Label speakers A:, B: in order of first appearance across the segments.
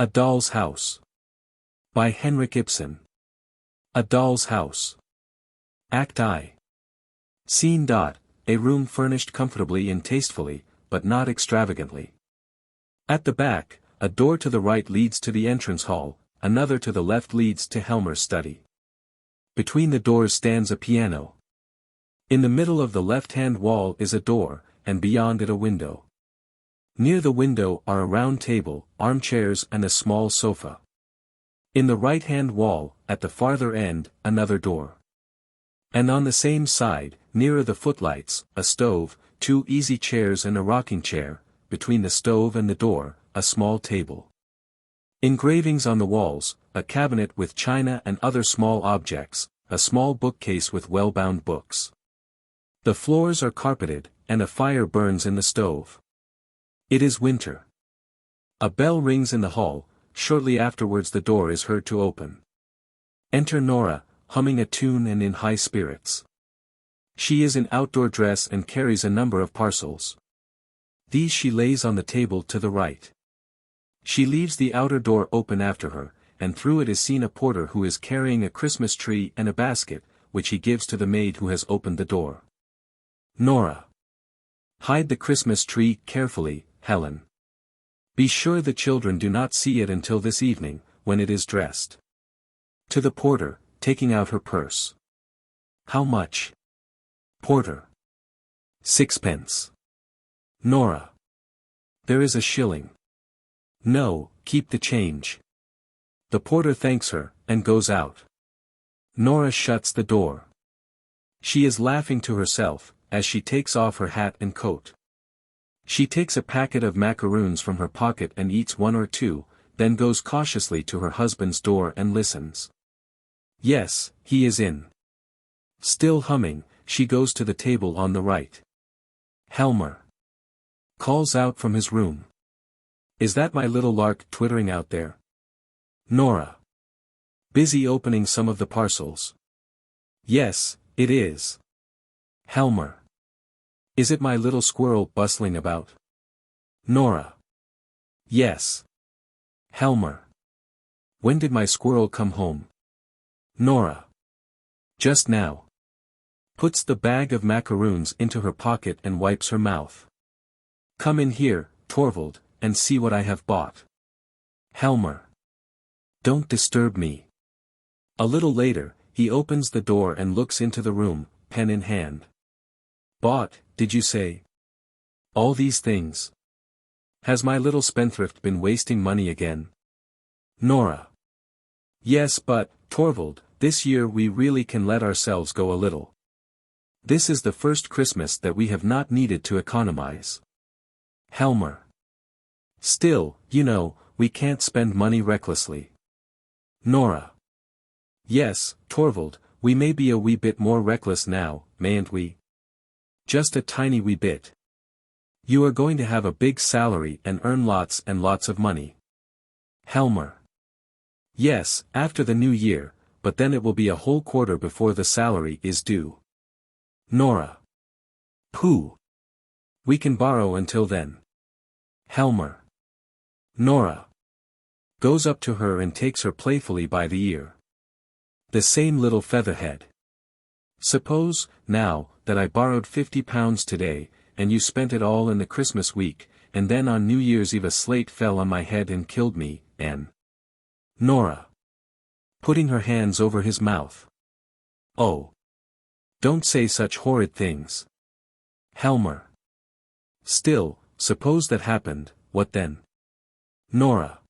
A: A Doll's House. By Henrik Ibsen. A Doll's House. Act I. Scene. A room furnished comfortably and tastefully, but not extravagantly. At the back, a door to the right leads to the entrance hall, another to the left leads to Helmer's study. Between the doors stands a piano. In the middle of the left-hand wall is a door, and beyond it a window. Near the window are a round table, armchairs and a small sofa. In the right-hand wall, at the farther end, another door. And on the same side, nearer the footlights, a stove, 2 easy chairs and a rocking chair, between the stove and the door, a small table. Engravings on the walls, a cabinet with china and other small objects, a small bookcase with well-bound books. The floors are carpeted, and a fire burns in the stove. It is winter. A bell rings in the hall, shortly afterwards the door is heard to open. Enter Nora, humming a tune and in high spirits. She is in outdoor dress and carries a number of parcels. These she lays on the table to the right. She leaves the outer door open after her, and through it is seen a porter who is carrying a Christmas tree and a basket, which he gives to the maid who has opened the door. Nora. Hide the Christmas tree carefully, Helen. Be sure the children do not see it until this evening, when it is dressed. To the porter, taking out her purse. How much? Porter. 6 pence. Nora. There is a shilling. No, keep the change. The porter thanks her, and goes out. Nora shuts the door. She is laughing to herself, as she takes off her hat and coat. She takes a packet of macaroons from her pocket and eats 1 or 2, then goes cautiously to her husband's door and listens. Yes, he is in. Still humming, she goes to the table on the right. Helmer calls out from his room. Is that my little lark twittering out there? Nora. Busy opening some of the parcels. Yes, it is. Helmer. Is it my little squirrel bustling about? Nora. Yes. Helmer. When did my squirrel come home? Nora. Just now. Puts the bag of macaroons into her pocket and wipes her mouth. Come in here, Torvald, and see what I have bought. Helmer. Don't disturb me. A little later, he opens the door and looks into the room, pen in hand. Bought, did you say? All these things? Has my little spendthrift been wasting money again? Nora. Yes, but, Torvald, this year we really can let ourselves go a little. This is the first Christmas that we have not needed to economize. Helmer. Still, you know, we can't spend money recklessly. Nora. Yes, Torvald, we may be a wee bit more reckless now, mayn't we? Just a tiny wee bit. You are going to have a big salary and earn lots and lots of money. Helmer. Yes, after the new year, but then it will be a whole quarter before the salary is due. Nora. Pooh. We can borrow until then. Helmer. Nora. Goes up to her and takes her playfully by the ear. The same little featherhead. Suppose, now, that I borrowed £50 today, and you spent it all in the Christmas week, and then on New Year's Eve a slate fell on my head and killed me, and... Nora. Putting her hands over his mouth. Oh. Don't say such horrid things. Helmer. Still, suppose that happened, what then? Nora.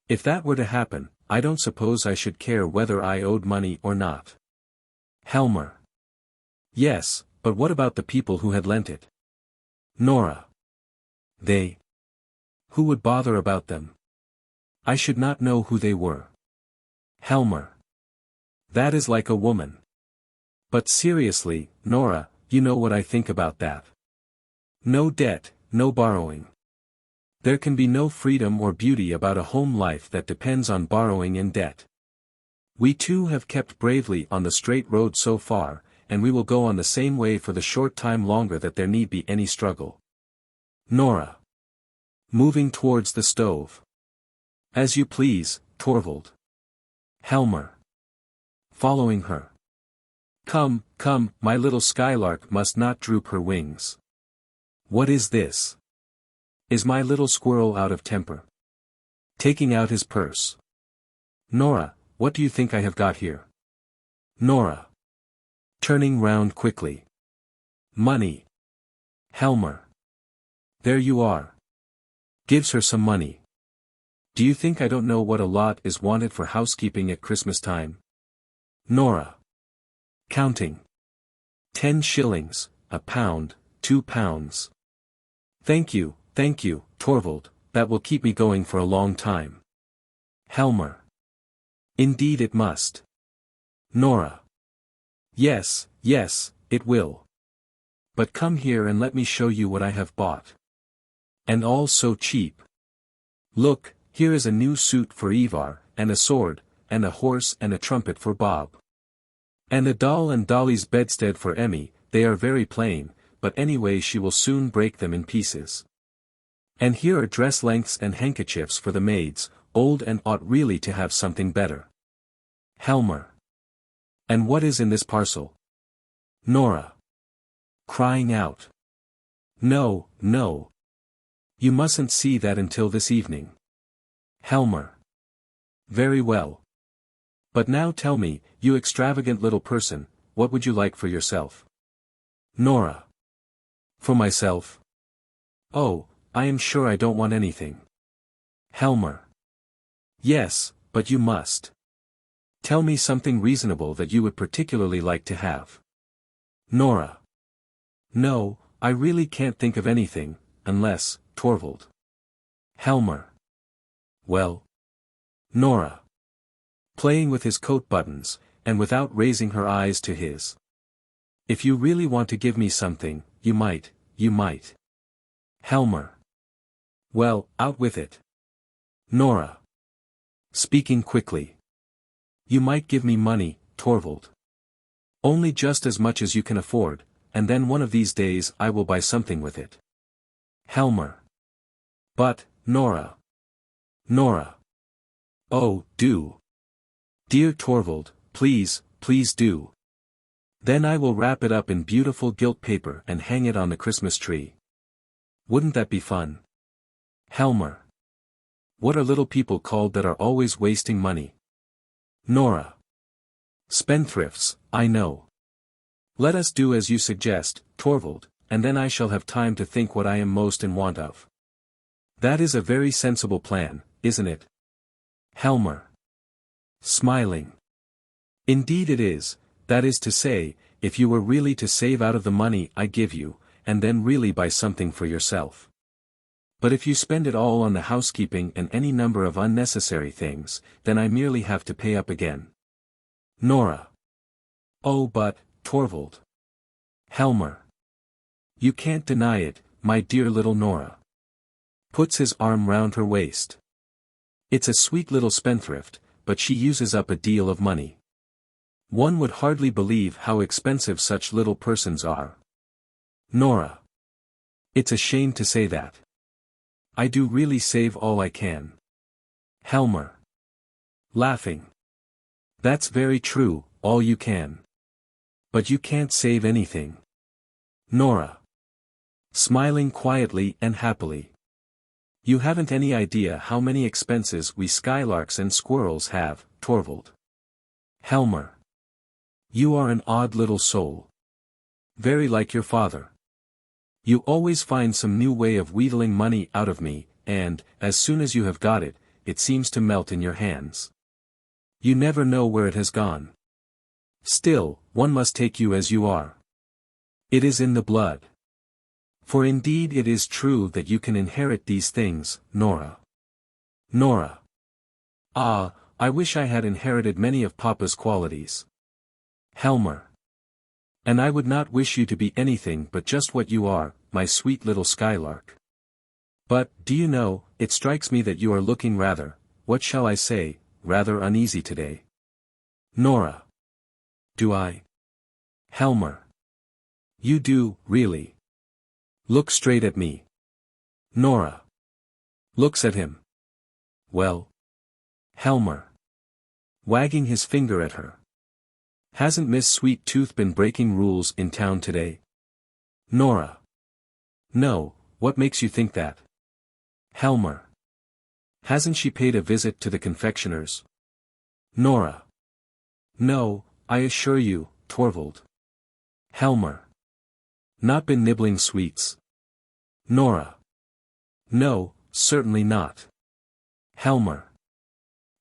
A: If that were to happen, I don't suppose I should care whether I owed money or not. Helmer. Yes, but what about the people who had lent it? Nora. They. Who would bother about them? I should not know who they were. Helmer. That is like a woman. But seriously, Nora, you know what I think about that. No debt, no borrowing. There can be no freedom or beauty about a home life that depends on borrowing and debt. We too have kept bravely on the straight road so far, and we will go on the same way for the short time longer that there need be any struggle. Nora. Moving towards the stove. As you please, Torvald. Helmer. Following her. Come, come, my little skylark must not droop her wings. What is this? Is my little squirrel out of temper? Taking out his purse. Nora, what do you think I have got here? Nora. Turning round quickly. Money. Helmer. There you are. Gives her some money. Do you think I don't know what a lot is wanted for housekeeping at Christmas time? Nora. Counting. 10 shillings, a pound, 2 pounds. Thank you, Torvald, that will keep me going for a long time. Helmer. Indeed it must. Nora. Yes, yes, it will. But come here and let me show you what I have bought. And all so cheap. Look, here is a new suit for Ivar, and a sword, and a horse and a trumpet for Bob. And a doll and Dolly's bedstead for Emmy. They are very plain, but anyway she will soon break them in pieces. And here are dress lengths and handkerchiefs for the maids, old and ought really to have something better. Helmer. And what is in this parcel? Nora. Crying out. No, no. You mustn't see that until this evening. Helmer. Very well. But now tell me, you extravagant little person, what would you like for yourself? Nora. For myself? Oh, I am sure I don't want anything. Helmer. Yes, but you must. Tell me something reasonable that you would particularly like to have. Nora. No, I really can't think of anything, unless, Torvald. Helmer. Well. Nora. Playing with his coat buttons, and without raising her eyes to his. If you really want to give me something, you might. Helmer. Well, out with it. Nora. Speaking quickly. You might give me money, Torvald. Only just as much as you can afford, and then one of these days I will buy something with it. Helmer. But, Nora. Nora. Oh, do. Dear Torvald, please, please do. Then I will wrap it up in beautiful gilt paper and hang it on the Christmas tree. Wouldn't that be fun? Helmer. What are little people called that are always wasting money? Nora. Spendthrifts, I know. Let us do as you suggest, Torvald, and then I shall have time to think what I am most in want of. That is a very sensible plan, isn't it? Helmer. Smiling. Indeed it is, that is to say, if you were really to save out of the money I give you, and then really buy something for yourself. But if you spend it all on the housekeeping and any number of unnecessary things, then I merely have to pay up again. Nora. Oh but, Torvald. Helmer. You can't deny it, my dear little Nora. Puts his arm round her waist. It's a sweet little spendthrift, but she uses up a deal of money. One would hardly believe how expensive such little persons are. Nora. It's a shame to say that. I do really save all I can. Helmer. Laughing. That's very true, all you can. But you can't save anything. Nora. Smiling quietly and happily. You haven't any idea how many expenses we skylarks and squirrels have, Torvald. Helmer. You are an odd little soul. Very like your father. You always find some new way of wheedling money out of me, and, as soon as you have got it, it seems to melt in your hands. You never know where it has gone. Still, one must take you as you are. It is in the blood. For indeed it is true that you can inherit these things, Nora. Nora. Ah, I wish I had inherited many of Papa's qualities. Helmer. And I would not wish you to be anything but just what you are, my sweet little skylark. But, do you know, it strikes me that you are looking rather, what shall I say, rather uneasy today. Nora. Do I? Helmer. You do, really. Look straight at me. Nora. Looks at him. Well, Helmer. Wagging his finger at her. Hasn't Miss Sweet Tooth been breaking rules in town today? Nora. No, what makes you think that? Helmer. Hasn't she paid a visit to the confectioner's? Nora. No, I assure you, Torvald. Helmer. Not been nibbling sweets? Nora. No, certainly not. Helmer.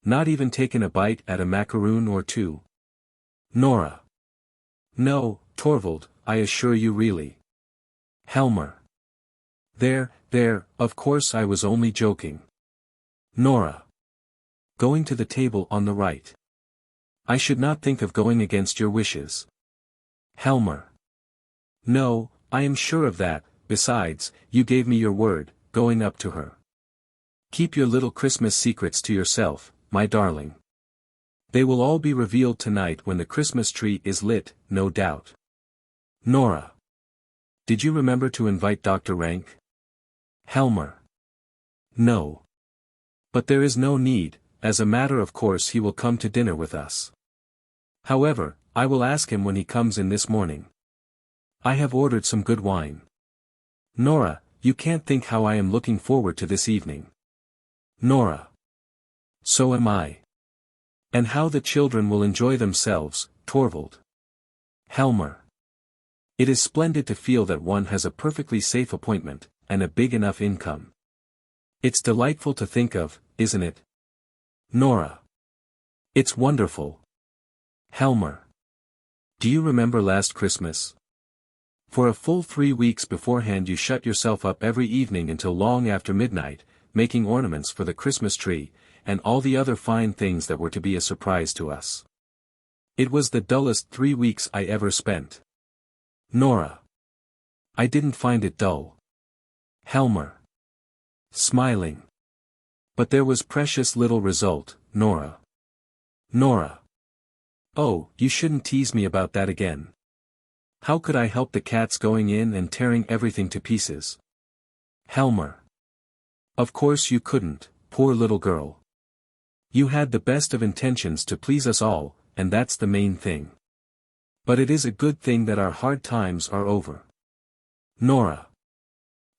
A: Not even taken a bite at a macaroon or two? Nora. No, Torvald, I assure you really. Helmer. There, of course I was only joking. Nora. Going to the table on the right. I should not think of going against your wishes. Helmer. No, I am sure of that, besides, you gave me your word, going up to her. Keep your little Christmas secrets to yourself, my darling. They will all be revealed tonight when the Christmas tree is lit, no doubt. Nora. Did you remember to invite Dr. Rank? Helmer. No. But there is no need, as a matter of course he will come to dinner with us. However, I will ask him when he comes in this morning. I have ordered some good wine. Nora, you can't think how I am looking forward to this evening. Nora. So am I. And how the children will enjoy themselves, Torvald. Helmer. It is splendid to feel that one has a perfectly safe appointment, and a big enough income. It's delightful to think of, isn't it? Nora. It's wonderful. Helmer. Do you remember last Christmas? For a full 3 weeks beforehand you shut yourself up every evening until long after midnight, making ornaments for the Christmas tree, and all the other fine things that were to be a surprise to us. It was the dullest 3 weeks I ever spent. Nora. I didn't find it dull. Helmer. Smiling. But there was precious little result, Nora. Nora. Oh, you shouldn't tease me about that again. How could I help the cats going in and tearing everything to pieces? Helmer. Of course you couldn't, poor little girl. You had the best of intentions to please us all, and that's the main thing. But it is a good thing that our hard times are over. Nora.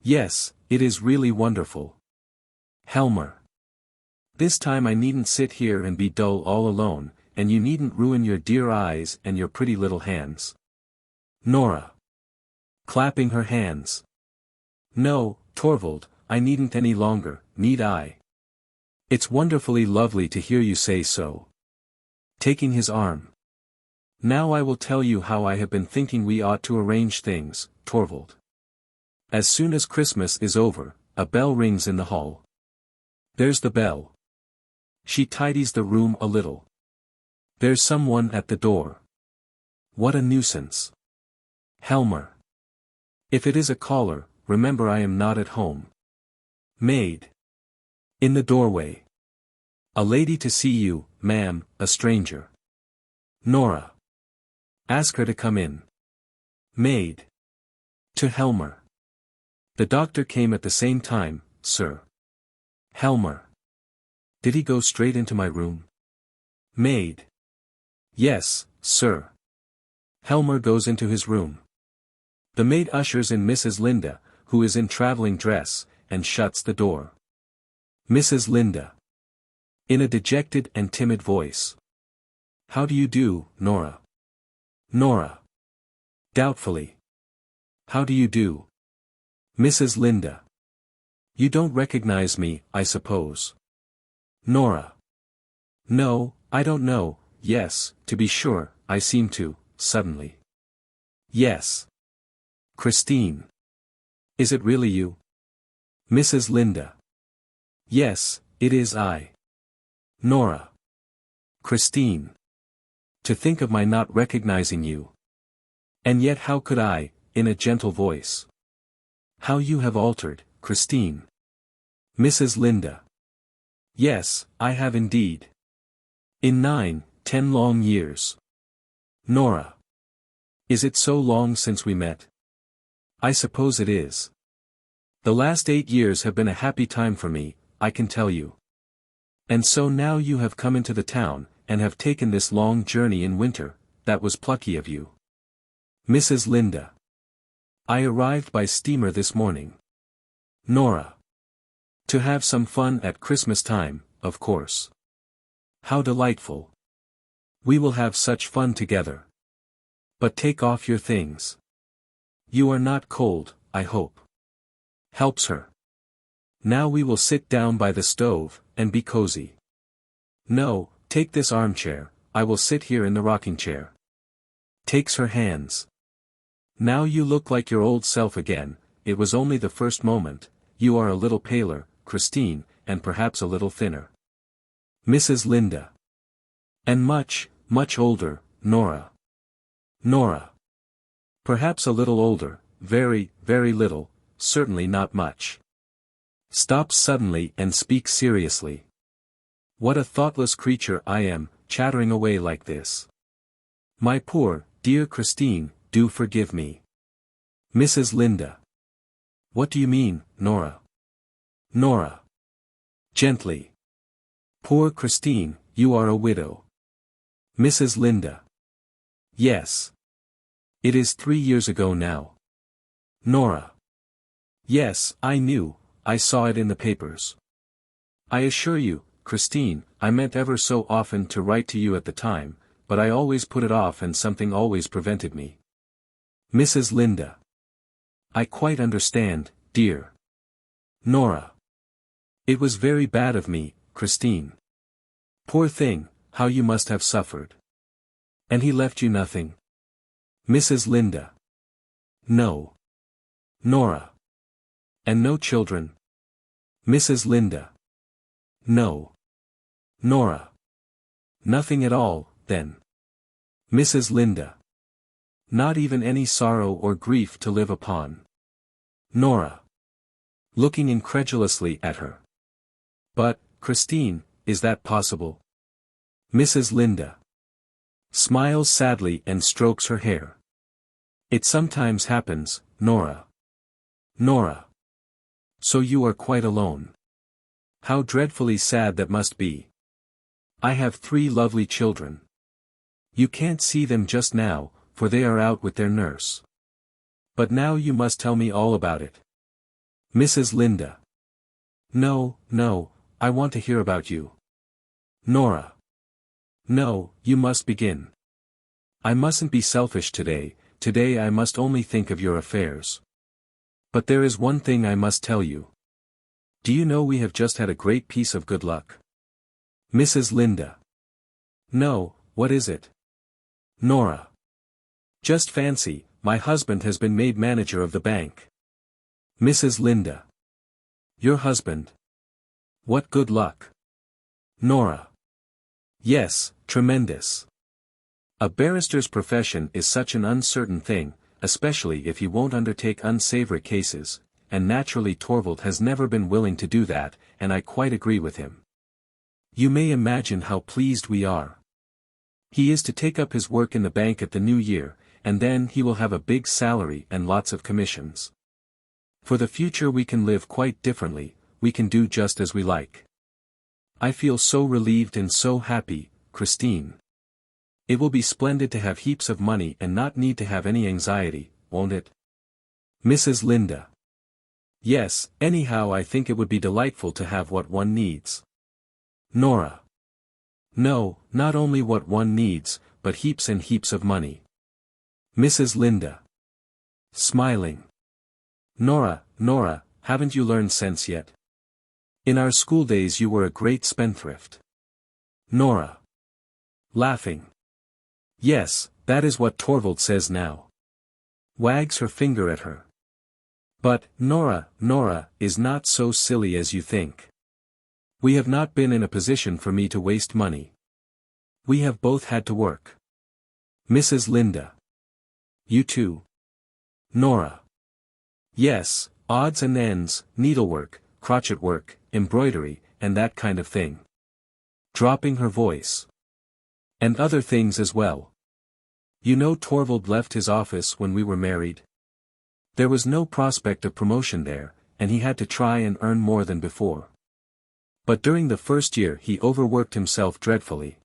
A: Yes, it is really wonderful. Helmer. This time I needn't sit here and be dull all alone, and you needn't ruin your dear eyes and your pretty little hands. Nora. Clapping her hands. No, Torvald, I needn't any longer, need I? It's wonderfully lovely to hear you say so. Taking his arm. Now I will tell you how I have been thinking we ought to arrange things, Torvald. As soon as Christmas is over, a bell rings in the hall. There's the bell. She tidies the room a little. There's someone at the door. What a nuisance. Helmer. If it is a caller, remember I am not at home. Maid. In the doorway. A lady to see you, ma'am, a stranger. Nora. Ask her to come in. Maid. To Helmer. The doctor came at the same time, sir. Helmer. Did he go straight into my room? Maid. Yes, sir. Helmer goes into his room. The maid ushers in Mrs. Linda, who is in traveling dress, and shuts the door. Mrs. Linda. In a dejected and timid voice. How do you do, Nora? Nora. Doubtfully. How do you do? Mrs. Linda. You don't recognize me, I suppose. Nora. No, I don't know, yes, to be sure, I seem to, suddenly. Yes. Christine. Is it really you? Mrs. Linda. Yes, it is I. Nora. Christine. To think of my not recognizing you. And yet how could I, in a gentle voice. How you have altered, Christine. Mrs. Linda. Yes, I have indeed. In 9-10 long years. Nora. Is it so long since we met? I suppose it is. The last 8 years have been a happy time for me, I can tell you. And so now you have come into the town, and have taken this long journey in winter. That was plucky of you. Mrs. Linda. I arrived by steamer this morning. Nora. To have some fun at Christmas time, of course. How delightful. We will have such fun together. But take off your things. You are not cold, I hope. Helps her. Now we will sit down by the stove, and be cozy. No, take this armchair, I will sit here in the rocking chair. Takes her hands. Now you look like your old self again. It was only the first moment. You are a little paler, Christine, and perhaps a little thinner. Mrs. Linda. And much, much older, Nora. Nora. Perhaps a little older, very, very little, certainly not much. Stops suddenly and speaks seriously. What a thoughtless creature I am, chattering away like this. My poor, dear Christine, do forgive me. Mrs. Linda. What do you mean, Nora? Nora. Gently. Poor Christine, you are a widow. Mrs. Linda. Yes. It is 3 years ago now. Nora. Yes, I knew, I saw it in the papers. I assure you, Christine, I meant ever so often to write to you at the time, but I always put it off and something always prevented me. Mrs. Linda. I quite understand, dear. Nora. It was very bad of me, Christine. Poor thing, how you must have suffered. And he left you nothing? Mrs. Linda. No. Nora. And no children? Mrs. Linda. No. Nora. Nothing at all, then. Mrs. Linda. Not even any sorrow or grief to live upon. Nora. Looking incredulously at her. But, Christine, is that possible? Mrs. Linda. Smiles sadly and strokes her hair. It sometimes happens, Nora. Nora. So you are quite alone. How dreadfully sad that must be. I have 3 lovely children. You can't see them just now, for they are out with their nurse. But now you must tell me all about it. Mrs. Linda. No, no, I want to hear about you. Nora. No, you must begin. I mustn't be selfish today I must only think of your affairs. But there is one thing I must tell you. Do you know we have just had a great piece of good luck? Mrs. Linda. No, what is it? Nora. Just fancy, my husband has been made manager of the bank. Mrs. Linda. Your husband? What good luck. Nora. Yes, tremendous. A barrister's profession is such an uncertain thing, especially if he won't undertake unsavory cases, and naturally Torvald has never been willing to do that, and I quite agree with him. You may imagine how pleased we are. He is to take up his work in the bank at the new year, and then he will have a big salary and lots of commissions. For the future we can live quite differently, we can do just as we like. I feel so relieved and so happy, Christine. It will be splendid to have heaps of money and not need to have any anxiety, won't it? Mrs. Linda. Yes, anyhow I think it would be delightful to have what one needs. Nora. No, not only what one needs, but heaps and heaps of money. Mrs. Linda. Smiling. Nora, haven't you learned sense yet? In our school days you were a great spendthrift. Nora. Laughing. Yes, that is what Torvald says now. Wags her finger at her. But, Nora is not so silly as you think. We have not been in a position for me to waste money. We have both had to work. Mrs. Linda. You too? Nora. Yes, odds and ends, needlework, crochet work, embroidery, and that kind of thing. Dropping her voice. And other things as well. You know Torvald left his office when we were married. There was no prospect of promotion there, and he had to try and earn more than before. But during the first year he overworked himself dreadfully.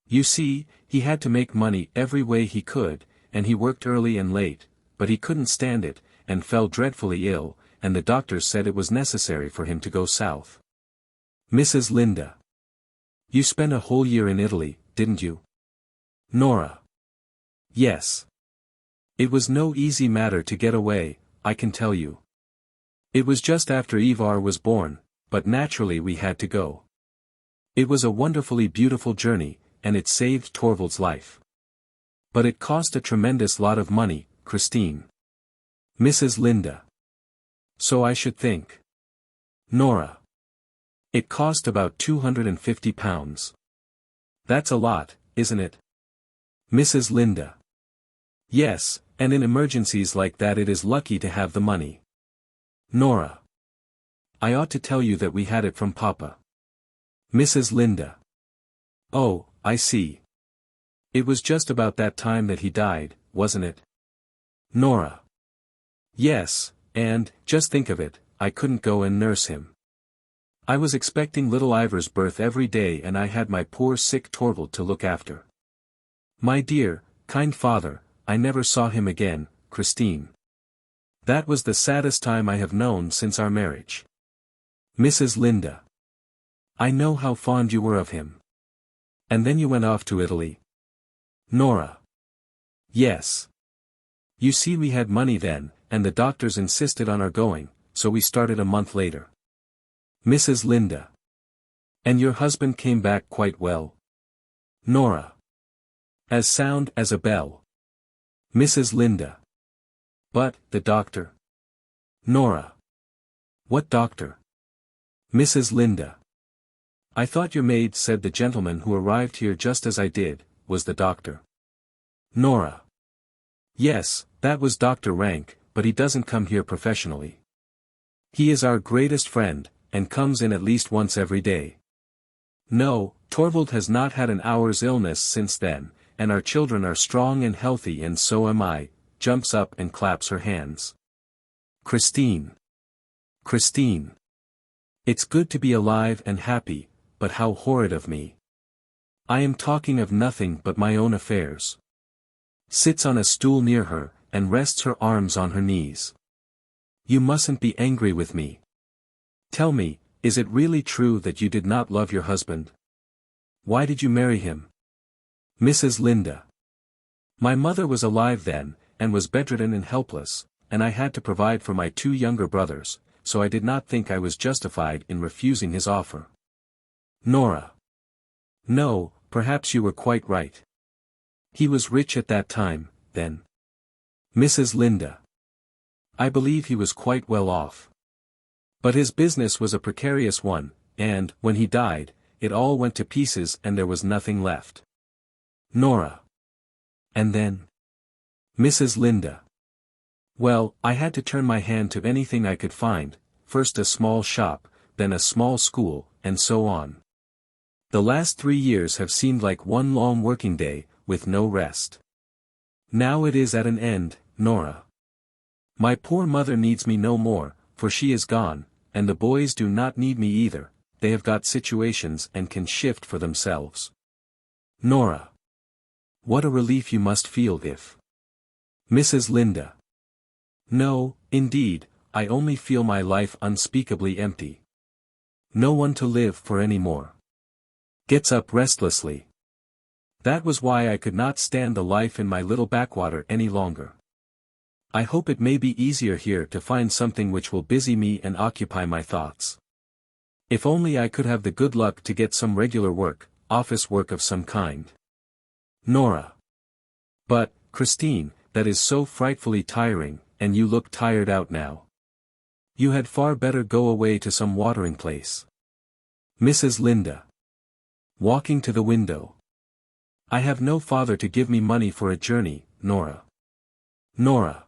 A: You see, he had to make money every way he could, and he worked early and late, but he couldn't stand it, and fell dreadfully ill, and the doctors said it was necessary for him to go south. Mrs. Linda. You spent a whole year in Italy, didn't you? Nora. Yes. It was no easy matter to get away, I can tell you. It was just after Ivar was born, but naturally we had to go. It was a wonderfully beautiful journey, and it saved Torvald's life. But it cost a tremendous lot of money, Christine. Mrs. Linda. So I should think. Nora. It cost about £250. That's a lot, isn't it? Mrs. Linda. Yes, and in emergencies like that it is lucky to have the money. Nora. I ought to tell you that we had it from Papa. Mrs. Linda. Oh, I see. It was just about that time that he died, wasn't it? Nora. Yes, and, just think of it, I couldn't go and nurse him. I was expecting little Ivar's birth every day and I had my poor sick Torvald to look after. My dear, kind father, I never saw him again, Christine. That was the saddest time I have known since our marriage. Mrs. Linda. I know how fond you were of him. And then you went off to Italy. Nora. Yes. You see we had money then, and the doctors insisted on our going, so we started a month later. Mrs. Linda. And your husband came back quite well? Nora. As sound as a bell. Mrs. Linda. But, the doctor? Nora. What doctor? Mrs. Linda. I thought your maid said the gentleman who arrived here just as I did, was the doctor. Nora. Yes, that was Dr. Rank, but he doesn't come here professionally. He is our greatest friend, and comes in at least once every day. No, Torvald has not had an hour's illness since then, and our children are strong and healthy and so am I, jumps up and claps her hands. Christine. Christine. It's good to be alive and happy, but how horrid of me. I am talking of nothing but my own affairs. Sits on a stool near her, and rests her arms on her knees. You mustn't be angry with me. Tell me, is it really true that you did not love your husband? Why did you marry him? Mrs. Linda. My mother was alive then, and was bedridden and helpless, and I had to provide for my 2 younger brothers, so I did not think I was justified in refusing his offer. Nora. No, perhaps you were quite right. He was rich at that time, then. Mrs. Linda. I believe he was quite well off. But his business was a precarious one, and, when he died, it all went to pieces and there was nothing left. Nora. And then? Mrs. Linda. Well, I had to turn my hand to anything I could find, first a small shop, then a small school, and so on. The last 3 years have seemed like one long working day, with no rest. Now it is at an end, Nora. My poor mother needs me no more, for she is gone, and the boys do not need me either, they have got situations and can shift for themselves. Nora. What a relief you must feel if. Mrs. Linda. No, indeed, I only feel my life unspeakably empty. No one to live for any more. Gets up restlessly. That was why I could not stand the life in my little backwater any longer. I hope it may be easier here to find something which will busy me and occupy my thoughts. If only I could have the good luck to get some regular work, office work of some kind. Nora. But, Christine, that is so frightfully tiring, and you look tired out now. You had far better go away to some watering place. Mrs. Linda. Walking to the window. I have no father to give me money for a journey, Nora. Nora.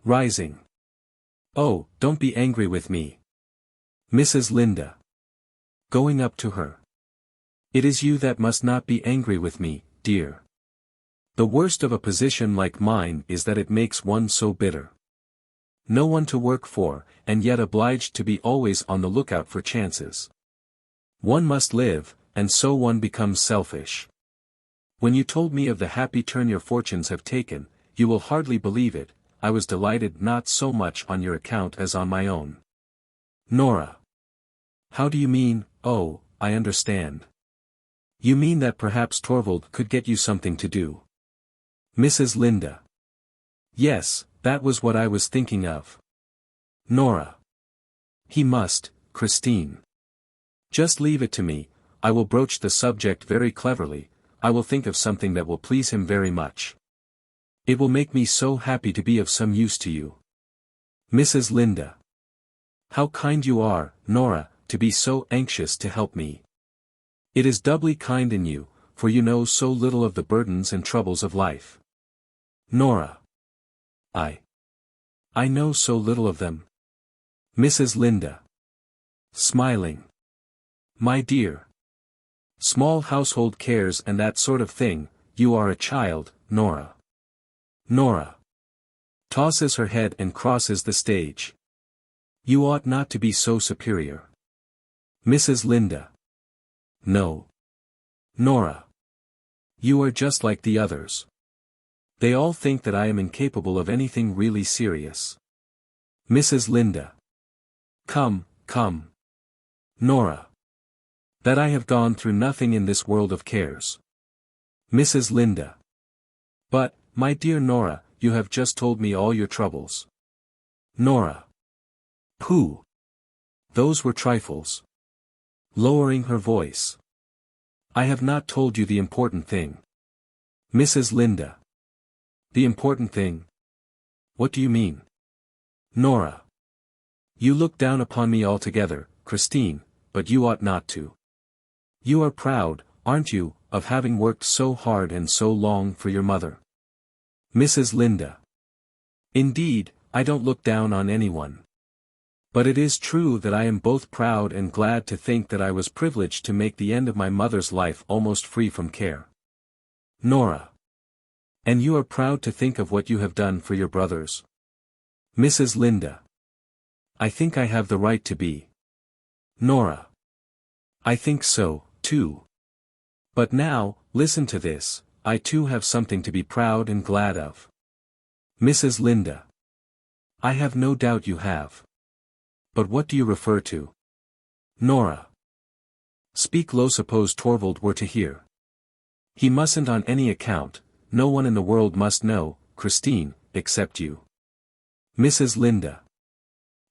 A: Rising. Oh, don't be angry with me. Mrs. Linda. Going up to her. It is you that must not be angry with me, dear. The worst of a position like mine is that it makes one so bitter. No one to work for, and yet obliged to be always on the lookout for chances. One must live, and so one becomes selfish. When you told me of the happy turn your fortunes have taken, you will hardly believe it, I was delighted not so much on your account as on my own. Nora. How do you mean? Oh, I understand. You mean that perhaps Torvald could get you something to do. Mrs. Linda. Yes, that was what I was thinking of. Nora. He must, Christine. Just leave it to me, I will broach the subject very cleverly, I will think of something that will please him very much. It will make me so happy to be of some use to you. Mrs. Linda. How kind you are, Nora, to be so anxious to help me. It is doubly kind in you, for you know so little of the burdens and troubles of life. Nora. I know so little of them. Mrs. Linda. Smiling. My dear. Small household cares and that sort of thing, you are a child, Nora. Nora. Tosses her head and crosses the stage. You ought not to be so superior. Mrs. Linda. No. Nora. You are just like the others. They all think that I am incapable of anything really serious. Mrs. Linda. Come, come. Nora. That I have gone through nothing in this world of cares. Mrs. Linda. But, my dear Nora, you have just told me all your troubles. Nora. Pooh. Those were trifles. Lowering her voice. I have not told you the important thing. Mrs. Linda. The important thing? What do you mean? Nora. You look down upon me altogether, Christine, but you ought not to. You are proud, aren't you, of having worked so hard and so long for your mother? Mrs. Linda. Indeed, I don't look down on anyone. But it is true that I am both proud and glad to think that I was privileged to make the end of my mother's life almost free from care. Nora. And you are proud to think of what you have done for your brothers? Mrs. Linda. I think I have the right to be. Nora. I think so, too. But now, listen to this, I too have something to be proud and glad of. Mrs. Linda. I have no doubt you have. But what do you refer to? Nora. Speak low, suppose Torvald were to hear. He mustn't on any account, no one in the world must know, Christine, except you. Mrs. Linda.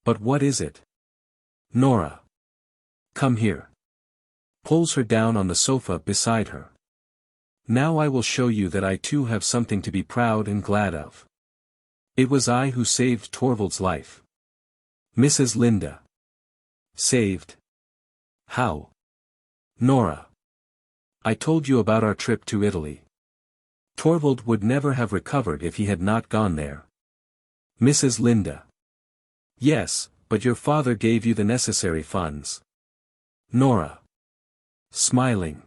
A: But what is it? Nora. Come here. Pulls her down on the sofa beside her. Now I will show you that I too have something to be proud and glad of. It was I who saved Torvald's life. Mrs. Linda. Saved? How? Nora. I told you about our trip to Italy. Torvald would never have recovered if he had not gone there. Mrs. Linda. Yes, but your father gave you the necessary funds. Nora. Smiling.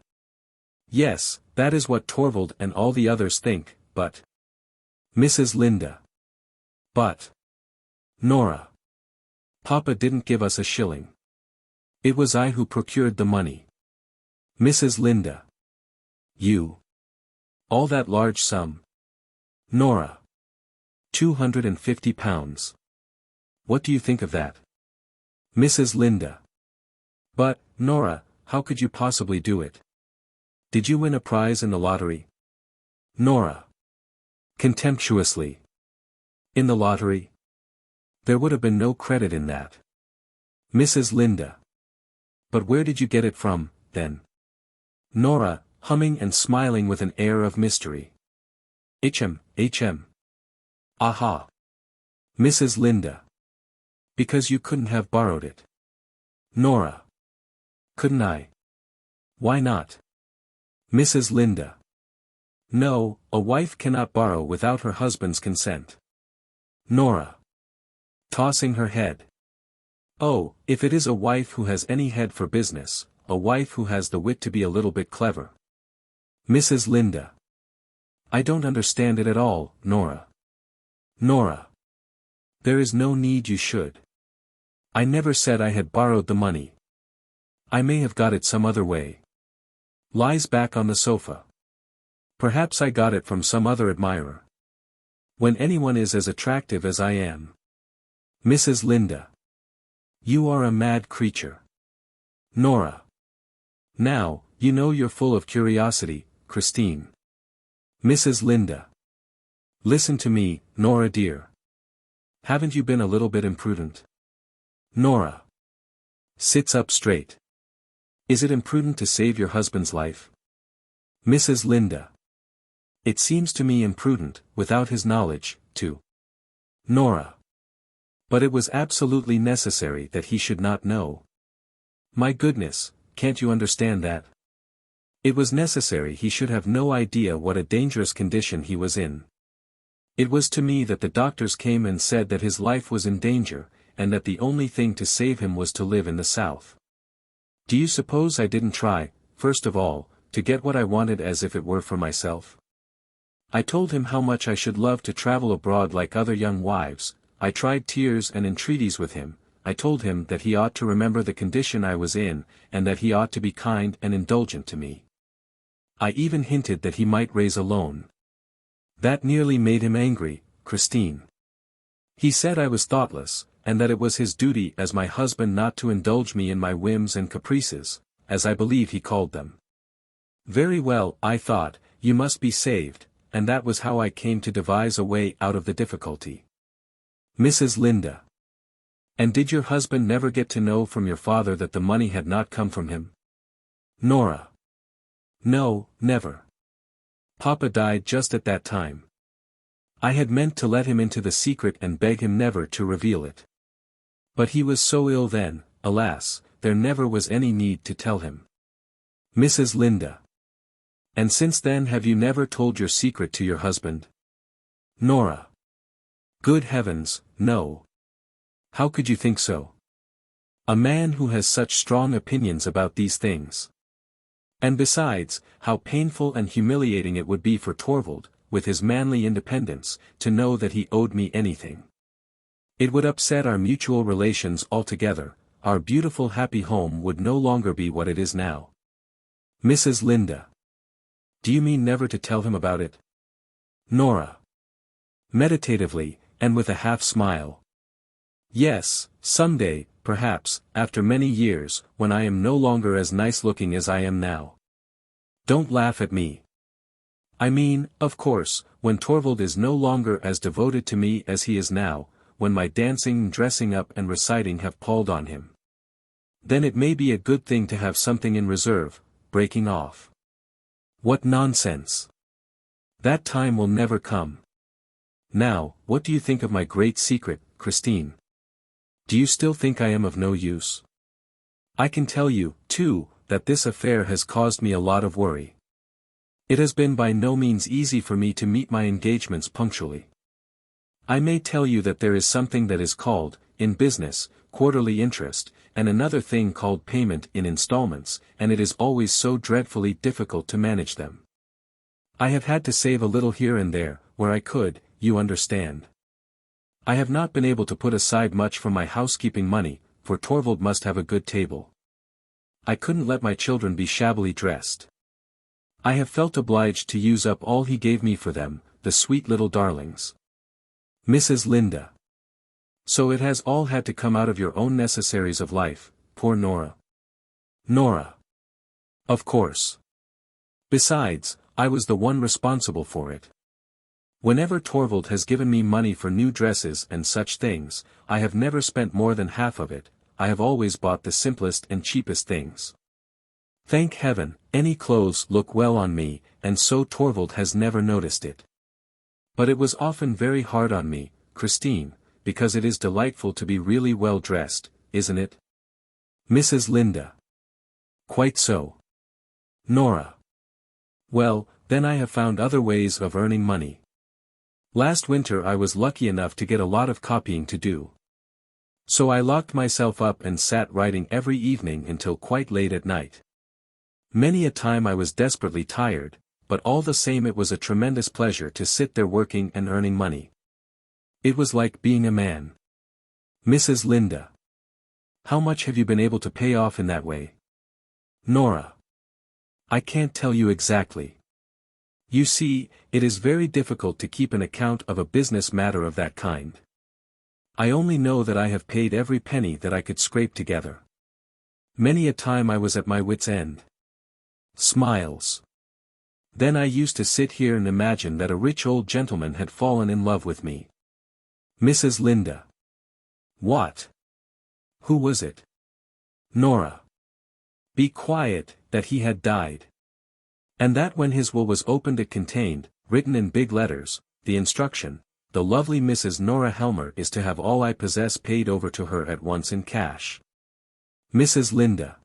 A: Yes, that is what Torvald and all the others think, but... Mrs. Linda. But... Nora. Papa didn't give us a shilling. It was I who procured the money. Mrs. Linda. You. All that large sum? Nora. £250. What do you think of that? Mrs. Linda. But, Nora, how could you possibly do it? Did you win a prize in the lottery? Nora. Contemptuously. In the lottery? There would have been no credit in that. Mrs. Linda. But where did you get it from, then? Nora, humming and smiling with an air of mystery. HM. Aha. Mrs. Linda. Because you couldn't have borrowed it. Nora. Couldn't I? Why not? Mrs. Linda. No, a wife cannot borrow without her husband's consent. Nora. Tossing her head. Oh, if it is a wife who has any head for business, a wife who has the wit to be a little bit clever. Mrs. Linda. I don't understand it at all, Nora. Nora. There is no need you should. I never said I had borrowed the money. I may have got it some other way. Lies back on the sofa. Perhaps I got it from some other admirer. When anyone is as attractive as I am. Mrs. Linda. You are a mad creature. Nora. Now, you know you're full of curiosity, Christine. Mrs. Linda. Listen to me, Nora dear. Haven't you been a little bit imprudent? Nora. Sits up straight. Is it imprudent to save your husband's life? Mrs. Linda. It seems to me imprudent, without his knowledge, to. Nora. But it was absolutely necessary that he should not know. My goodness, can't you understand that? It was necessary he should have no idea what a dangerous condition he was in. It was to me that the doctors came and said that his life was in danger, and that the only thing to save him was to live in the South. Do you suppose I didn't try, first of all, to get what I wanted as if it were for myself? I told him how much I should love to travel abroad like other young wives. I tried tears and entreaties with him. I told him that he ought to remember the condition I was in, and that he ought to be kind and indulgent to me. I even hinted that he might raise a loan. That nearly made him angry, Christine. He said I was thoughtless, and that it was his duty as my husband not to indulge me in my whims and caprices, as I believe he called them. Very well, I thought, you must be saved, and that was how I came to devise a way out of the difficulty. Mrs. Linda. And did your husband never get to know from your father that the money had not come from him? Nora. No, never. Papa died just at that time. I had meant to let him into the secret and beg him never to reveal it. But he was so ill then, alas, there never was any need to tell him. Mrs. Linda. And since then have you never told your secret to your husband? Nora. Good heavens, no. How could you think so? A man who has such strong opinions about these things. And besides, how painful and humiliating it would be for Torvald, with his manly independence, to know that he owed me anything. It would upset our mutual relations altogether. Our beautiful happy home would no longer be what it is now. Mrs. Linda. Do you mean never to tell him about it? Nora. Meditatively, and with a half-smile. Yes, someday, perhaps, after many years, when I am no longer as nice-looking as I am now. Don't laugh at me. I mean, of course, when Torvald is no longer as devoted to me as he is now, when my dancing, dressing up and reciting have palled on him. Then it may be a good thing to have something in reserve, breaking off. What nonsense! That time will never come. Now, what do you think of my great secret, Christine? Do you still think I am of no use? I can tell you, too, that this affair has caused me a lot of worry. It has been by no means easy for me to meet my engagements punctually. I may tell you that there is something that is called, in business, quarterly interest, and another thing called payment in installments, and it is always so dreadfully difficult to manage them. I have had to save a little here and there, where I could, you understand. I have not been able to put aside much from my housekeeping money, for Torvald must have a good table. I couldn't let my children be shabbily dressed. I have felt obliged to use up all he gave me for them, the sweet little darlings. Mrs. Linda. So it has all had to come out of your own necessaries of life, poor Nora. Nora. Of course. Besides, I was the one responsible for it. Whenever Torvald has given me money for new dresses and such things, I have never spent more than half of it. I have always bought the simplest and cheapest things. Thank heaven, any clothes look well on me, and so Torvald has never noticed it. But it was often very hard on me, Christine, because it is delightful to be really well dressed, isn't it? Mrs. Linda. Quite so. Nora. Well, then I have found other ways of earning money. Last winter I was lucky enough to get a lot of copying to do. So I locked myself up and sat writing every evening until quite late at night. Many a time I was desperately tired, but all the same it was a tremendous pleasure to sit there working and earning money. It was like being a man. Mrs. Linda. How much have you been able to pay off in that way? Nora. I can't tell you exactly. You see, it is very difficult to keep an account of a business matter of that kind. I only know that I have paid every penny that I could scrape together. Many a time I was at my wit's end. Smiles. Then I used to sit here and imagine that a rich old gentleman had fallen in love with me. Mrs. Linda. What? Who was it? Nora. Be quiet, that he had died. And that when his will was opened it contained, written in big letters, the instruction, the lovely Mrs. Nora Helmer is to have all I possess paid over to her at once in cash. Mrs. Linda.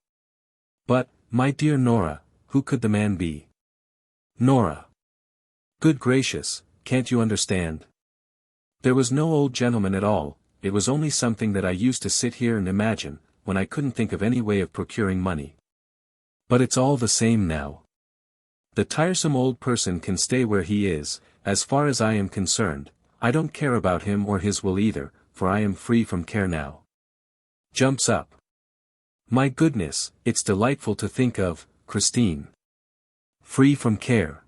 A: But, my dear Nora, who could the man be? Nora. Good gracious, can't you understand? There was no old gentleman at all, it was only something that I used to sit here and imagine, when I couldn't think of any way of procuring money. But it's all the same now. The tiresome old person can stay where he is, as far as I am concerned. I don't care about him or his will either, for I am free from care now. Jumps up. My goodness, it's delightful to think of, Christine. Free from care.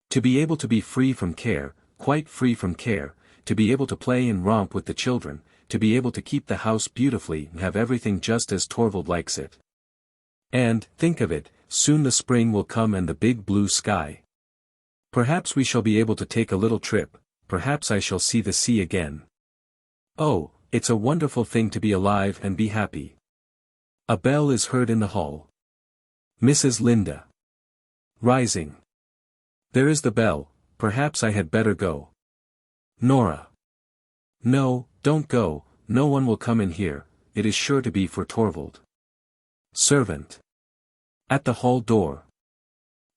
A: To be able to be free from care, quite free from care, to be able to play and romp with the children, to be able to keep the house beautifully and have everything just as Torvald likes it. And, think of it, soon the spring will come and the big blue sky. Perhaps we shall be able to take a little trip, perhaps I shall see the sea again. Oh, it's a wonderful thing to be alive and be happy. A bell is heard in the hall. Mrs. Linda. Rising. There is the bell, perhaps I had better go. Nora. No, don't go, no one will come in here, it is sure to be for Torvald. Servant. At the hall door.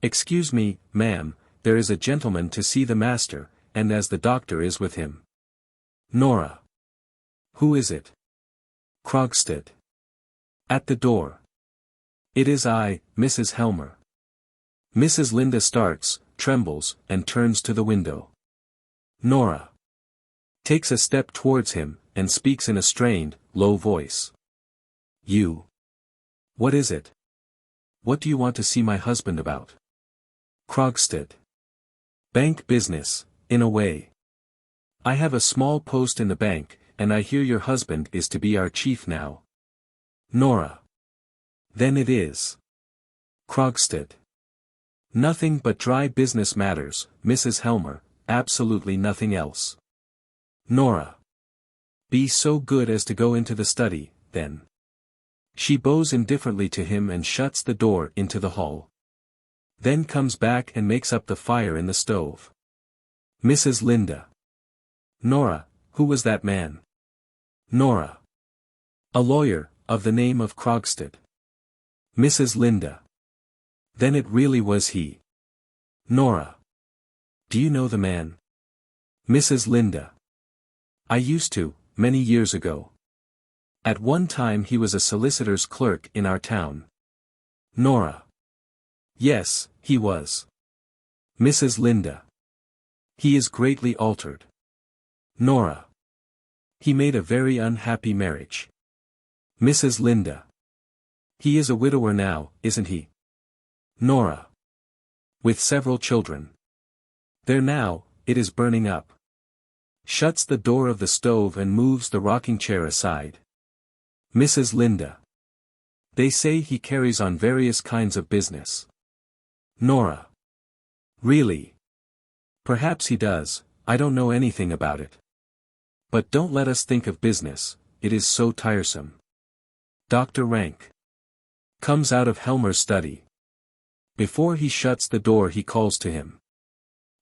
A: Excuse me, ma'am, there is a gentleman to see the master, and as the doctor is with him. Nora. Who is it? Krogstad. At the door. It is I, Mrs. Helmer. Mrs. Linda starts, trembles, and turns to the window. Nora. Takes a step towards him, and speaks in a strained, low voice. You. What is it? What do you want to see my husband about? Krogstad. Bank business, in a way. I have a small post in the bank, and I hear your husband is to be our chief now. Nora. Then it is. Krogstad. Nothing but dry business matters, Mrs. Helmer, absolutely nothing else. Nora. Be so good as to go into the study, then. She bows indifferently to him and shuts the door into the hall. Then comes back and makes up the fire in the stove. Mrs. Linda. Nora, who was that man? Nora. A lawyer, of the name of Krogstad. Mrs. Linda. Then it really was he. Nora. Do you know the man? Mrs. Linda. I used to, many years ago. At one time he was a solicitor's clerk in our town. Nora. Yes, he was. Mrs. Linda. He is greatly altered. Nora. He made a very unhappy marriage. Mrs. Linda. He is a widower now, isn't he? Nora. With several children. There now, it is burning up. Shuts the door of the stove and moves the rocking chair aside. Mrs. Linda. They say he carries on various kinds of business. Nora. Really? Perhaps he does, I don't know anything about it. But don't let us think of business, it is so tiresome. Dr. Rank. Comes out of Helmer's study. Before he shuts the door he calls to him.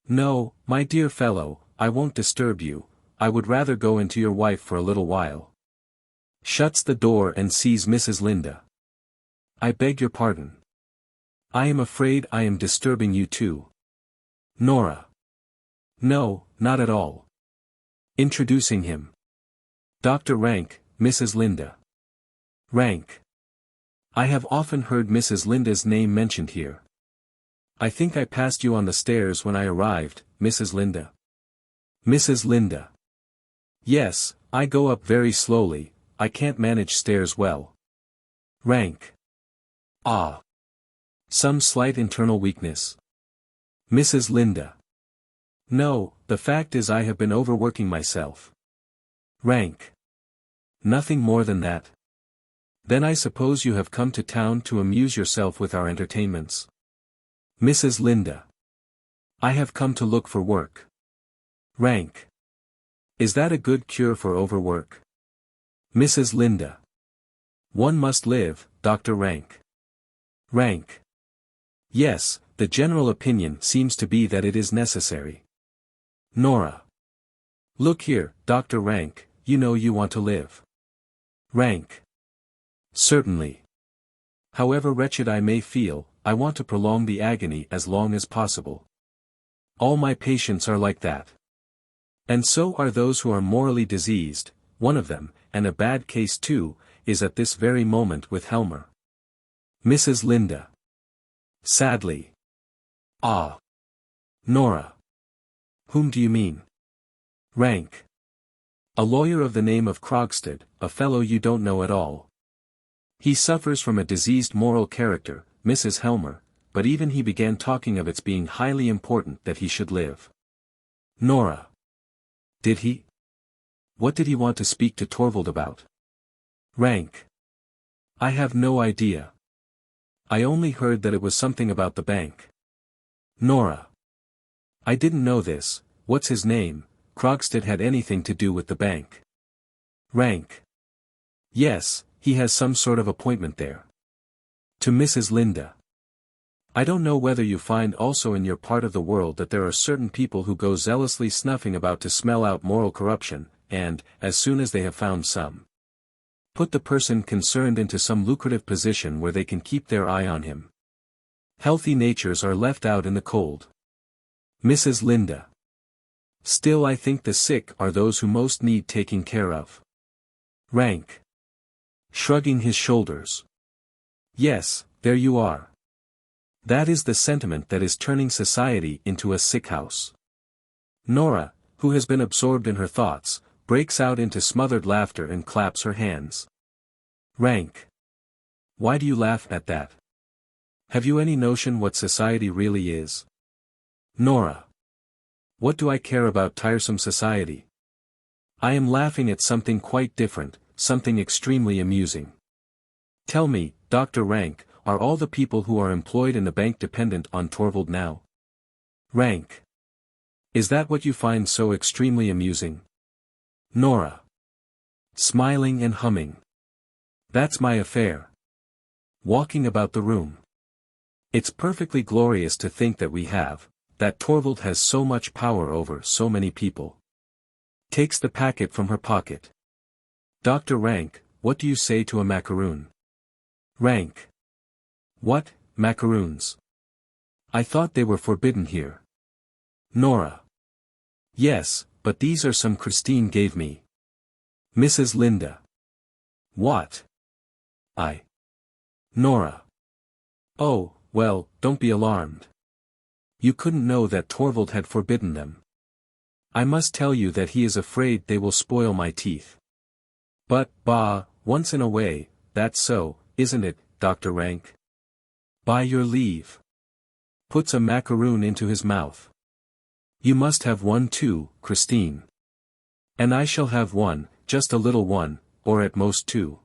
A: No, my dear fellow, I won't disturb you, I would rather go into your wife for a little while. Shuts the door and sees Mrs. Linda. I beg your pardon. I am afraid I am disturbing you too. Nora. No, not at all. Introducing him. Dr. Rank, Mrs. Linda. Rank. I have often heard Mrs. Linda's name mentioned here. I think I passed you on the stairs when I arrived, Mrs. Linda. Mrs. Linda. Yes, I go up very slowly, I can't manage stairs well. Rank. Ah. Some slight internal weakness. Mrs. Linda. No, the fact is I have been overworking myself. Rank. Nothing more than that. Then I suppose you have come to town to amuse yourself with our entertainments. Mrs. Linda. I have come to look for work. Rank. Is that a good cure for overwork? Mrs. Linda. One must live, Dr. Rank. Rank. Yes, the general opinion seems to be that it is necessary. Nora. Look here, Dr. Rank, you know you want to live. Rank. Certainly. However wretched I may feel, I want to prolong the agony as long as possible. All my patients are like that. And so are those who are morally diseased. One of them, and a bad case too, is at this very moment with Helmer. Mrs. Linda. Sadly. Ah. Nora. Whom do you mean? Rank. A lawyer of the name of Krogstad, a fellow you don't know at all. He suffers from a diseased moral character, Mrs. Helmer, but even he began talking of its being highly important that he should live. Nora. Did he? What did he want to speak to Torvald about? Rank. I have no idea. I only heard that it was something about the bank. Nora. I didn't know this. What's his name? Krogstad had anything to do with the bank? Rank. Yes, he has some sort of appointment there. To Mrs. Linda. I don't know whether you find also in your part of the world that there are certain people who go zealously snuffing about to smell out moral corruption, and, as soon as they have found some, put the person concerned into some lucrative position where they can keep their eye on him. Healthy natures are left out in the cold. Mrs. Linda. Still I think the sick are those who most need taking care of. Rank. Shrugging his shoulders. Yes, there you are. That is the sentiment that is turning society into a sick house. Nora, who has been absorbed in her thoughts, breaks out into smothered laughter and claps her hands. Rank. Why do you laugh at that? Have you any notion what society really is? Nora. What do I care about tiresome society? I am laughing at something quite different, something extremely amusing. Tell me, Dr. Rank, are all the people who are employed in the bank dependent on Torvald now? Rank. Is that what you find so extremely amusing? Nora. Smiling and humming. That's my affair. Walking about the room. It's perfectly glorious to think that Torvald has so much power over so many people. Takes the packet from her pocket. Dr. Rank, what do you say to a macaroon? Rank. What, macaroons? I thought they were forbidden here. Nora. Yes, but these are some Christine gave me. Mrs. Linda. What? Nora. Oh, well, don't be alarmed. You couldn't know that Torvald had forbidden them. I must tell you that he is afraid they will spoil my teeth. But, bah, once in a way, that's so, isn't it, Dr. Rank? By your leave. Puts a macaroon into his mouth. You must have one too, Christine. And I shall have one, just a little one, or at most two.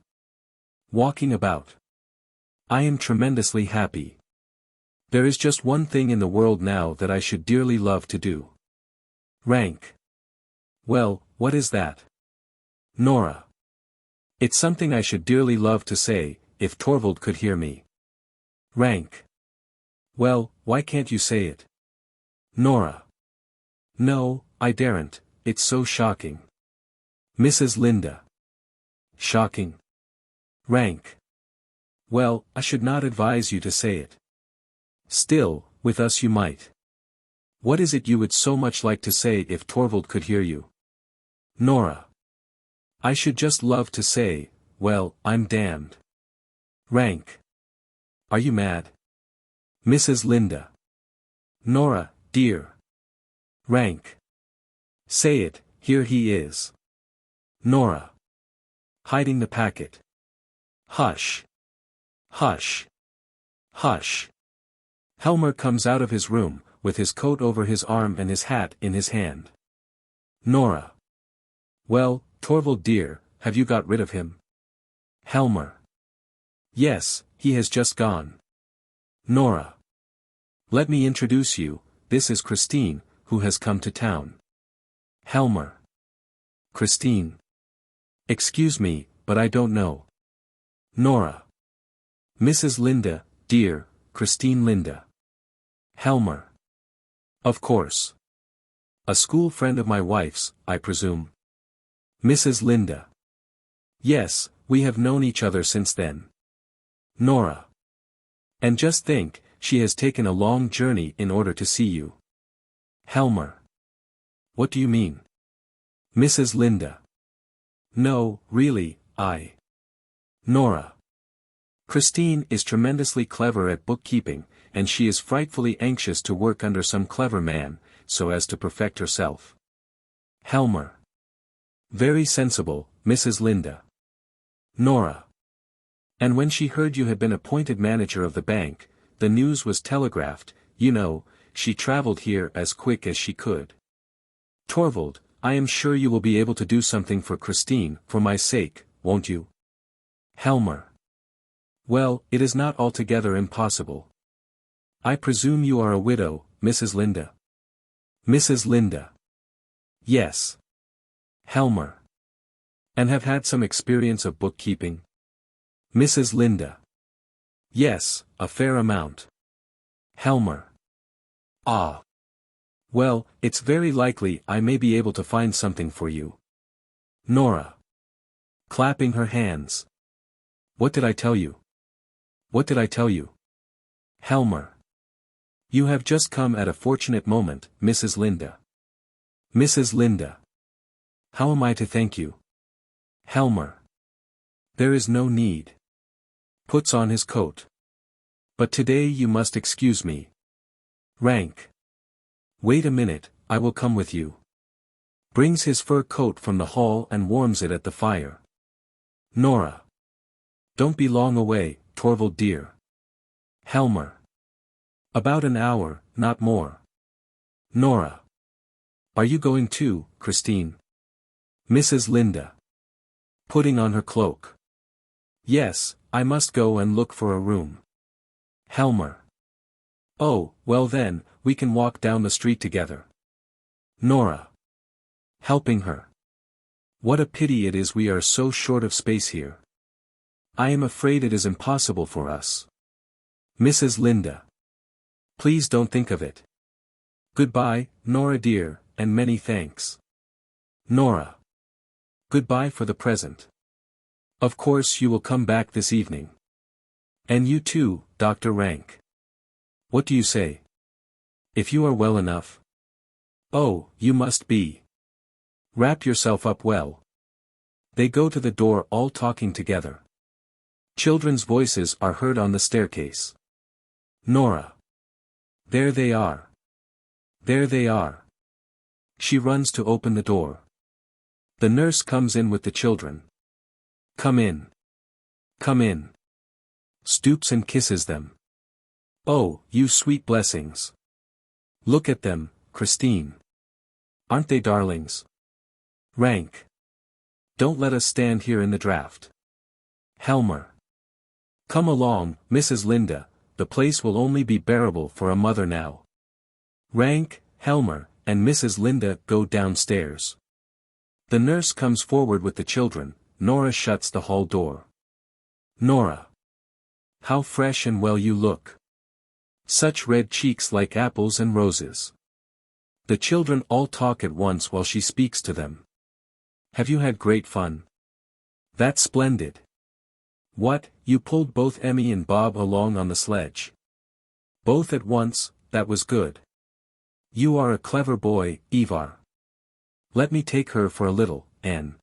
A: Walking about. I am tremendously happy. There is just one thing in the world now that I should dearly love to do. Rank. Well, what is that? Nora. It's something I should dearly love to say, if Torvald could hear me. Rank. Well, why can't you say it? Nora. No, I daren't, it's so shocking. Mrs. Linda. Shocking. Rank. Well, I should not advise you to say it. Still, with us you might. What is it you would so much like to say if Torvald could hear you? Nora. I should just love to say, well, I'm damned. Rank. Are you mad? Mrs. Linda. Nora, dear. Rank. Say it, here he is. Nora. Hiding the packet. Hush. Hush. Hush. Helmer comes out of his room, with his coat over his arm and his hat in his hand. Nora. Well, Torvald dear, have you got rid of him? Helmer. Yes, he has just gone. Nora. Let me introduce you, this is Christine, who has come to town. Helmer. Christine. Excuse me, but I don't know. Nora. Mrs. Linda, dear, Christine Linda. Helmer. Of course. A school friend of my wife's, I presume. Mrs. Linda. Yes, we have known each other since then. Nora. And just think, she has taken a long journey in order to see you. Helmer. What do you mean? Mrs. Linda. No, really, Nora. Christine is tremendously clever at bookkeeping, and she is frightfully anxious to work under some clever man, so as to perfect herself. Helmer. Very sensible, Mrs. Linda. Nora. And when she heard you had been appointed manager of the bank, the news was telegraphed, you know, she travelled here as quick as she could. Torvald, I am sure you will be able to do something for Christine, for my sake, won't you? Helmer. Well, it is not altogether impossible. I presume you are a widow, Mrs. Linda. Mrs. Linda. Yes. Helmer. And have had some experience of bookkeeping? Mrs. Linda. Yes, a fair amount. Helmer. Ah. Well, it's very likely I may be able to find something for you. Nora. Clapping her hands. What did I tell you? What did I tell you? Helmer. You have just come at a fortunate moment, Mrs. Linda. Mrs. Linda. How am I to thank you? Helmer. There is no need. Puts on his coat. But today you must excuse me. Rank. Wait a minute, I will come with you. Brings his fur coat from the hall and warms it at the fire. Nora. Don't be long away, Torvald dear. Helmer. About an hour, not more. Nora. Are you going too, Christine? Mrs. Linda. Putting on her cloak. Yes, I must go and look for a room. Helmer. Oh, well then, we can walk down the street together. Nora. Helping her. What a pity it is we are so short of space here. I am afraid it is impossible for us. Mrs. Linda. Please don't think of it. Goodbye, Nora dear, and many thanks. Nora. Goodbye for the present. Of course you will come back this evening. And you too, Dr. Rank. What do you say? If you are well enough. Oh, you must be. Wrap yourself up well. They go to the door all talking together. Children's voices are heard on the staircase. Nora. There they are. There they are. She runs to open the door. The nurse comes in with the children. Come in. Come in. Stoops and kisses them. Oh, you sweet blessings. Look at them, Christine. Aren't they darlings? Rank. Don't let us stand here in the draught. Helmer. Come along, Mrs. Linda, the place will only be bearable for a mother now. Rank, Helmer, and Mrs. Linda go downstairs. The nurse comes forward with the children, Nora shuts the hall door. Nora. How fresh and well you look. Such red cheeks like apples and roses. The children all talk at once while she speaks to them. Have you had great fun? That's splendid. What, you pulled both Emmy and Bob along on the sledge? Both at once, that was good. You are a clever boy, Ivar. Let me take her for a little, Anne.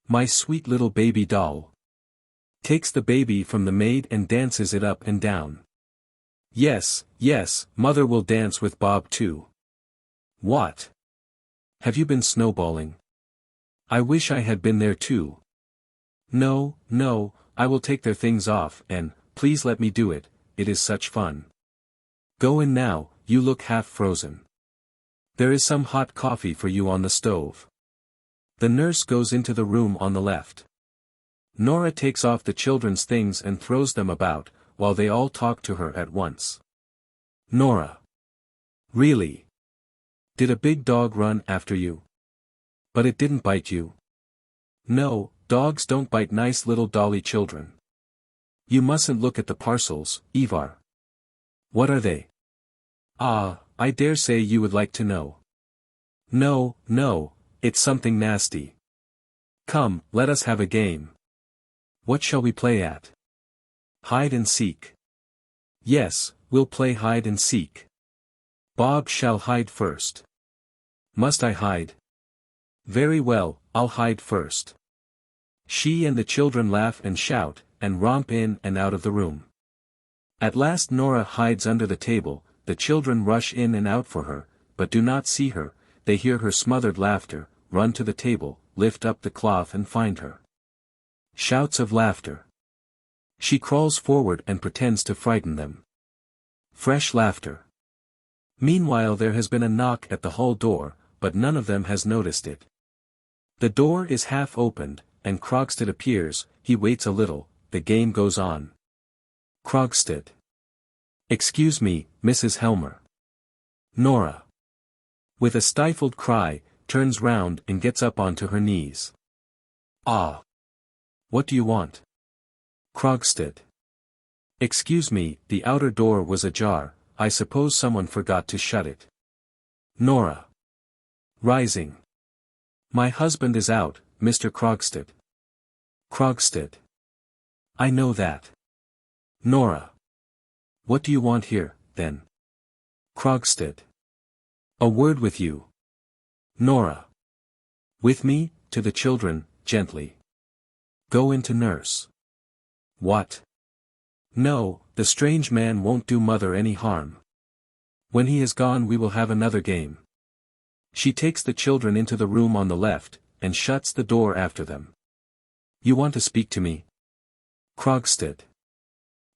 A: My sweet little baby doll. Takes the baby from the maid and dances it up and down. Yes, yes, mother will dance with Bob too. What? Have you been snowballing? I wish I had been there too. No, no, I will take their things off and, please let me do it, it is such fun. Go in now, you look half frozen. There is some hot coffee for you on the stove. The nurse goes into the room on the left. Nora takes off the children's things and throws them about, while they all talk to her at once. Nora. Really? Did a big dog run after you? But it didn't bite you. No, dogs don't bite nice little dolly children. You mustn't look at the parcels, Ivar. What are they? Ah, I dare say you would like to know. No, no, it's something nasty. Come, let us have a game. What shall we play at? Hide and seek. Yes, we'll play hide and seek. Bob shall hide first. Must I hide? Very well, I'll hide first. She and the children laugh and shout, and romp in and out of the room. At last Nora hides under the table, the children rush in and out for her, but do not see her, they hear her smothered laughter, run to the table, lift up the cloth and find her. Shouts of laughter. She crawls forward and pretends to frighten them. Fresh laughter. Meanwhile there has been a knock at the hall door, but none of them has noticed it. The door is half opened, and Krogstad appears, he waits a little, the game goes on. Krogstad. Excuse me, Mrs. Helmer. Nora. With a stifled cry, turns round and gets up onto her knees. Ah. What do you want? Krogstad. Excuse me, the outer door was ajar, I suppose someone forgot to shut it. Nora. Rising. My husband is out, Mr. Krogstad. Krogstad. I know that. Nora. What do you want here, then? Krogstad. A word with you. Nora. With me, to the children, gently. Go in to nurse. What? No, the strange man won't do mother any harm. When he is gone we will have another game. She takes the children into the room on the left, and shuts the door after them. You want to speak to me? Krogstad.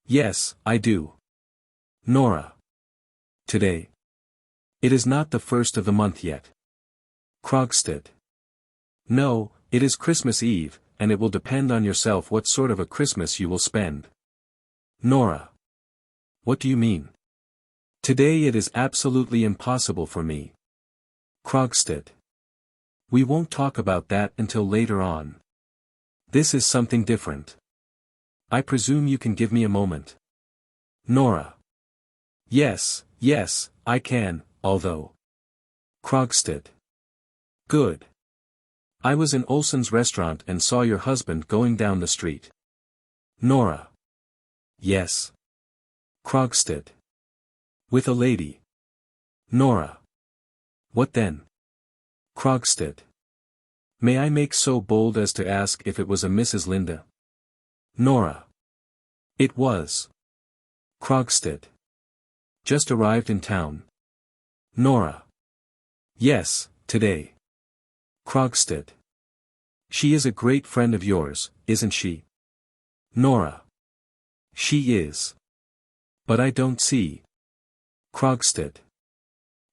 A: Yes, I do. Nora. Today. It is not the 1st of the month yet. Krogstad. No, it is Christmas Eve, and it will depend on yourself what sort of a Christmas you will spend. Nora. What do you mean? Today it is absolutely impossible for me. Krogstad. We won't talk about that until later on. This is something different. I presume you can give me a moment. Nora. Yes, yes, I can, although. Krogstad. Good. I was in Olsen's restaurant and saw your husband going down the street. Nora. Yes. Krogstad. With a lady. Nora. What then? Krogstad. May I make so bold as to ask if it was a Mrs. Linda? Nora. It was. Krogstad. Just arrived in town. Nora. Yes, today. Krogstad. She is a great friend of yours, isn't she? Nora. She is. But I don't see. Krogstad.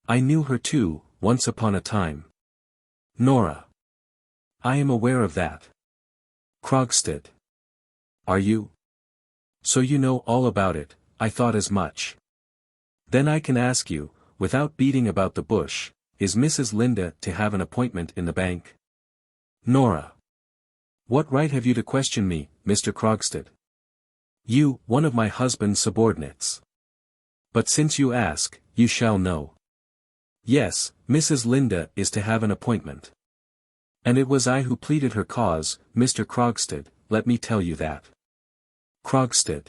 A: I knew her too, once upon a time. Nora. I am aware of that. Krogstad. Are you? So you know all about it, I thought as much. Then I can ask you, without beating about the bush, is Mrs. Linda to have an appointment in the bank? Nora. What right have you to question me, Mr. Krogstad? You, one of my husband's subordinates. But since you ask, you shall know. Yes, Mrs. Linda is to have an appointment. And it was I who pleaded her cause, Mr. Krogstad, let me tell you that. Krogstad.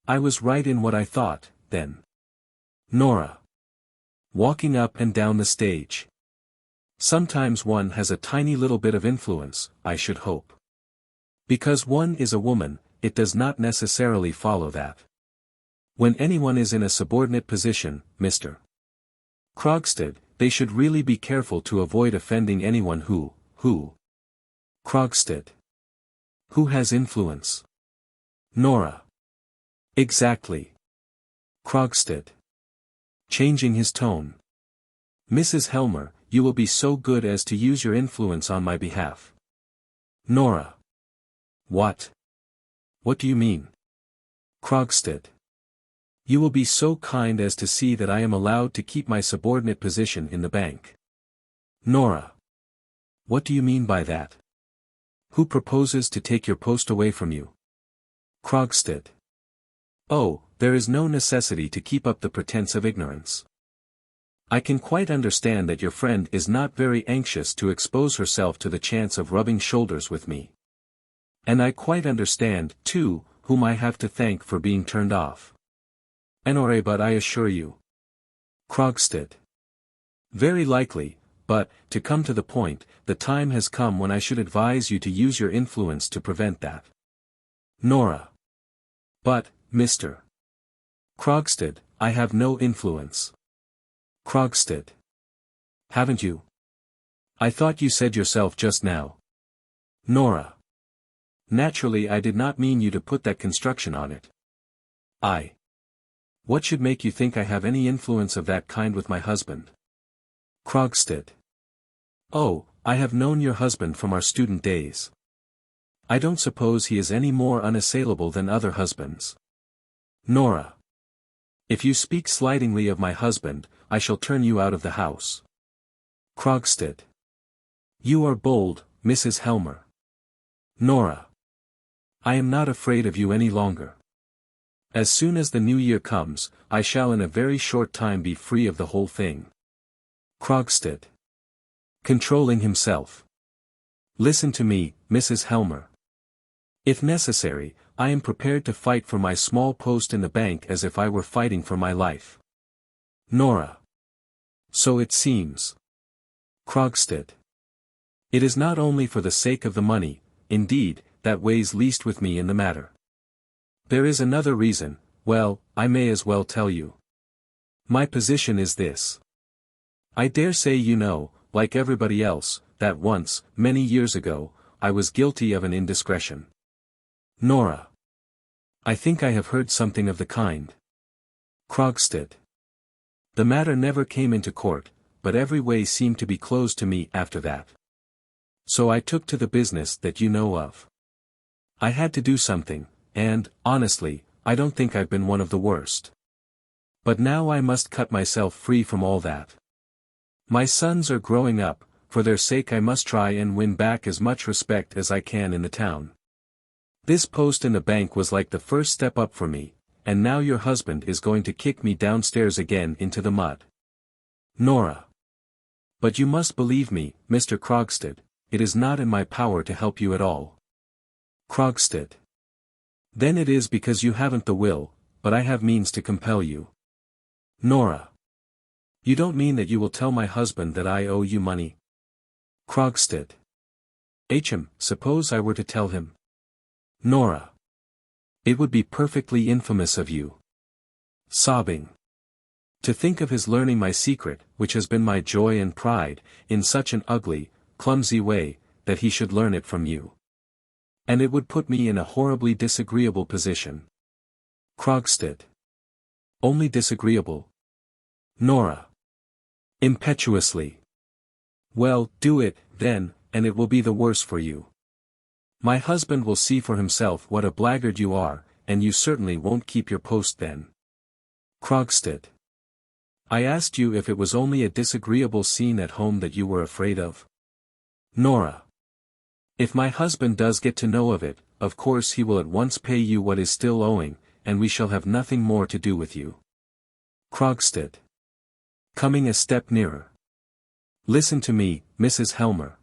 A: I was right in what I thought, then. Nora. Walking up and down the stage. Sometimes one has a tiny little bit of influence, I should hope. Because one is a woman, it does not necessarily follow that. When anyone is in a subordinate position, Mr. Krogstad, they should really be careful to avoid offending anyone who. Krogstad. Who has influence? Nora. Exactly. Krogstad. Changing his tone. Mrs. Helmer, you will be so good as to use your influence on my behalf. Nora. What? What do you mean? Krogstad. You will be so kind as to see that I am allowed to keep my subordinate position in the bank. Nora. What do you mean by that? Who proposes to take your post away from you? Krogstad. Oh, there is no necessity to keep up the pretense of ignorance. I can quite understand that your friend is not very anxious to expose herself to the chance of rubbing shoulders with me. And I quite understand, too, whom I have to thank for being turned off. Enore, but I assure you. Krogstad. Very likely, but, to come to the point, the time has come when I should advise you to use your influence to prevent that. Nora. But, Mr. Krogstad, I have no influence. Krogstad. Haven't you? I thought you said yourself just now. Nora. Naturally I did not mean you to put that construction on it. What should make you think I have any influence of that kind with my husband? Krogstad. Oh, I have known your husband from our student days. I don't suppose he is any more unassailable than other husbands. Nora. If you speak slightingly of my husband, I shall turn you out of the house. Krogstad. You are bold, Mrs. Helmer. Nora. I am not afraid of you any longer. As soon as the new year comes, I shall in a very short time be free of the whole thing. Krogstad. Controlling himself. Listen to me, Mrs. Helmer. If necessary, I am prepared to fight for my small post in the bank as if I were fighting for my life. Nora. So it seems. Krogstad. It is not only for the sake of the money, indeed, that weighs least with me in the matter. There is another reason, well, I may as well tell you. My position is this. I dare say you know, like everybody else, that once, many years ago, I was guilty of an indiscretion. Nora. I think I have heard something of the kind. Krogstad. The matter never came into court, but every way seemed to be closed to me after that. So I took to the business that you know of. I had to do something, and, honestly, I don't think I've been one of the worst. But now I must cut myself free from all that. My sons are growing up, for their sake I must try and win back as much respect as I can in the town. This post in the bank was like the first step up for me, and now your husband is going to kick me downstairs again into the mud. Nora. But you must believe me, Mr. Krogstad, it is not in my power to help you at all. Krogstad. Then it is because you haven't the will, but I have means to compel you. Nora. You don't mean that you will tell my husband that I owe you money? Krogstad. Suppose I were to tell him. Nora. It would be perfectly infamous of you. Sobbing. To think of his learning my secret, which has been my joy and pride, in such an ugly, clumsy way, that he should learn it from you. And it would put me in a horribly disagreeable position. Krogstad. Only disagreeable? Nora. Impetuously. Well, do it, then, and it will be the worse for you. My husband will see for himself what a blackguard you are, and you certainly won't keep your post then. Krogstad. I asked you if it was only a disagreeable scene at home that you were afraid of. Nora. If my husband does get to know of it, of course he will at once pay you what is still owing, and we shall have nothing more to do with you. Krogstad. Coming a step nearer. Listen to me, Mrs. Helmer.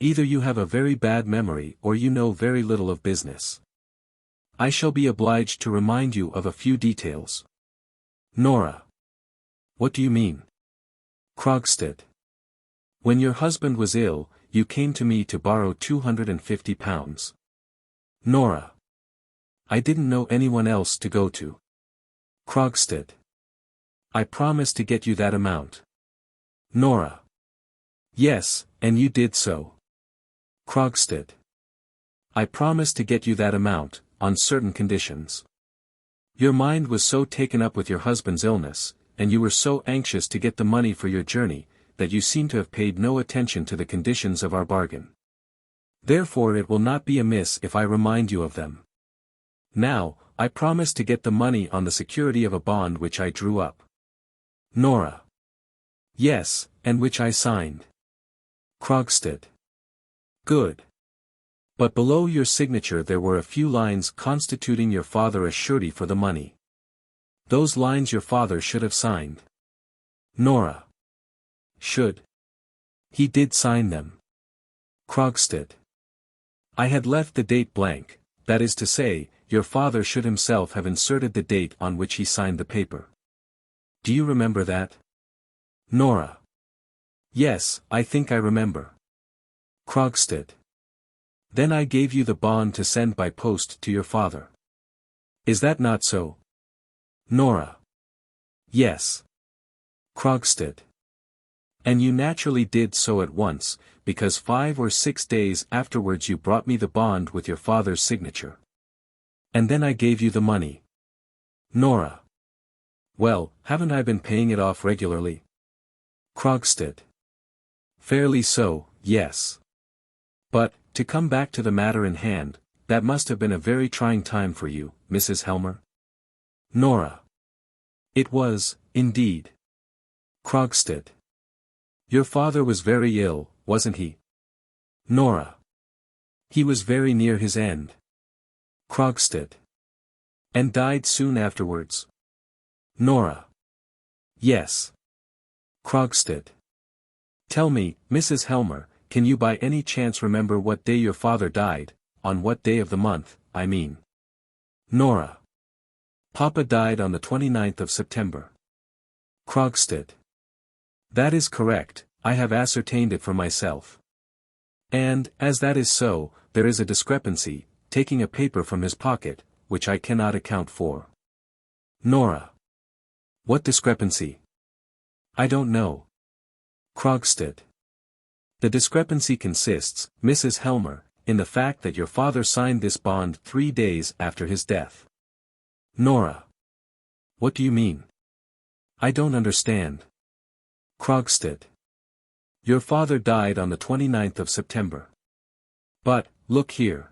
A: Either you have a very bad memory or you know very little of business. I shall be obliged to remind you of a few details. Nora. What do you mean? Krogstad. When your husband was ill, you came to me to borrow £250. Nora. I didn't know anyone else to go to. Krogstad. I promised to get you that amount. Nora. Yes, and you did so. Krogstad. I promised to get you that amount, on certain conditions. Your mind was so taken up with your husband's illness, and you were so anxious to get the money for your journey, that you seem to have paid no attention to the conditions of our bargain. Therefore it will not be amiss if I remind you of them. Now, I promise to get the money on the security of a bond which I drew up. Nora. Yes, and which I signed. Krogstad. Good. But below your signature there were a few lines constituting your father a surety for the money. Those lines your father should have signed. Nora. Should. He did sign them. Krogstad. I had left the date blank, that is to say, your father should himself have inserted the date on which he signed the paper. Do you remember that? Nora. Yes, I think I remember. Krogstad. Then I gave you the bond to send by post to your father. Is that not so? Nora. Yes. Krogstad. And you naturally did so at once, because 5 or 6 days afterwards you brought me the bond with your father's signature. And then I gave you the money. Nora. Well, haven't I been paying it off regularly? Krogstad. Fairly so, yes. But, to come back to the matter in hand, that must have been a very trying time for you, Mrs. Helmer. Nora. It was, indeed. Krogstad. Your father was very ill, wasn't he? Nora. He was very near his end. Krogstad. And died soon afterwards. Nora. Yes. Krogstad. Tell me, Mrs. Helmer, can you by any chance remember what day your father died, on what day of the month, I mean? Nora. Papa died on the 29th of September. Krogstad. That is correct, I have ascertained it for myself. And, as that is so, there is a discrepancy, taking a paper from his pocket, which I cannot account for. Nora. What discrepancy? I don't know. Krogstad. The discrepancy consists, Mrs. Helmer, in the fact that your father signed this bond 3 days after his death. Nora. What do you mean? I don't understand. Krogstad. Your father died on the 29th of September. But, look here.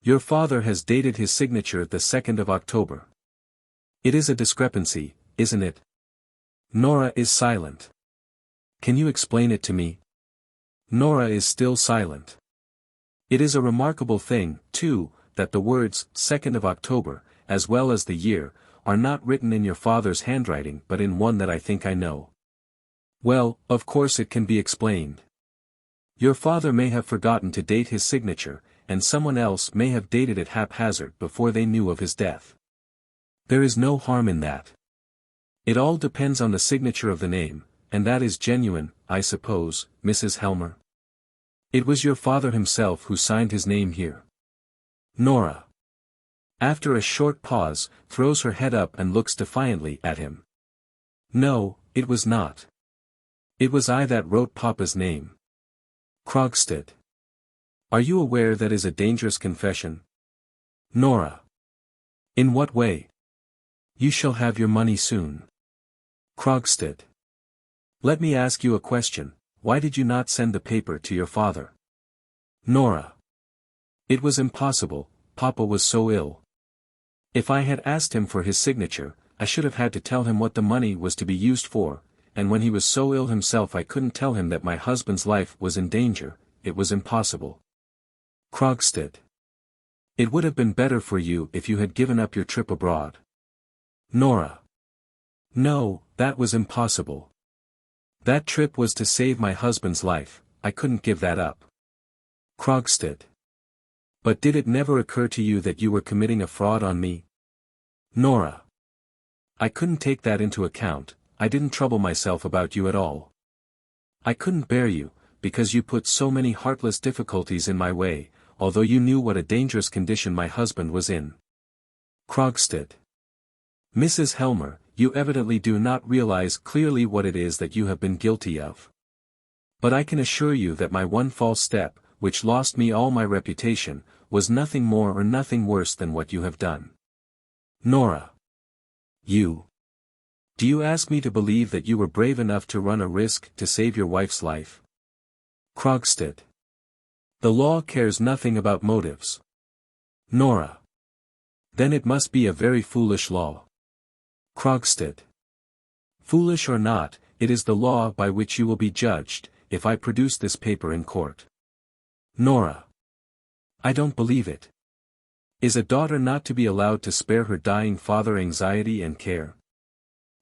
A: Your father has dated his signature the 2nd of October. It is a discrepancy, isn't it? Nora is silent. Can you explain it to me? Nora is still silent. It is a remarkable thing, too, that the words, 2nd of October, as well as the year, are not written in your father's handwriting but in one that I think I know. Well, of course it can be explained. Your father may have forgotten to date his signature, and someone else may have dated it haphazard before they knew of his death. There is no harm in that. It all depends on the signature of the name, and that is genuine, I suppose, Mrs. Helmer. It was your father himself who signed his name here. Nora. After a short pause, throws her head up and looks defiantly at him. No, it was not. It was I that wrote Papa's name. Krogstad. Are you aware that is a dangerous confession? Nora. In what way? You shall have your money soon. Krogstad. Let me ask you a question, why did you not send the paper to your father? Nora. It was impossible, Papa was so ill. If I had asked him for his signature, I should have had to tell him what the money was to be used for, and when he was so ill himself I couldn't tell him that my husband's life was in danger, it was impossible. Krogstad. It would have been better for you if you had given up your trip abroad. Nora. No, that was impossible. That trip was to save my husband's life, I couldn't give that up. Krogstad. But did it never occur to you that you were committing a fraud on me? Nora. I couldn't take that into account, I didn't trouble myself about you at all. I couldn't bear you, because you put so many heartless difficulties in my way, although you knew what a dangerous condition my husband was in. Krogstad. Mrs. Helmer, you evidently do not realize clearly what it is that you have been guilty of. But I can assure you that my one false step, which lost me all my reputation, was nothing more or nothing worse than what you have done. Nora. You. Do you ask me to believe that you were brave enough to run a risk to save your wife's life? Krogstad. The law cares nothing about motives. Nora. Then it must be a very foolish law. Krogstad. Foolish or not, it is the law by which you will be judged, if I produce this paper in court. Nora. I don't believe it. Is a daughter not to be allowed to spare her dying father anxiety and care?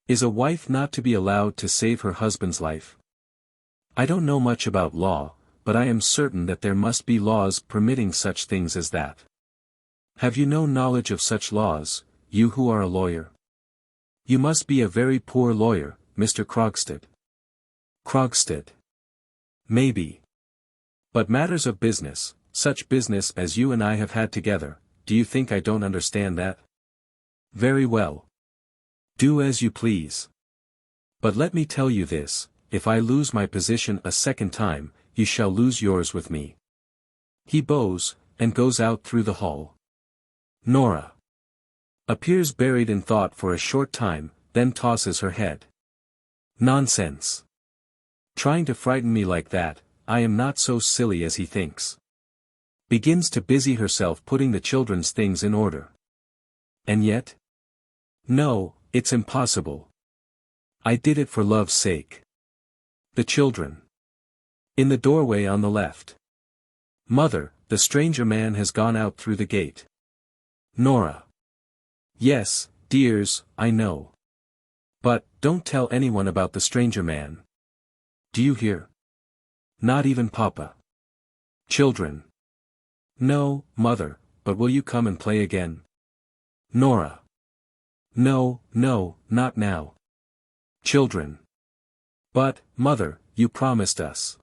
A: Is a wife not to be allowed to save her husband's life? I don't know much about law, but I am certain that there must be laws permitting such things as that. Have you no knowledge of such laws, you who are a lawyer? You must be a very poor lawyer, Mr. Krogstad. Krogstad. Maybe. But matters of business, such business as you and I have had together, do you think I don't understand that? Very well. Do as you please. But let me tell you this, if I lose my position a second time, you shall lose yours with me. He bows, and goes out through the hall. Nora. Appears buried in thought for a short time, then tosses her head. Nonsense. Trying to frighten me like that, I am not so silly as he thinks. Begins to busy herself putting the children's things in order. And yet? No, it's impossible. I did it for love's sake. The children. In the doorway on the left. Mother, the stranger man has gone out through the gate. Nora. Yes, dears, I know. But, don't tell anyone about the stranger man. Do you hear? Not even Papa. Children. No, Mother, but will you come and play again? Nora. No, no, not now. Children. But, Mother, you promised us.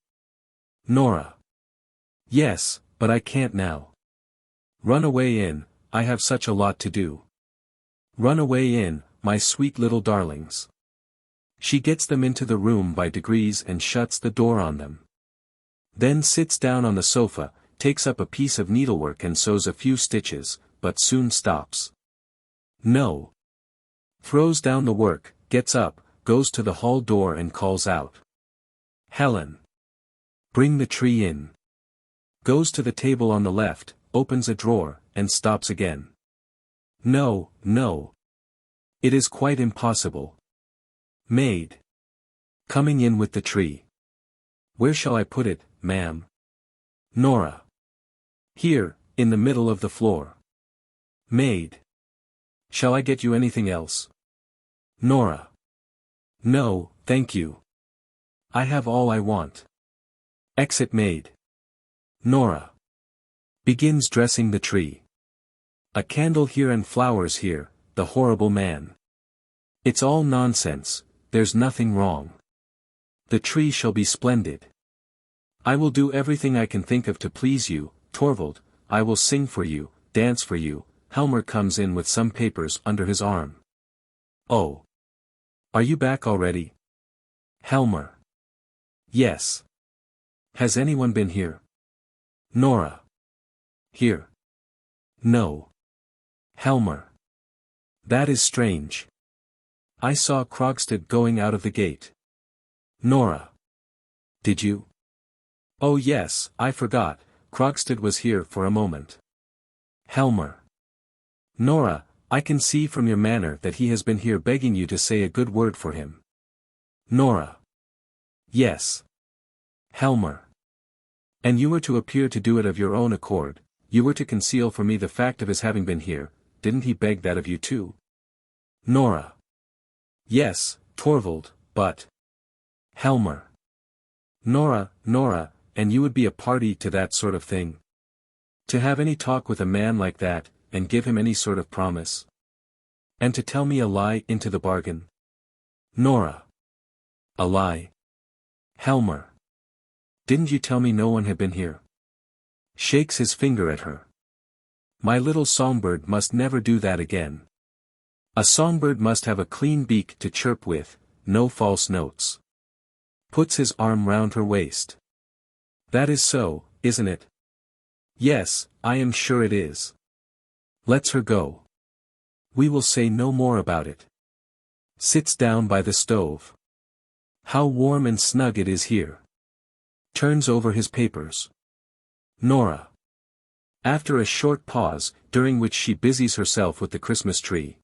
A: Nora. Yes, but I can't now. Run away in, I have such a lot to do. Run away in, my sweet little darlings. She gets them into the room by degrees and shuts the door on them. Then sits down on the sofa, takes up a piece of needlework and sews a few stitches, but soon stops. No. Throws down the work, gets up, goes to the hall door and calls out. Helen. Bring the tree in. Goes to the table on the left, opens a drawer, and stops again. No, no. It is quite impossible. Maid. Coming in with the tree. Where shall I put it, ma'am? Nora. Here, in the middle of the floor. Maid. Shall I get you anything else? Nora. No, thank you. I have all I want. Exit maid. Nora. Begins dressing the tree. A candle here and flowers here, the horrible man. It's all nonsense, there's nothing wrong. The tree shall be splendid. I will do everything I can think of to please you, Torvald, I will sing for you, dance for you. Helmer comes in with some papers under his arm. Oh. Are you back already? Helmer. Yes. Has anyone been here? Nora. Here. No. Helmer. That is strange. I saw Krogstad going out of the gate. Nora. Did you? Oh yes, I forgot, Krogstad was here for a moment. Helmer. Nora, I can see from your manner that he has been here begging you to say a good word for him. Nora. Yes. Helmer. And you were to appear to do it of your own accord, you were to conceal from me the fact of his having been here, didn't he beg that of you too? Nora. Yes, Torvald, but... Helmer. Nora, and you would be a party to that sort of thing? To have any talk with a man like that, and give him any sort of promise? And to tell me a lie into the bargain? Nora. A lie? Helmer. Didn't you tell me no one had been here? Shakes his finger at her. My little songbird must never do that again. A songbird must have a clean beak to chirp with, no false notes. Puts his arm round her waist. That is so, isn't it? Yes, I am sure it is. Let's her go. We will say no more about it. Sits down by the stove. How warm and snug it is here. Turns over his papers. Nora. After a short pause, during which she busies herself with the Christmas tree.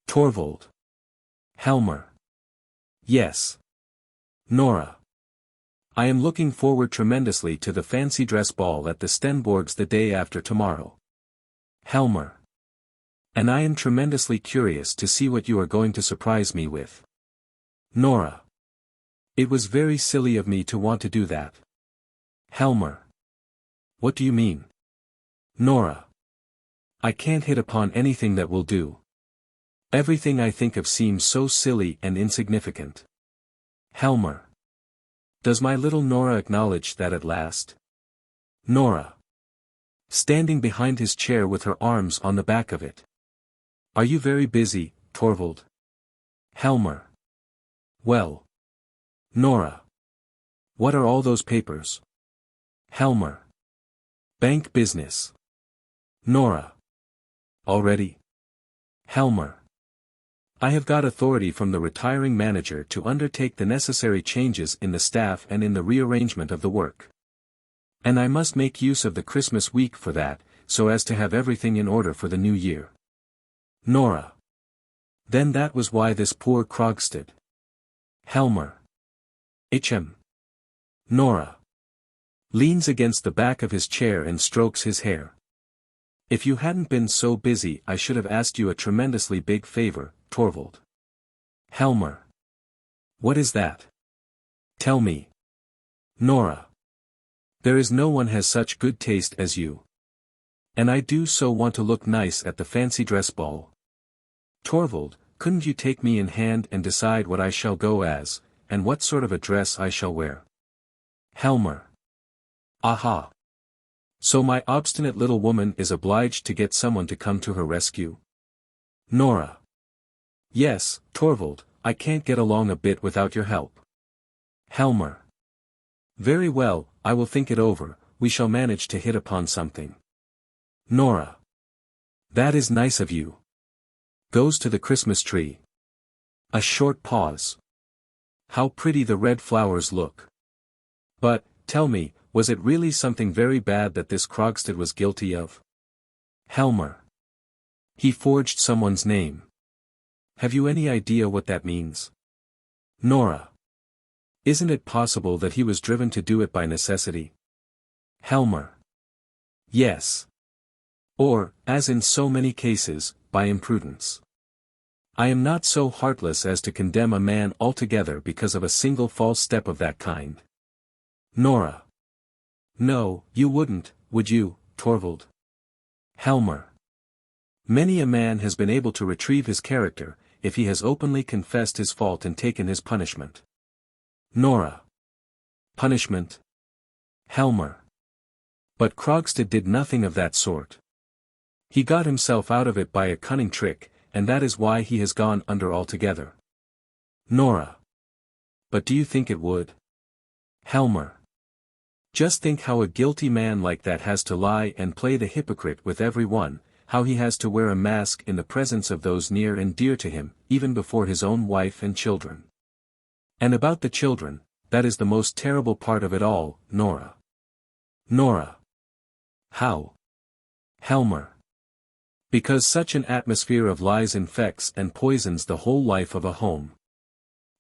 A: Torvald Helmer. Yes. Nora. I am looking forward tremendously to the fancy dress ball at the Stenborgs the day after tomorrow. Helmer. And I am tremendously curious to see what you are going to surprise me with. Nora. It was very silly of me to want to do that. Helmer. What do you mean? Nora. I can't hit upon anything that will do. Everything I think of seems so silly and insignificant. Helmer. Does my little Nora acknowledge that at last? Nora. Standing behind his chair with her arms on the back of it. Are you very busy, Torvald? Helmer. Well. Nora. What are all those papers? Helmer. Bank business. Nora. Already? Helmer. I have got authority from the retiring manager to undertake the necessary changes in the staff and in the rearrangement of the work. And I must make use of the Christmas week for that, so as to have everything in order for the new year. Nora. Then that was why this poor Krogstad. Helmer. Hm. Nora. Leans against the back of his chair and strokes his hair. If you hadn't been so busy I should have asked you a tremendously big favor, Torvald. Helmer. What is that? Tell me. Nora. There is no one has such good taste as you. And I do so want to look nice at the fancy dress ball. Torvald, couldn't you take me in hand and decide what I shall go as, and what sort of a dress I shall wear? Helmer. Aha. So my obstinate little woman is obliged to get someone to come to her rescue? Nora. Yes, Torvald, I can't get along a bit without your help. Helmer. Very well, I will think it over, we shall manage to hit upon something. Nora. That is nice of you. Goes to the Christmas tree. A short pause. How pretty the red flowers look. But, tell me, was it really something very bad that this Krogstad was guilty of? Helmer. He forged someone's name. Have you any idea what that means? Nora. Isn't it possible that he was driven to do it by necessity? Helmer. Yes. Or, as in so many cases, by imprudence. I am not so heartless as to condemn a man altogether because of a single false step of that kind. Nora. No, you wouldn't, would you, Torvald? Helmer. Many a man has been able to retrieve his character, if he has openly confessed his fault and taken his punishment. Nora. Punishment? Helmer. But Krogstad did nothing of that sort. He got himself out of it by a cunning trick, and that is why he has gone under altogether. Nora. But do you think it would? Helmer. Just think how a guilty man like that has to lie and play the hypocrite with every one, how he has to wear a mask in the presence of those near and dear to him, even before his own wife and children. And about the children, that is the most terrible part of it all, Nora. Nora. How? Helmer. Because such an atmosphere of lies infects and poisons the whole life of a home.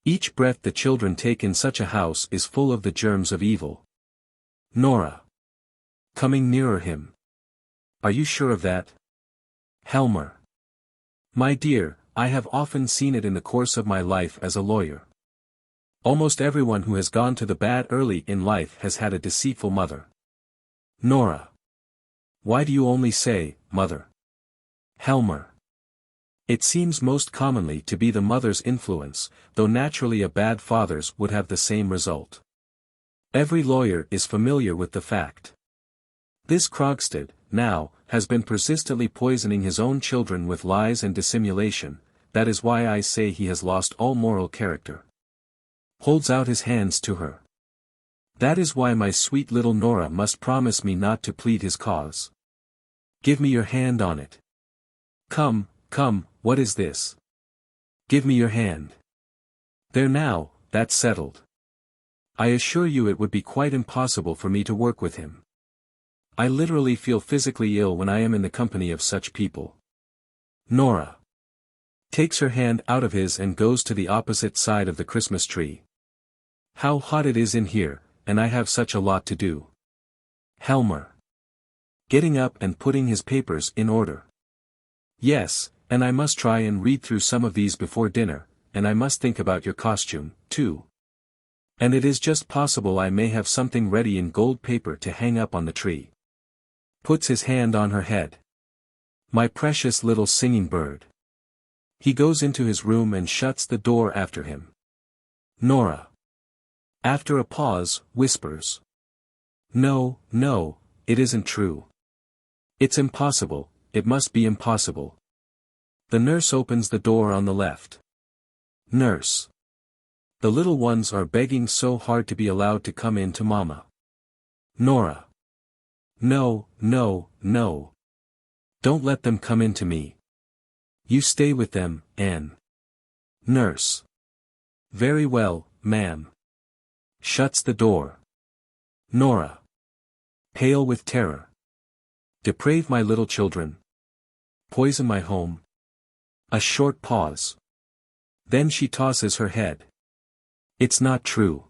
A: Each breath the children take in such a house is full of the germs of evil. Nora. Coming nearer him. Are you sure of that? Helmer. My dear, I have often seen it in the course of my life as a lawyer. Almost everyone who has gone to the bad early in life has had a deceitful mother. Nora. Why do you only say, mother? Helmer. It seems most commonly to be the mother's influence, though naturally a bad father's would have the same result. Every lawyer is familiar with the fact. This Krogstad, now, has been persistently poisoning his own children with lies and dissimulation, that is why I say he has lost all moral character. Holds out his hands to her. That is why my sweet little Nora must promise me not to plead his cause. Give me your hand on it. Come, come, what is this? Give me your hand. There now, that's settled. I assure you it would be quite impossible for me to work with him. I literally feel physically ill when I am in the company of such people. Nora takes her hand out of his and goes to the opposite side of the Christmas tree. How hot it is in here, and I have such a lot to do. Helmer getting up and putting his papers in order. Yes, and I must try and read through some of these before dinner, and I must think about your costume, too. And it is just possible I may have something ready in gold paper to hang up on the tree. Puts his hand on her head. My precious little singing bird. He goes into his room and shuts the door after him. Nora, after a pause, whispers. No, no, it isn't true. It's impossible, it must be impossible. The nurse opens the door on the left. Nurse. The little ones are begging so hard to be allowed to come in to Mama. Nora. No, no, no. Don't let them come in to me. You stay with them, Anne. Nurse. Very well, ma'am. Shuts the door. Nora. Pale with terror. Deprave my little children. Poison my home. A short pause. Then she tosses her head. It's not true.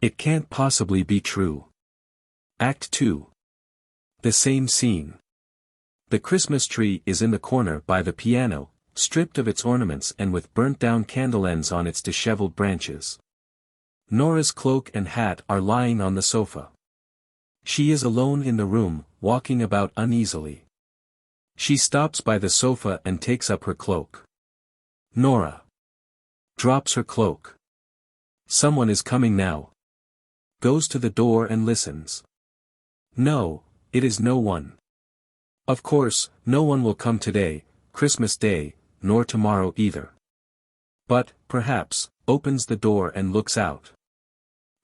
A: It can't possibly be true. Act 2. The same scene. The Christmas tree is in the corner by the piano, stripped of its ornaments and with burnt-down candle ends on its disheveled branches. Nora's cloak and hat are lying on the sofa. She is alone in the room, walking about uneasily. She stops by the sofa and takes up her cloak. Nora drops her cloak. Someone is coming now. Goes to the door and listens. No, it is no one. Of course, no one will come today, Christmas Day, nor tomorrow either. But, perhaps, opens the door and looks out.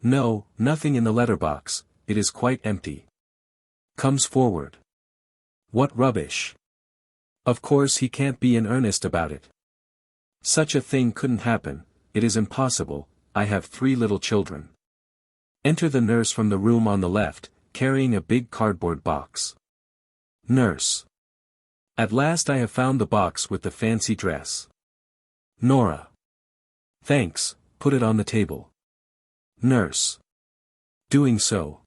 A: No, nothing in the letterbox, it is quite empty. Comes forward. What rubbish. Of course he can't be in earnest about it. Such a thing couldn't happen, it is impossible, I have 3 little children. Enter the nurse from the room on the left, carrying a big cardboard box. Nurse. At last I have found the box with the fancy dress. Nora. Thanks, put it on the table. Nurse. Doing so.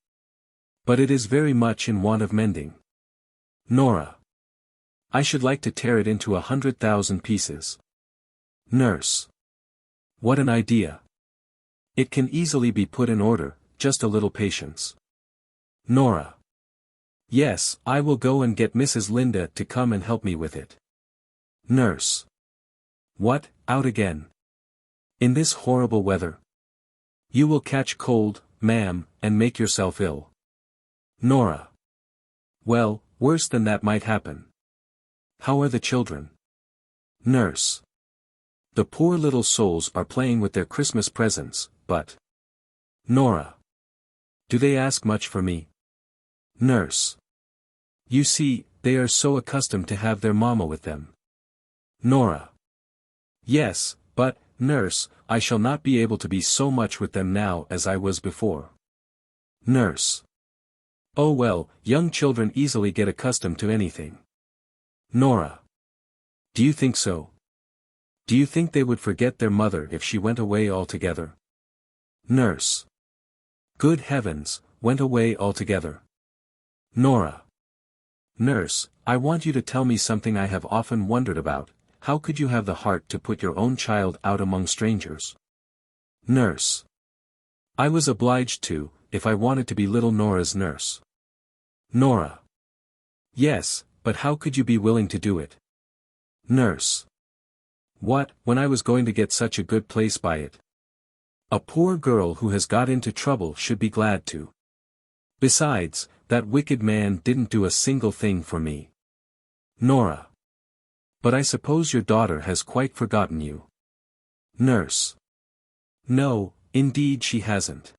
A: But it is very much in want of mending. Nora. I should like to tear it into 100,000 pieces. Nurse. What an idea. It can easily be put in order, just a little patience. Nora. Yes, I will go and get Mrs. Linda to come and help me with it. Nurse. What, out again? In this horrible weather? You will catch cold, ma'am, and make yourself ill. Nora. Well, worse than that might happen. How are the children? Nurse. The poor little souls are playing with their Christmas presents, but... Nora. Do they ask much for me? Nurse. You see, they are so accustomed to have their mama with them. Nora. Yes, but, nurse, I shall not be able to be so much with them now as I was before. Nurse. Oh well, young children easily get accustomed to anything. Nora. Do you think so? Do you think they would forget their mother if she went away altogether? Nurse. Good heavens, went away altogether. Nora. Nurse, I want you to tell me something I have often wondered about. How could you have the heart to put your own child out among strangers? Nurse. I was obliged to, if I wanted to be little Nora's nurse. Nora. Yes, but how could you be willing to do it? Nurse. What, when I was going to get such a good place by it? A poor girl who has got into trouble should be glad to. Besides, that wicked man didn't do a single thing for me. Nora. But I suppose your daughter has quite forgotten you. Nurse. No, indeed she hasn't.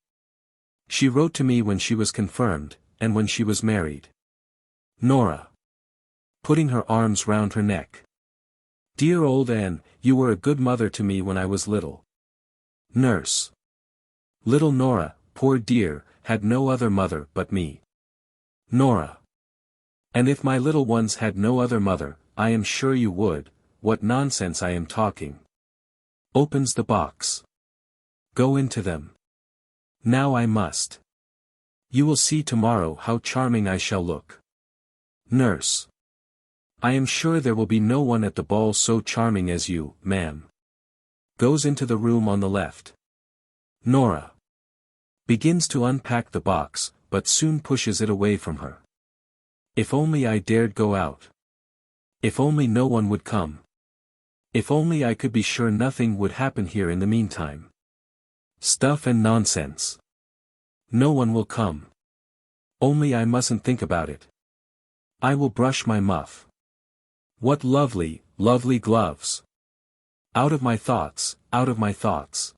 A: She wrote to me when she was confirmed, and when she was married. Nora. Putting her arms round her neck. Dear old Anne, you were a good mother to me when I was little. Nurse. Little Nora, poor dear, had no other mother but me. Nora. And if my little ones had no other mother, I am sure you would. What nonsense I am talking. Opens the box. Go into them. Now I must. You will see tomorrow how charming I shall look. Nurse. I am sure there will be no one at the ball so charming as you, ma'am. Goes into the room on the left. Nora. Begins to unpack the box, but soon pushes it away from her. If only I dared go out. If only no one would come. If only I could be sure nothing would happen here in the meantime. Stuff and nonsense. No one will come. Only I mustn't think about it. I will brush my muff. What lovely, lovely gloves. Out of my thoughts, out of my thoughts.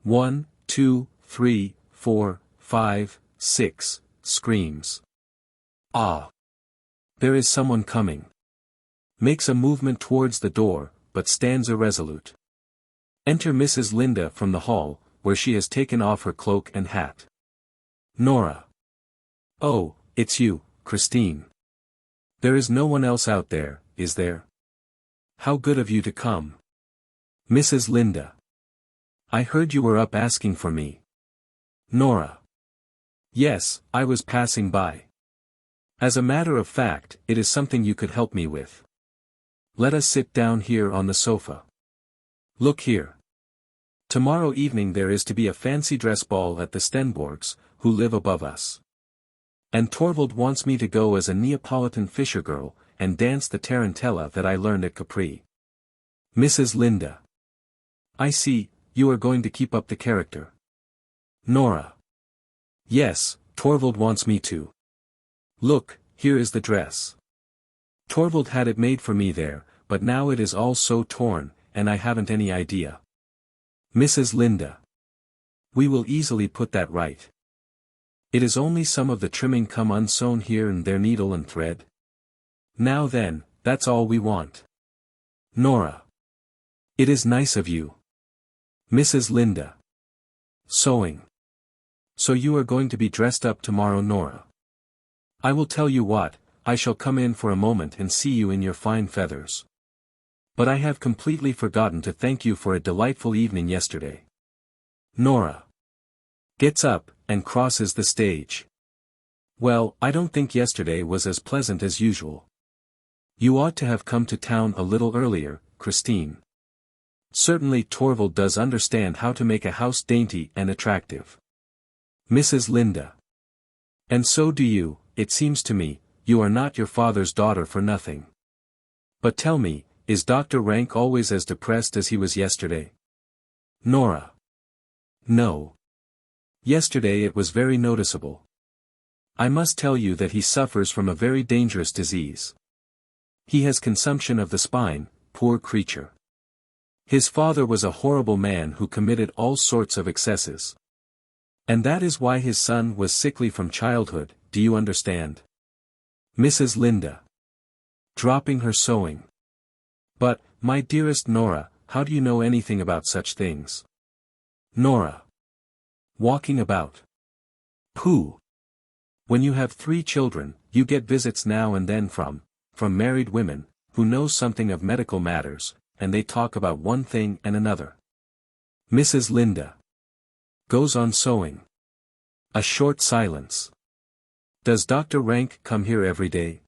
A: 1, 2, 3, 4, 5, 6, screams. Ah! There is someone coming. Makes a movement towards the door, but stands irresolute. Enter Mrs. Linda from the hall, where she has taken off her cloak and hat. Nora. Oh, it's you, Christine. There is no one else out there, is there? How good of you to come. Mrs. Linda. I heard you were up asking for me. Nora. Yes, I was passing by. As a matter of fact, it is something you could help me with. Let us sit down here on the sofa. Look here. Tomorrow evening there is to be a fancy dress ball at the Stenborgs, who live above us. And Torvald wants me to go as a Neapolitan fisher girl, and dance the tarantella that I learned at Capri. Mrs. Linda. I see, you are going to keep up the character. Nora. Yes, Torvald wants me to. Look, here is the dress. Torvald had it made for me there, but now it is all so torn, and I haven't any idea. Mrs. Linda. We will easily put that right. It is only some of the trimming come unsewn here and there, needle and thread. Now then, that's all we want. Nora. It is nice of you. Mrs. Linda. Sewing. So you are going to be dressed up tomorrow, Nora. I will tell you what, I shall come in for a moment and see you in your fine feathers. But I have completely forgotten to thank you for a delightful evening yesterday. Nora. Gets up, and crosses the stage. Well, I don't think yesterday was as pleasant as usual. You ought to have come to town a little earlier, Christine. Certainly Torvald does understand how to make a house dainty and attractive. Mrs. Linda. And so do you, it seems to me, you are not your father's daughter for nothing. But tell me, is Dr. Rank always as depressed as he was yesterday? Nora. No. Yesterday it was very noticeable. I must tell you that he suffers from a very dangerous disease. He has consumption of the spine, poor creature. His father was a horrible man who committed all sorts of excesses. And that is why his son was sickly from childhood, do you understand? Mrs. Linda. Dropping her sewing. But, my dearest Nora, how do you know anything about such things? Nora. Walking about. Pooh. When you have 3 children, you get visits now and then from married women, who know something of medical matters, and they talk about one thing and another. Mrs. Linda. Goes on sewing. A short silence. Does Dr. Rank come here every day?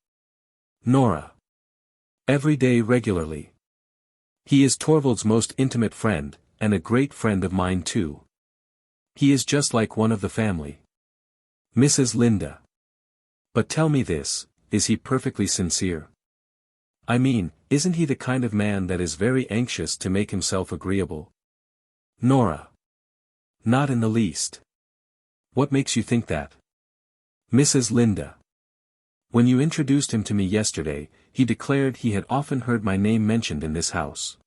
A: Nora. Every day regularly. He is Torvald's most intimate friend, and a great friend of mine too. He is just like one of the family. Mrs. Linda. But tell me this, is he perfectly sincere? I mean, isn't he the kind of man that is very anxious to make himself agreeable? Nora. Not in the least. What makes you think that? Mrs. Linda. When you introduced him to me yesterday, he declared he had often heard my name mentioned in this house.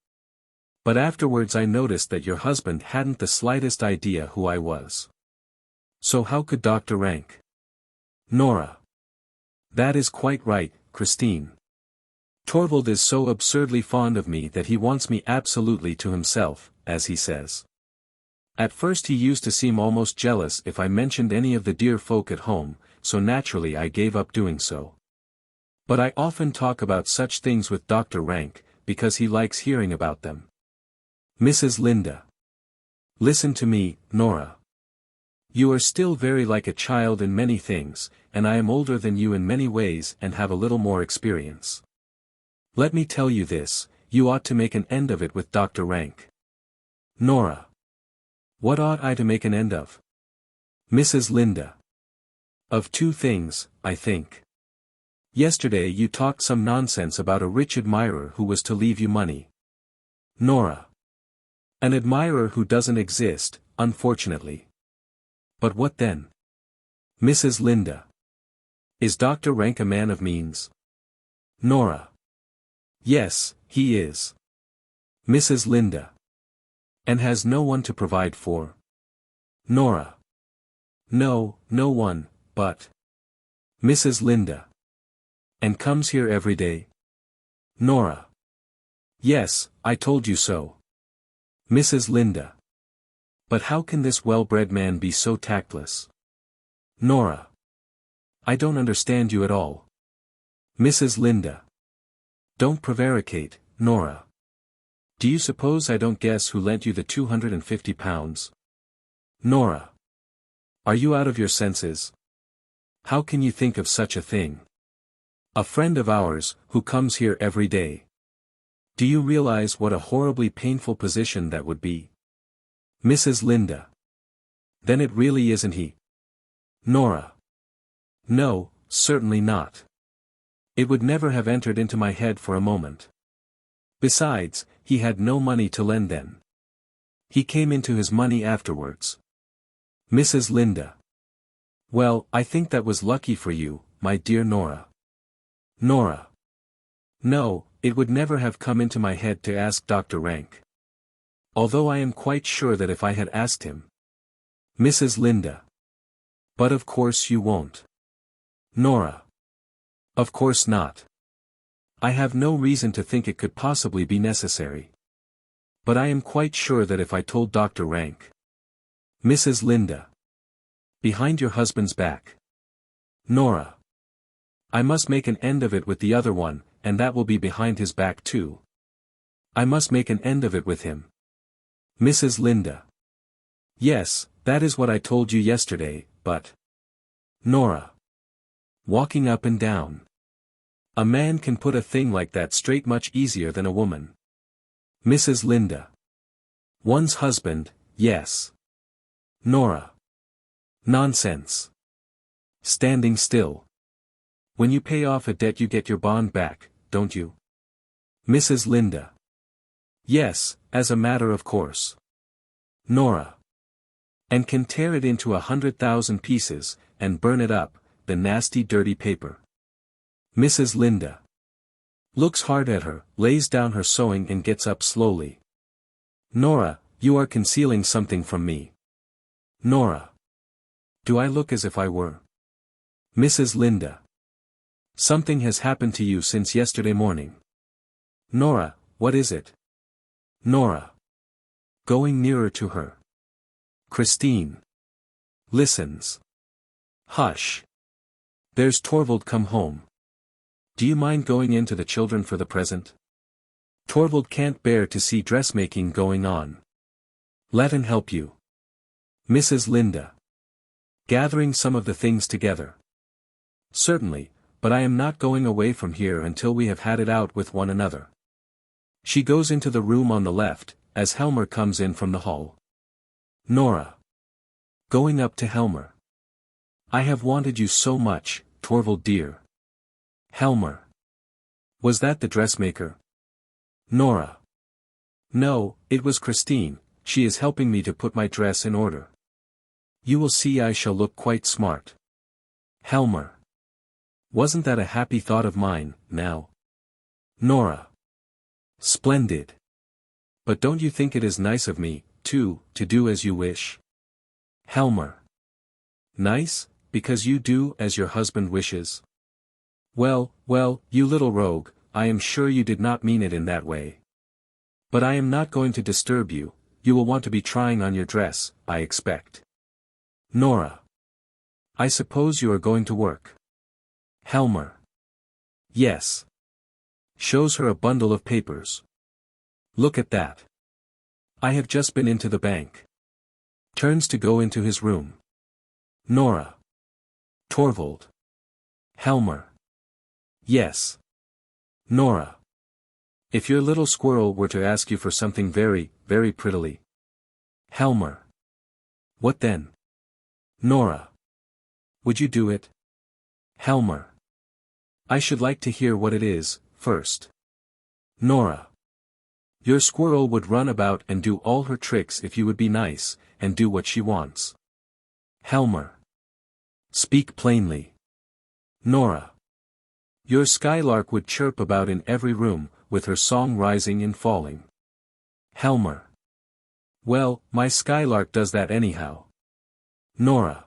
A: But afterwards I noticed that your husband hadn't the slightest idea who I was. So how could Dr. Rank? Nora. That is quite right, Christine. Torvald is so absurdly fond of me that he wants me absolutely to himself, as he says. At first he used to seem almost jealous if I mentioned any of the dear folk at home, so naturally I gave up doing so. But I often talk about such things with Dr. Rank, because he likes hearing about them. Mrs. Linda. Listen to me, Nora. You are still very like a child in many things, and I am older than you in many ways and have a little more experience. Let me tell you this, you ought to make an end of it with Dr. Rank. Nora. What ought I to make an end of? Mrs. Linda. Of two things, I think. Yesterday you talked some nonsense about a rich admirer who was to leave you money. Nora. An admirer who doesn't exist, unfortunately. But what then? Mrs. Linda. Is Dr. Rank a man of means? Nora. Yes, he is. Mrs. Linda. And has no one to provide for? Nora. No, no one, but. Mrs. Linda. And comes here every day? Nora. Yes, I told you so. Mrs. Linda. But how can this well-bred man be so tactless? Nora. I don't understand you at all. Mrs. Linda. Don't prevaricate, Nora. Do you suppose I don't guess who lent you the £250? Nora. Are you out of your senses? How can you think of such a thing? A friend of ours, who comes here every day. Do you realize what a horribly painful position that would be? Mrs. Linda. Then it really isn't he? Nora. No, certainly not. It would never have entered into my head for a moment. Besides, he had no money to lend then. He came into his money afterwards. Mrs. Linda. Well, I think that was lucky for you, my dear Nora. Nora. No, it would never have come into my head to ask Dr. Rank. Although I am quite sure that if I had asked him. Mrs. Linda. But of course you won't. Nora. Of course not. I have no reason to think it could possibly be necessary. But I am quite sure that if I told Dr. Rank. Mrs. Linda. Behind your husband's back. Nora. I must make an end of it with the other one, and that will be behind his back too. I must make an end of it with him. Mrs. Linda. Yes, that is what I told you yesterday, but. Nora. Walking up and down. A man can put a thing like that straight much easier than a woman. Mrs. Linda. One's husband, yes. Nora. Nonsense. Standing still. When you pay off a debt you get your bond back, don't you? Mrs. Linda. Yes, as a matter of course. Nora. And can tear it into 100,000 pieces, and burn it up, the nasty dirty paper. Mrs. Linda. Looks hard at her, lays down her sewing and gets up slowly. Nora, you are concealing something from me. Nora. Do I look as if I were? Mrs. Linda. Something has happened to you since yesterday morning. Nora, what is it? Nora. Going nearer to her. Christine. Listens. Hush. There's Torvald come home. Do you mind going in to the children for the present? Torvald can't bear to see dressmaking going on. Let him help you. Mrs. Linda. Gathering some of the things together. Certainly, but I am not going away from here until we have had it out with one another. She goes into the room on the left, as Helmer comes in from the hall. Nora. Going up to Helmer. I have wanted you so much, Torvald dear. Helmer. Was that the dressmaker? Nora. No, it was Christine, she is helping me to put my dress in order. You will see I shall look quite smart. Helmer. Wasn't that a happy thought of mine, now? Nora. Splendid. But don't you think it is nice of me, too, to do as you wish? Helmer. Nice, because you do as your husband wishes? Well, well, you little rogue, I am sure you did not mean it in that way. But I am not going to disturb you, you will want to be trying on your dress, I expect. Nora. I suppose you are going to work. Helmer. Yes. Shows her a bundle of papers. Look at that. I have just been into the bank. Turns to go into his room. Nora. Torvald. Helmer. Yes. Nora. If your little squirrel were to ask you for something very, very prettily. Helmer. What then? Nora. Would you do it? Helmer. I should like to hear what it is, first. Nora. Your squirrel would run about and do all her tricks if you would be nice, and do what she wants. Helmer. Speak plainly. Nora. Your skylark would chirp about in every room, with her song rising and falling. Helmer. Well, my skylark does that anyhow. Nora.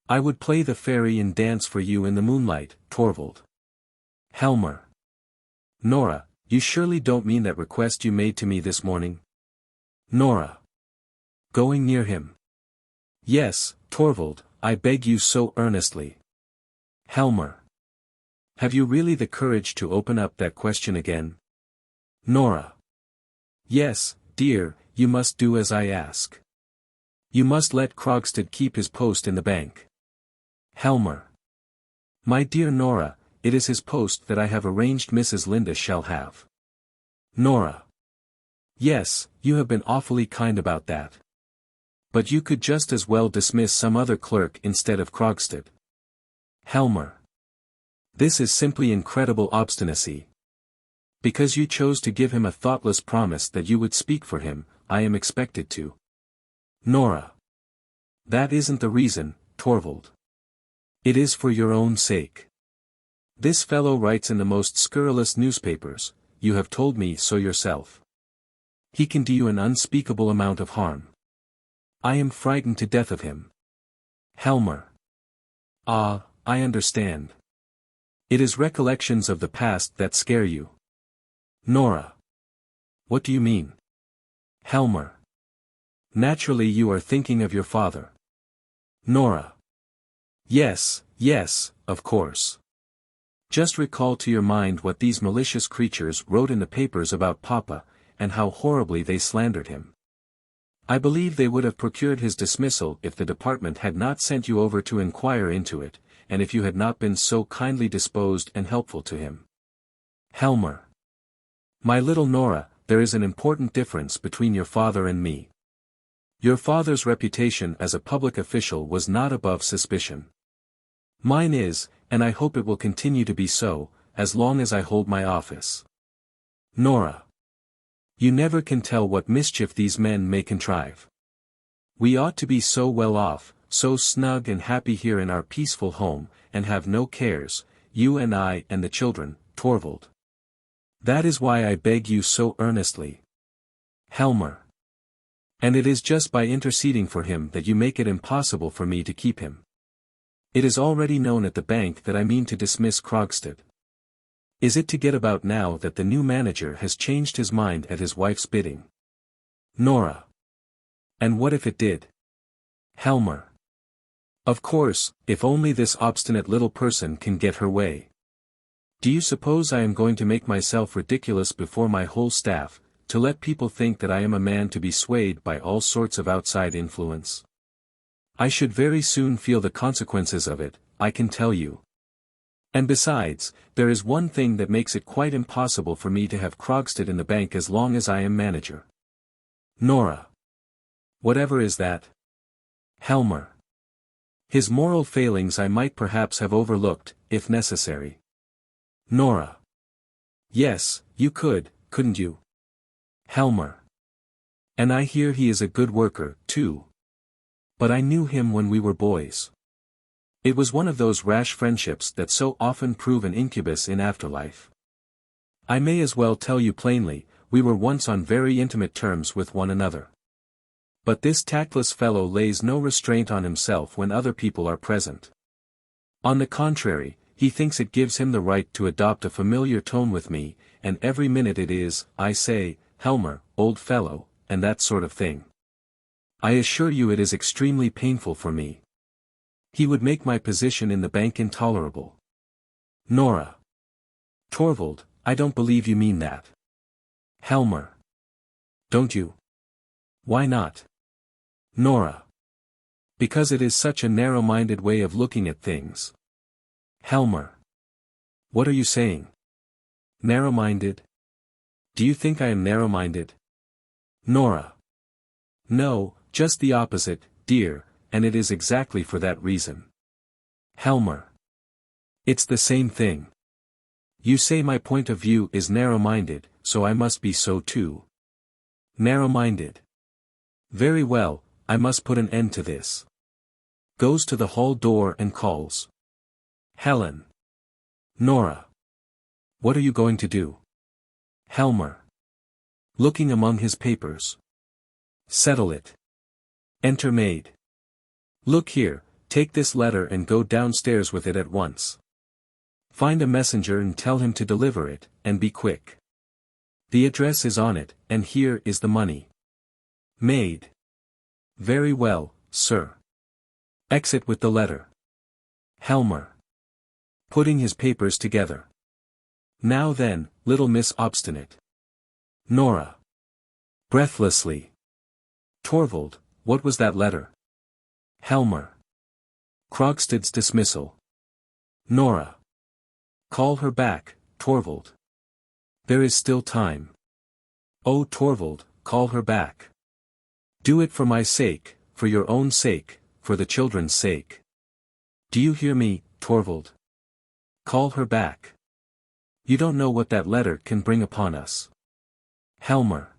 A: I would play the fairy and dance for you in the moonlight, Torvald. Helmer. Nora, you surely don't mean that request you made to me this morning? Nora. Going near him. Yes, Torvald, I beg you so earnestly. Helmer. Have you really the courage to open up that question again? Nora. Yes, dear, you must do as I ask. You must let Krogstad keep his post in the bank. Helmer. My dear Nora, it is his post that I have arranged Mrs. Linda shall have. Nora. Yes, you have been awfully kind about that. But you could just as well dismiss some other clerk instead of Krogstad. Helmer. This is simply incredible obstinacy. Because you chose to give him a thoughtless promise that you would speak for him, I am expected to. Nora. That isn't the reason, Torvald. It is for your own sake. This fellow writes in the most scurrilous newspapers, you have told me so yourself. He can do you an unspeakable amount of harm. I am frightened to death of him. Helmer. Ah, I understand. It is recollections of the past that scare you. Nora. What do you mean? Helmer. Naturally you are thinking of your father. Nora. Yes, yes, of course. Just recall to your mind what these malicious creatures wrote in the papers about Papa, and how horribly they slandered him. I believe they would have procured his dismissal if the department had not sent you over to inquire into it, and if you had not been so kindly disposed and helpful to him. Helmer. My little Nora, there is an important difference between your father and me. Your father's reputation as a public official was not above suspicion. Mine is, and I hope it will continue to be so, as long as I hold my office. Nora. You never can tell what mischief these men may contrive. We ought to be so well off, so snug and happy here in our peaceful home, and have no cares, you and I and the children, Torvald. That is why I beg you so earnestly. Helmer. And it is just by interceding for him that you make it impossible for me to keep him. It is already known at the bank that I mean to dismiss Krogstad. Is it to get about now that the new manager has changed his mind at his wife's bidding? Nora. And what if it did? Helmer. Of course, if only this obstinate little person can get her way. Do you suppose I am going to make myself ridiculous before my whole staff, to let people think that I am a man to be swayed by all sorts of outside influence? I should very soon feel the consequences of it, I can tell you. And besides, there is one thing that makes it quite impossible for me to have Krogstad in the bank as long as I am manager. Nora. Whatever is that? Helmer. His moral failings I might perhaps have overlooked, if necessary. Nora. Yes, you could, couldn't you? Helmer. And I hear he is a good worker, too. But I knew him when we were boys. It was one of those rash friendships that so often prove an incubus in afterlife. I may as well tell you plainly, we were once on very intimate terms with one another. But this tactless fellow lays no restraint on himself when other people are present. On the contrary, he thinks it gives him the right to adopt a familiar tone with me, and every minute it is, I say, Helmer, old fellow, and that sort of thing. I assure you it is extremely painful for me. He would make my position in the bank intolerable. Nora. Torvald, I don't believe you mean that. Helmer. Don't you? Why not? Nora. Because it is such a narrow-minded way of looking at things. Helmer. What are you saying? Narrow-minded? Do you think I am narrow-minded? Nora. No, just the opposite, dear, and it is exactly for that reason. Helmer. It's the same thing. You say my point of view is narrow-minded, so I must be so too. Narrow-minded. Very well, I must put an end to this. Goes to the hall door and calls. Helen. Nora. What are you going to do? Helmer. Looking among his papers. Settle it. Enter maid. Look here, take this letter and go downstairs with it at once. Find a messenger and tell him to deliver it, and be quick. The address is on it, and here is the money. Maid. Very well, sir. Exit with the letter. Helmer. Putting his papers together. Now then, little Miss Obstinate. Nora. Breathlessly. Torvald, what was that letter? Helmer. Krogstad's dismissal. Nora. Call her back, Torvald. There is still time. Oh Torvald, call her back. Do it for my sake, for your own sake, for the children's sake. Do you hear me, Torvald? Call her back. You don't know what that letter can bring upon us. Helmer.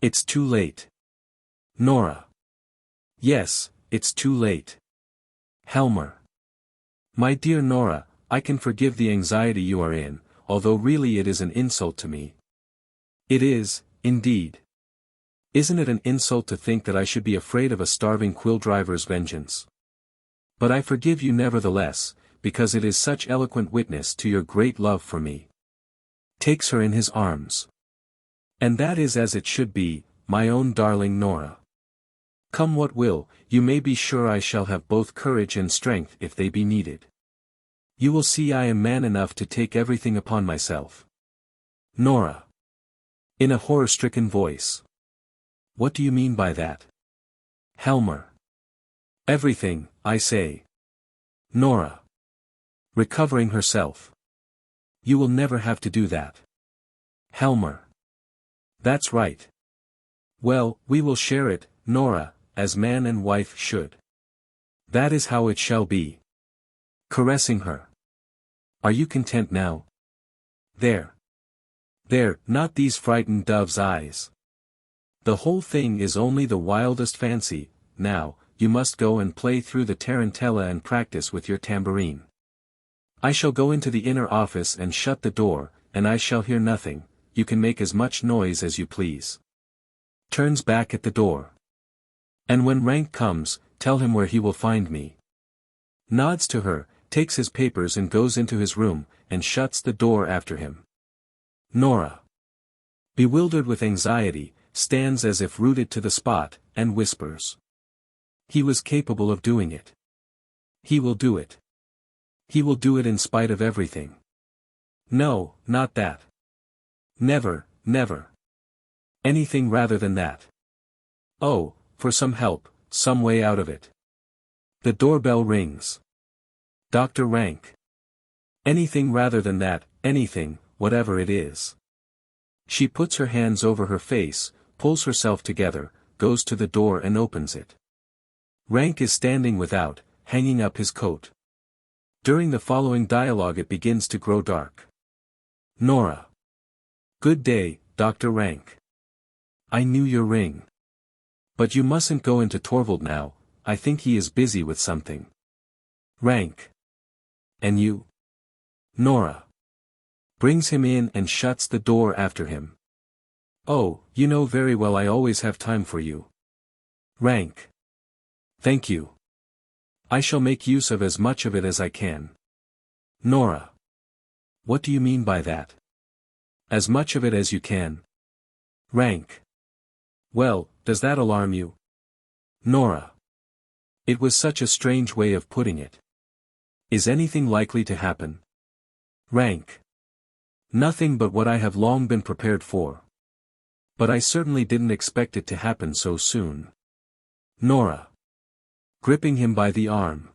A: It's too late. Nora. Yes, it's too late. Helmer. My dear Nora, I can forgive the anxiety you are in, although really it is an insult to me. It is, indeed. Isn't it an insult to think that I should be afraid of a starving quill driver's vengeance? But I forgive you nevertheless, because it is such eloquent witness to your great love for me. Takes her in his arms. And that is as it should be, my own darling Nora. Come what will, you may be sure I shall have both courage and strength if they be needed. You will see I am man enough to take everything upon myself. Nora. In a horror-stricken voice. What do you mean by that? Helmer. Everything, I say. Nora. Recovering herself. You will never have to do that. Helmer. That's right. Well, we will share it, Nora, as man and wife should. That is how it shall be. Caressing her. Are you content now? There. There, not these frightened dove's eyes. The whole thing is only the wildest fancy. Now, you must go and play through the tarantella and practice with your tambourine. I shall go into the inner office and shut the door, and I shall hear nothing. You can make as much noise as you please. Turns back at the door. And when Rank comes, tell him where he will find me. Nods to her, takes his papers and goes into his room, and shuts the door after him. Nora. Bewildered with anxiety, stands as if rooted to the spot, and whispers. He was capable of doing it. He will do it. He will do it in spite of everything. No, not that. Never, never. Anything rather than that. Oh, for some help, some way out of it. The doorbell rings. Dr. Rank. Anything rather than that, anything, whatever it is. She puts her hands over her face, pulls herself together, goes to the door and opens it. Rank is standing without, hanging up his coat. During the following dialogue it begins to grow dark. Nora. Good day, Dr. Rank. I knew your ring. But you mustn't go into Torvald now, I think he is busy with something. Rank. And you? Nora. Brings him in and shuts the door after him. Oh, you know very well I always have time for you. Rank. Thank you. I shall make use of as much of it as I can. Nora. What do you mean by that? As much of it as you can. Rank. Well, does that alarm you? Nora. It was such a strange way of putting it. Is anything likely to happen? Rank. Nothing but what I have long been prepared for. But I certainly didn't expect it to happen so soon. Nora. Gripping him by the arm.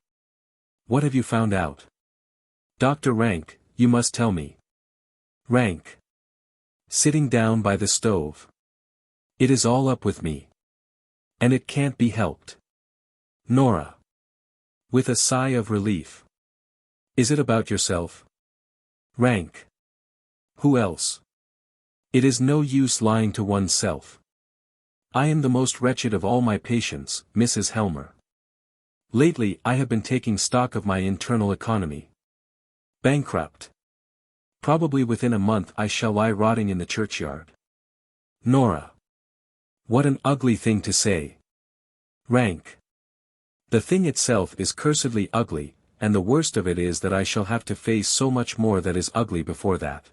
A: What have you found out? Dr. Rank, you must tell me. Rank. Sitting down by the stove. It is all up with me. And it can't be helped. Nora. With a sigh of relief. Is it about yourself? Rank. Who else? It is no use lying to oneself. I am the most wretched of all my patients, Mrs. Helmer. Lately I have been taking stock of my internal economy. Bankrupt. Probably within a month I shall lie rotting in the churchyard. Nora. What an ugly thing to say. Rank. The thing itself is cursedly ugly, and the worst of it is that I shall have to face so much more that is ugly before that.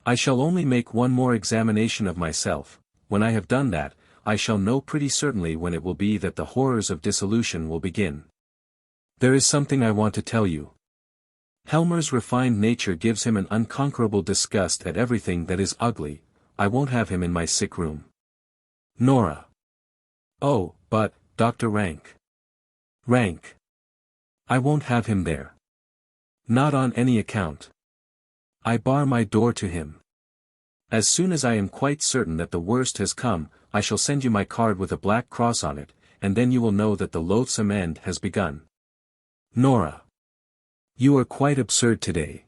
A: I shall only make one more examination of myself. When I have done that, I shall know pretty certainly when it will be that the horrors of dissolution will begin. There is something I want to tell you. Helmer's refined nature gives him an unconquerable disgust at everything that is ugly. I won't have him in my sick room. Nora. Oh, but, Dr. Rank. Rank. I won't have him there. Not on any account. I bar my door to him. As soon as I am quite certain that the worst has come, I shall send you my card with a black cross on it, and then you will know that the loathsome end has begun. Nora. You are quite absurd today.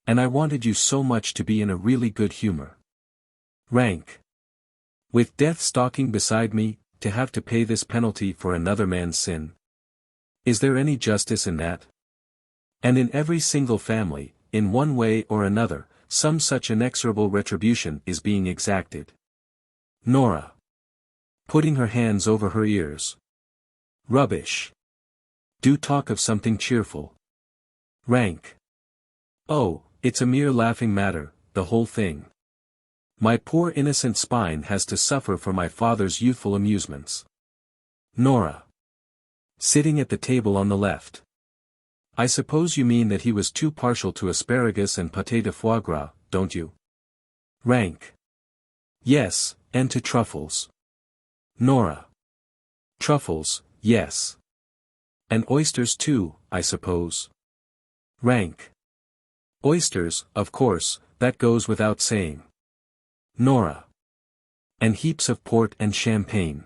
A: And I wanted you so much to be in a really good humor. Rank. With death stalking beside me, to have to pay this penalty for another man's sin. Is there any justice in that? And in every single family, in one way or another, some such inexorable retribution is being exacted. Nora. Putting her hands over her ears. Rubbish. Do talk of something cheerful. Rank. Oh, it's a mere laughing matter, the whole thing. My poor innocent spine has to suffer for my father's youthful amusements. Nora. Sitting at the table on the left. I suppose you mean that he was too partial to asparagus and pâté de foie gras, don't you? Rank. Yes, and to truffles. Nora. Truffles, yes. And oysters too, I suppose. Rank. Oysters, of course, that goes without saying. Nora. And heaps of port and champagne.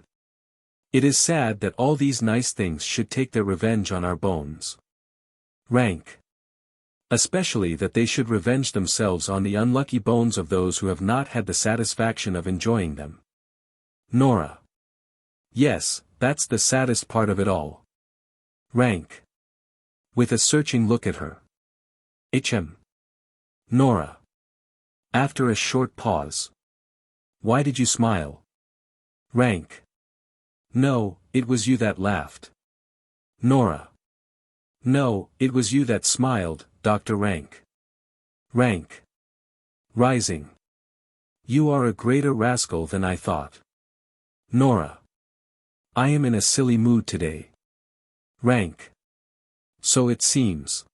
A: It is sad that all these nice things should take their revenge on our bones. Rank. Especially that they should revenge themselves on the unlucky bones of those who have not had the satisfaction of enjoying them. Nora. Yes, that's the saddest part of it all. Rank. With a searching look at her. Hm. Nora. After a short pause. Why did you smile? Rank. No, it was you that laughed. Nora. No, it was you that smiled, Dr. Rank. Rank. Rising. You are a greater rascal than I thought. Nora. I am in a silly mood today. Rank. So it seems.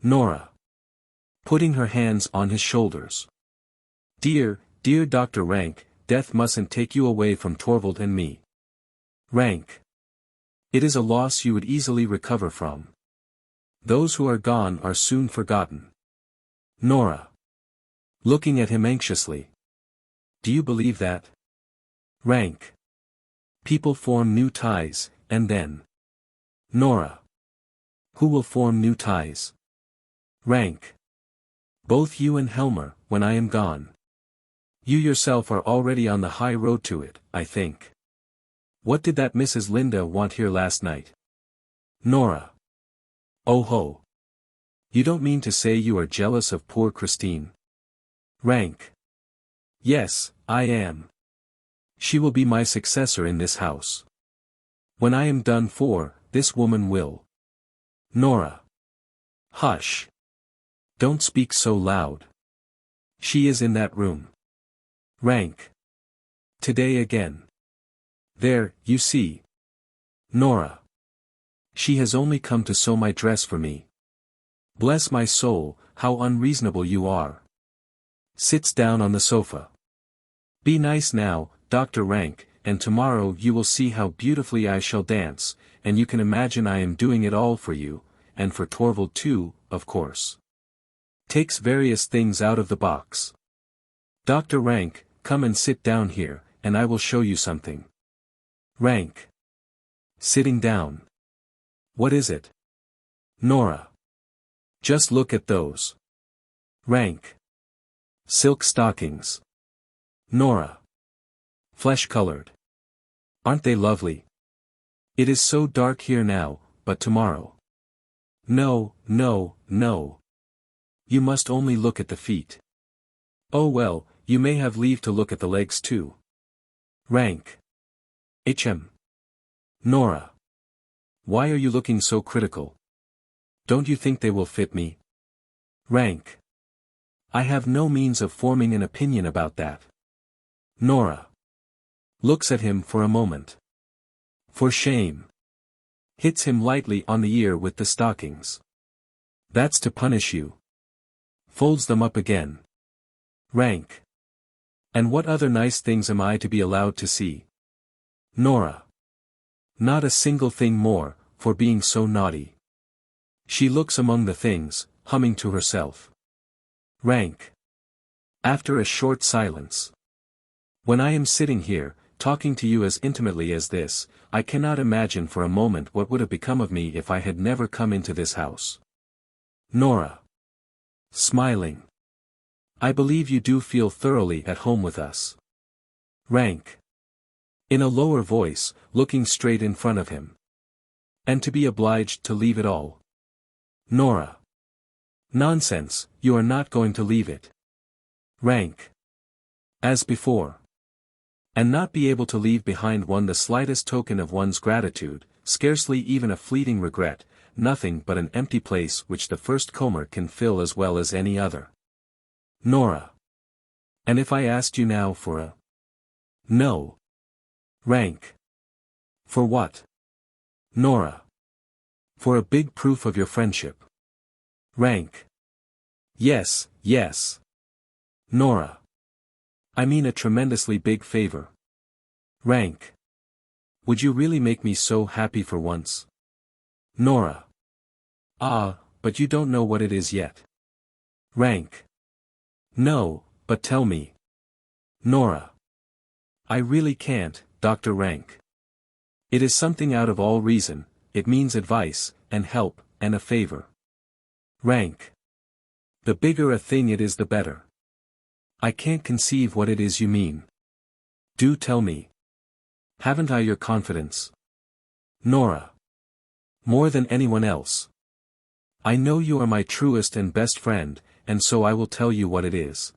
A: Nora. Putting her hands on his shoulders. Dear, dear Dr. Rank, death mustn't take you away from Torvald and me. Rank. It is a loss you would easily recover from. Those who are gone are soon forgotten. Nora. Looking at him anxiously. Do you believe that? Rank. People form new ties, and then. Nora. Who will form new ties? Rank. Both you and Helmer, when I am gone. You yourself are already on the high road to it, I think. What did that Mrs. Linda want here last night? Nora. Oh ho. You don't mean to say you are jealous of poor Christine? Rank. Yes, I am. She will be my successor in this house. When I am done for, this woman will. Nora. Hush. Don't speak so loud. She is in that room. Rank. Today again. There, you see. Nora. She has only come to sew my dress for me. Bless my soul, how unreasonable you are. Sits down on the sofa. Be nice now, Dr. Rank, and tomorrow you will see how beautifully I shall dance, and you can imagine I am doing it all for you, and for Torvald too, of course. Takes various things out of the box. Dr. Rank, come and sit down here, and I will show you something. Rank. Sitting down. What is it? Nora. Just look at those. Rank. Silk stockings. Nora. Flesh-colored. Aren't they lovely? It is so dark here now, but tomorrow. No, no, no. You must only look at the feet. Oh well, you may have leave to look at the legs too. Rank. HM. Nora. Why are you looking so critical? Don't you think they will fit me? Rank. I have no means of forming an opinion about that. Nora. Looks at him for a moment. For shame. Hits him lightly on the ear with the stockings. That's to punish you. Folds them up again. Rank. And what other nice things am I to be allowed to see? Nora. Not a single thing more, for being so naughty. She looks among the things, humming to herself. Rank. After a short silence. When I am sitting here, talking to you as intimately as this, I cannot imagine for a moment what would have become of me if I had never come into this house. Nora. Smiling. I believe you do feel thoroughly at home with us. Rank. In a lower voice, looking straight in front of him. And to be obliged to leave it all. Nora. Nonsense, you are not going to leave it. Rank. As before. And not be able to leave behind one the slightest token of one's gratitude, scarcely even a fleeting regret, nothing but an empty place which the first comber can fill as well as any other. Nora. And if I asked you now for a... No. Rank. For what? Nora. For a big proof of your friendship. Rank. Yes, yes. Nora. I mean a tremendously big favor. Rank. Would you really make me so happy for once? Nora. Ah, but you don't know what it is yet. Rank. No, but tell me. Nora. I really can't, Dr. Rank. It is something out of all reason, it means advice, and help, and a favor. Rank. The bigger a thing it is the better. I can't conceive what it is you mean. Do tell me. Haven't I your confidence? Nora. More than anyone else. I know you are my truest and best friend, and so I will tell you what it is.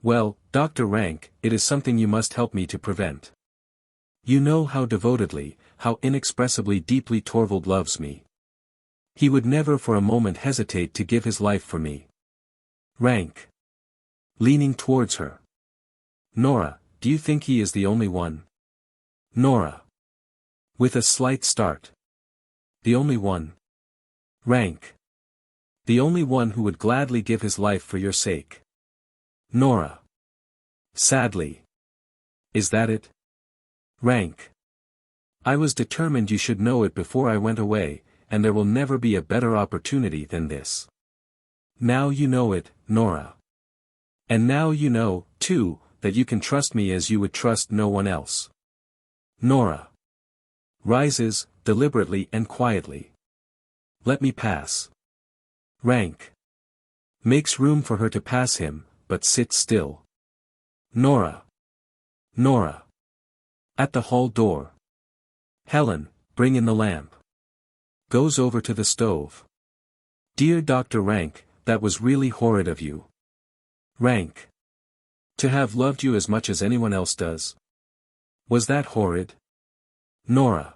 A: Well, Dr. Rank, it is something you must help me to prevent. You know how devotedly, how inexpressibly deeply Torvald loves me. He would never for a moment hesitate to give his life for me. Rank. Leaning towards her. Nora, do you think he is the only one? Nora. With a slight start. The only one. Rank. The only one who would gladly give his life for your sake. Nora. Sadly. Is that it? Rank. I was determined you should know it before I went away, and there will never be a better opportunity than this. Now you know it, Nora. And now you know, too, that you can trust me as you would trust no one else. Nora. Rises, deliberately and quietly. Let me pass. Rank. Makes room for her to pass him, but sits still. Nora. Nora. At the hall door. Helen, bring in the lamp. Goes over to the stove. Dear Dr. Rank, that was really horrid of you. Rank. To have loved you as much as anyone else does. Was that horrid? Nora.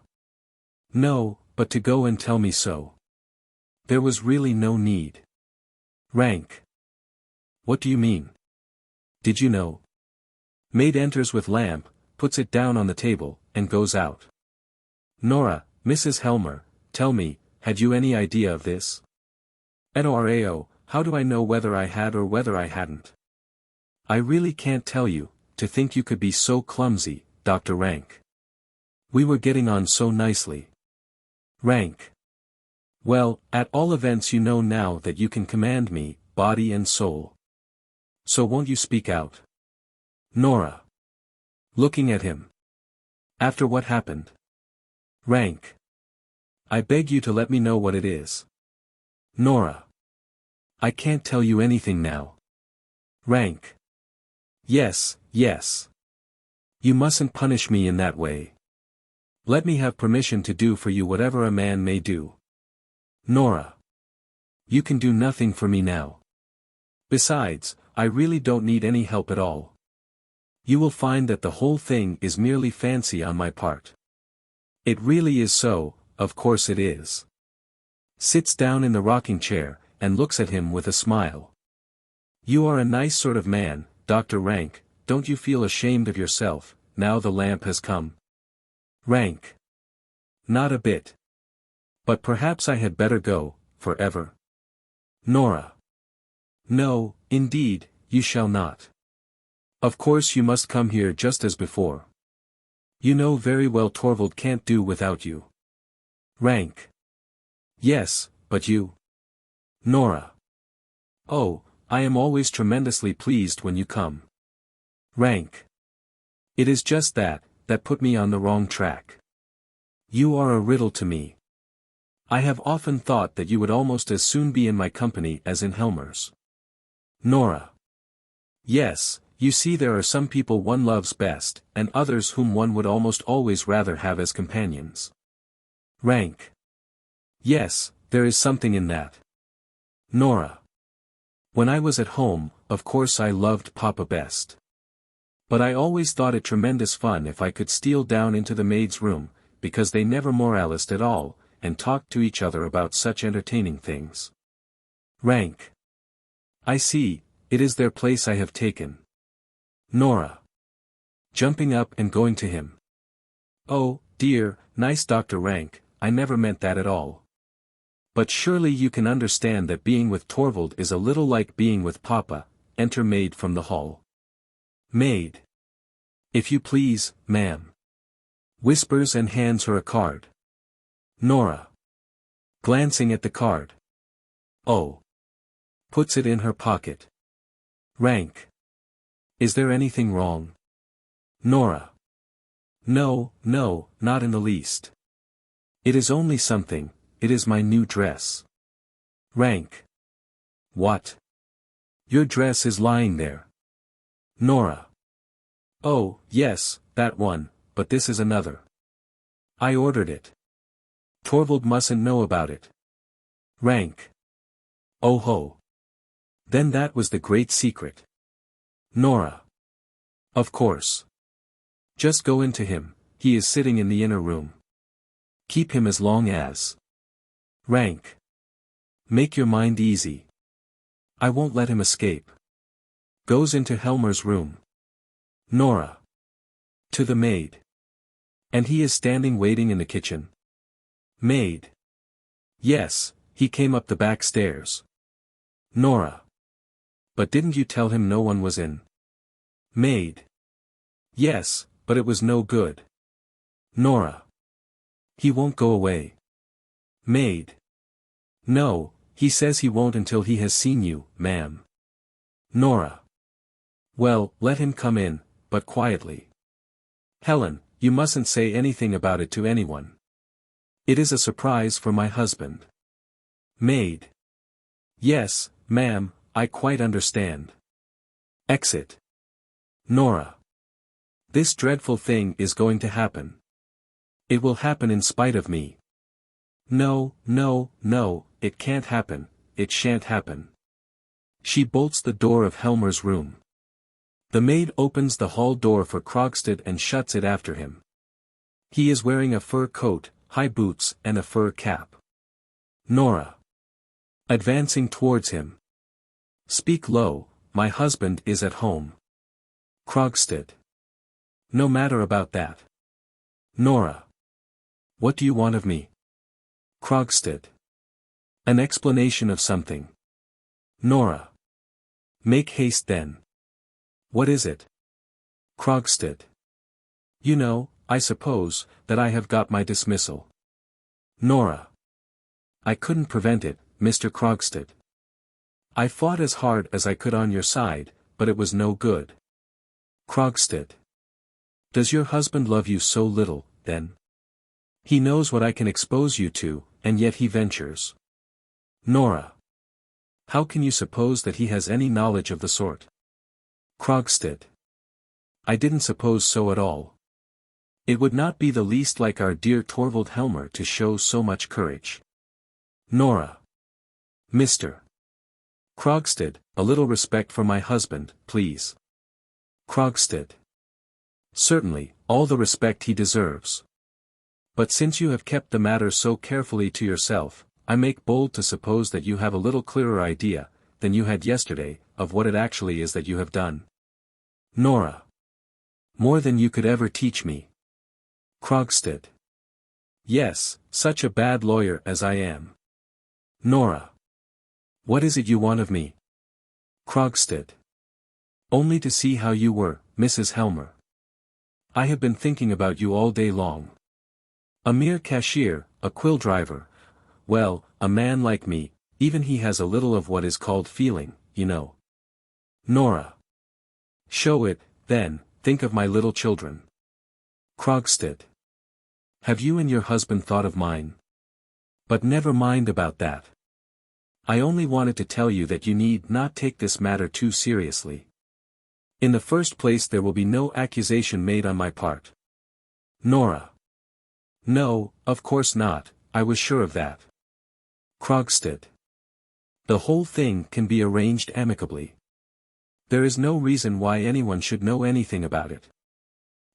A: No, but to go and tell me so. There was really no need. Rank. What do you mean? Did you know? Maid enters with lamp, puts it down on the table, and goes out. Nora, Mrs. Helmer, tell me, had you any idea of this? Norao, how do I know whether I had or whether I hadn't? I really can't tell you, to think you could be so clumsy, Dr. Rank. We were getting on so nicely. Rank. Well, at all events you know now that you can command me, body and soul. So won't you speak out? Nora. Looking at him. After what happened? Rank. I beg you to let me know what it is. Nora. I can't tell you anything now. Rank. Yes, yes. You mustn't punish me in that way. Let me have permission to do for you whatever a man may do. Nora. You can do nothing for me now. Besides, I really don't need any help at all. You will find that the whole thing is merely fancy on my part. It really is so, of course it is. Sits down in the rocking chair, and looks at him with a smile. You are a nice sort of man, Dr. Rank, don't you feel ashamed of yourself, now the lamp has come? Rank. Not a bit. But perhaps I had better go, forever. Nora. No, indeed, you shall not. Of course you must come here just as before. You know very well Torvald can't do without you. Rank. Yes, but you. Nora. Oh, I am always tremendously pleased when you come. Rank. It is just that put me on the wrong track. You are a riddle to me. I have often thought that you would almost as soon be in my company as in Helmer's. Nora. Yes, you see there are some people one loves best, and others whom one would almost always rather have as companions. Rank. Yes, there is something in that. Nora. When I was at home, of course I loved Papa best. But I always thought it tremendous fun if I could steal down into the maid's room, because they never moralised at all, and talked to each other about such entertaining things. Rank. I see, it is their place I have taken. Nora. Jumping up and going to him. Oh, dear, nice Dr. Rank, I never meant that at all. But surely you can understand that being with Torvald is a little like being with Papa. Enter maid from the hall. Maid. If you please, ma'am. Whispers and hands her a card. Nora. Glancing at the card. Oh. Puts it in her pocket. Rank. Is there anything wrong? Nora. No, no, not in the least. It is only something, it is my new dress. Rank. What? Your dress is lying there. Nora. Oh, yes, that one, but this is another. I ordered it. Torvald mustn't know about it. Rank. Oh ho. Then that was the great secret. Nora. Of course. Just go in to him, he is sitting in the inner room. Keep him as long as. Rank. Make your mind easy. I won't let him escape. Goes into Helmer's room. Nora. To the maid. And he is standing waiting in the kitchen. Maid. Yes, he came up the back stairs. Nora. But didn't you tell him no one was in? Maid. Yes, but it was no good. Nora. He won't go away. Maid. No, he says he won't until he has seen you, ma'am. Nora. Well, let him come in, but quietly. Helen, you mustn't say anything about it to anyone. It is a surprise for my husband. Maid. Yes, ma'am, I quite understand. Exit. Nora. This dreadful thing is going to happen. It will happen in spite of me. No, no, no, it can't happen, it shan't happen. She bolts the door of Helmer's room. The maid opens the hall door for Krogstad and shuts it after him. He is wearing a fur coat, high boots and a fur cap. Nora. Advancing towards him. Speak low, my husband is at home. Krogstad. No matter about that. Nora. What do you want of me? Krogstad. An explanation of something. Nora. Make haste then. What is it? Krogstad. You know, I suppose, that I have got my dismissal. Nora. I couldn't prevent it, Mr. Krogstad. I fought as hard as I could on your side, but it was no good. Krogstad. Does your husband love you so little, then? He knows what I can expose you to, and yet he ventures. Nora. How can you suppose that he has any knowledge of the sort? Krogstad. I didn't suppose so at all. It would not be the least like our dear Torvald Helmer to show so much courage. Nora. Mr. Krogstad, a little respect for my husband, please. Krogstad. Certainly, all the respect he deserves. But since you have kept the matter so carefully to yourself, I make bold to suppose that you have a little clearer idea, than you had yesterday, of what it actually is that you have done. Nora. More than you could ever teach me. Krogstad. Yes, such a bad lawyer as I am. Nora. What is it you want of me? Krogstad. Only to see how you were, Mrs. Helmer. I have been thinking about you all day long. A mere cashier, a quill driver. Well, a man like me, even he has a little of what is called feeling, you know. Nora. Show it, then, think of my little children. Krogstad. Have you and your husband thought of mine? But never mind about that. I only wanted to tell you that you need not take this matter too seriously. In the first place there will be no accusation made on my part. Nora. No, of course not, I was sure of that. Krogstad. The whole thing can be arranged amicably. There is no reason why anyone should know anything about it.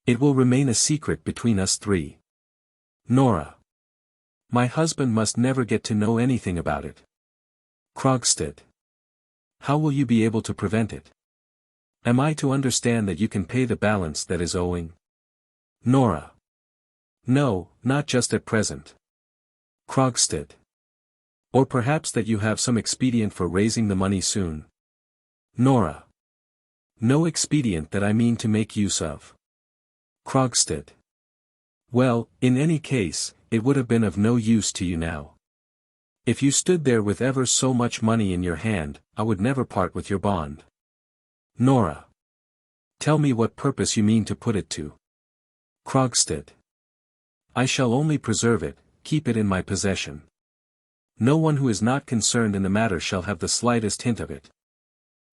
A: It will remain a secret between us three. Nora. My husband must never get to know anything about it. Krogstad. How will you be able to prevent it? Am I to understand that you can pay the balance that is owing? Nora. No, not just at present. Krogstad. Or perhaps that you have some expedient for raising the money soon. Nora. No expedient that I mean to make use of. Krogstad. Well, in any case, it would have been of no use to you now. If you stood there with ever so much money in your hand, I would never part with your bond. Nora. Tell me what purpose you mean to put it to. Krogstad. I shall only preserve it, keep it in my possession. No one who is not concerned in the matter shall have the slightest hint of it.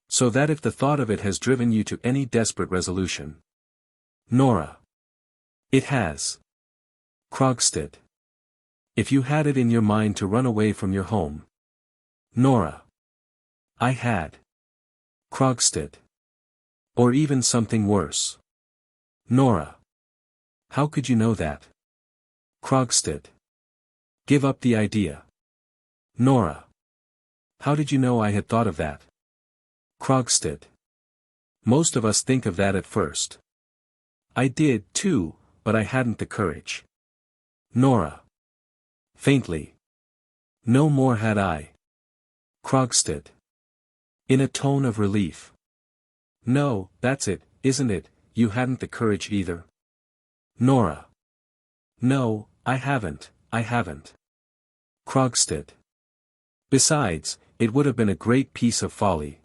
A: So that if the thought of it has driven you to any desperate resolution. Nora. It has. Krogstad. If you had it in your mind to run away from your home. Nora. I had. Krogstad. Or even something worse. Nora. How could you know that? Krogstad. Give up the idea. Nora. How did you know I had thought of that? Krogstad. Most of us think of that at first. I did, too, but I hadn't the courage. Nora. Faintly. No more had I. Krogstad. In a tone of relief. No, that's it, isn't it, you hadn't the courage either. Nora. No, I haven't. Krogstad. Besides, it would have been a great piece of folly.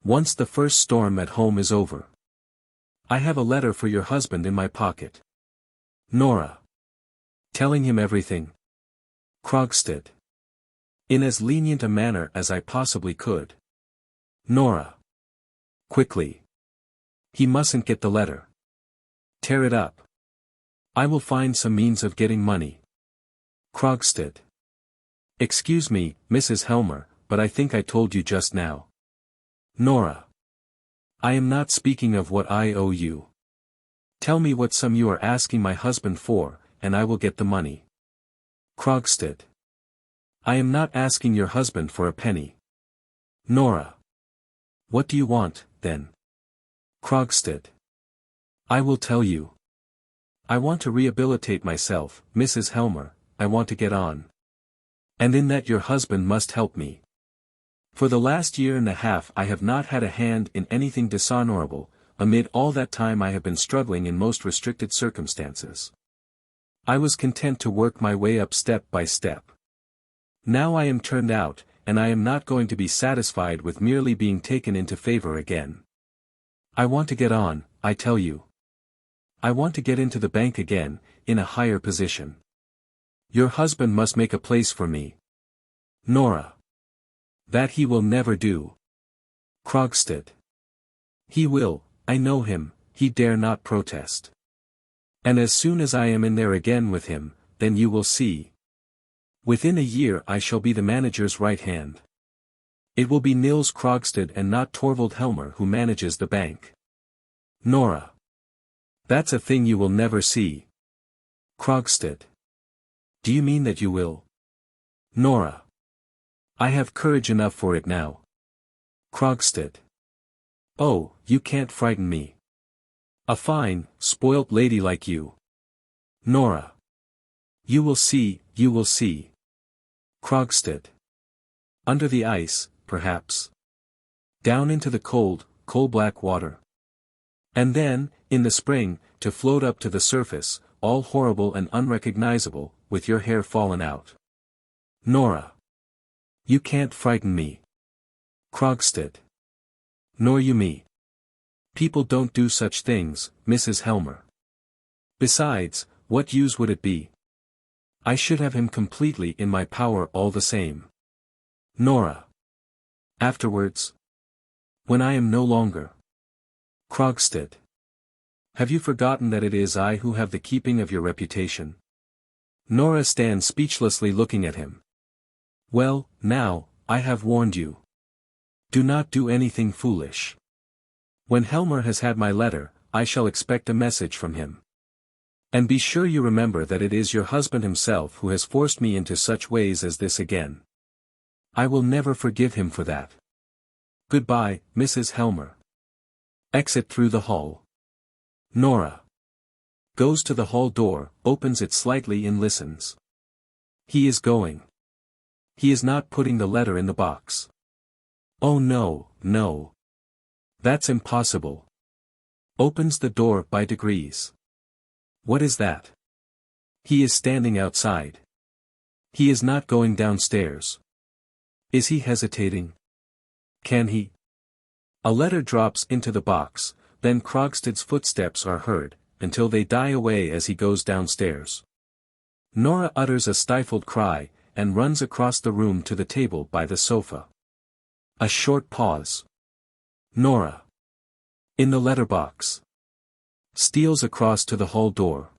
A: Once the first storm at home is over. I have a letter for your husband in my pocket. Nora. Telling him everything. Krogstad. In as lenient a manner as I possibly could. Nora. Quickly. He mustn't get the letter. Tear it up. I will find some means of getting money. Krogstad. Excuse me, Mrs. Helmer, but I think I told you just now. Nora. I am not speaking of what I owe you. Tell me what sum you are asking my husband for, and I will get the money. Krogstad. I am not asking your husband for a penny. Nora. What do you want, then? Krogstad. I will tell you. I want to rehabilitate myself, Mrs. Helmer, I want to get on. And in that your husband must help me. For the last year and a half I have not had a hand in anything dishonorable, amid all that time I have been struggling in most restricted circumstances. I was content to work my way up step by step. Now I am turned out, and I am not going to be satisfied with merely being taken into favor again. I want to get on, I tell you. I want to get into the bank again, in a higher position. Your husband must make a place for me. Nora. That he will never do. Krogstad. He will, I know him, he dare not protest. And as soon as I am in there again with him, then you will see. Within a year I shall be the manager's right hand. It will be Nils Krogstad and not Torvald Helmer who manages the bank. Nora. That's a thing you will never see. Krogstad. Do you mean that you will? Nora. I have courage enough for it now. Krogstad. Oh, you can't frighten me. A fine, spoilt lady like you. Nora. You will see, you will see. Krogstad. Under the ice, perhaps. Down into the cold, coal-black water. And then, in the spring, to float up to the surface, all horrible and unrecognizable, with your hair fallen out. Nora. You can't frighten me. Krogstad. Nor you me. People don't do such things, Mrs. Helmer. Besides, what use would it be? I should have him completely in my power all the same. Nora. Afterwards? When I am no longer. Krogstad. Have you forgotten that it is I who have the keeping of your reputation? Nora stands speechlessly looking at him. Well, now, I have warned you. Do not do anything foolish. When Helmer has had my letter, I shall expect a message from him. And be sure you remember that it is your husband himself who has forced me into such ways as this again. I will never forgive him for that. Goodbye, Mrs. Helmer. Exit through the hall. Nora. Goes to the hall door, opens it slightly and listens. He is going. He is not putting the letter in the box. Oh no, no. That's impossible. Opens the door by degrees. What is that? He is standing outside. He is not going downstairs. Is he hesitating? Can he? A letter drops into the box, then Krogstad's footsteps are heard, until they die away as he goes downstairs. Nora utters a stifled cry, and runs across the room to the table by the sofa. A short pause. Nora. In the letterbox. Steals across to the hall door.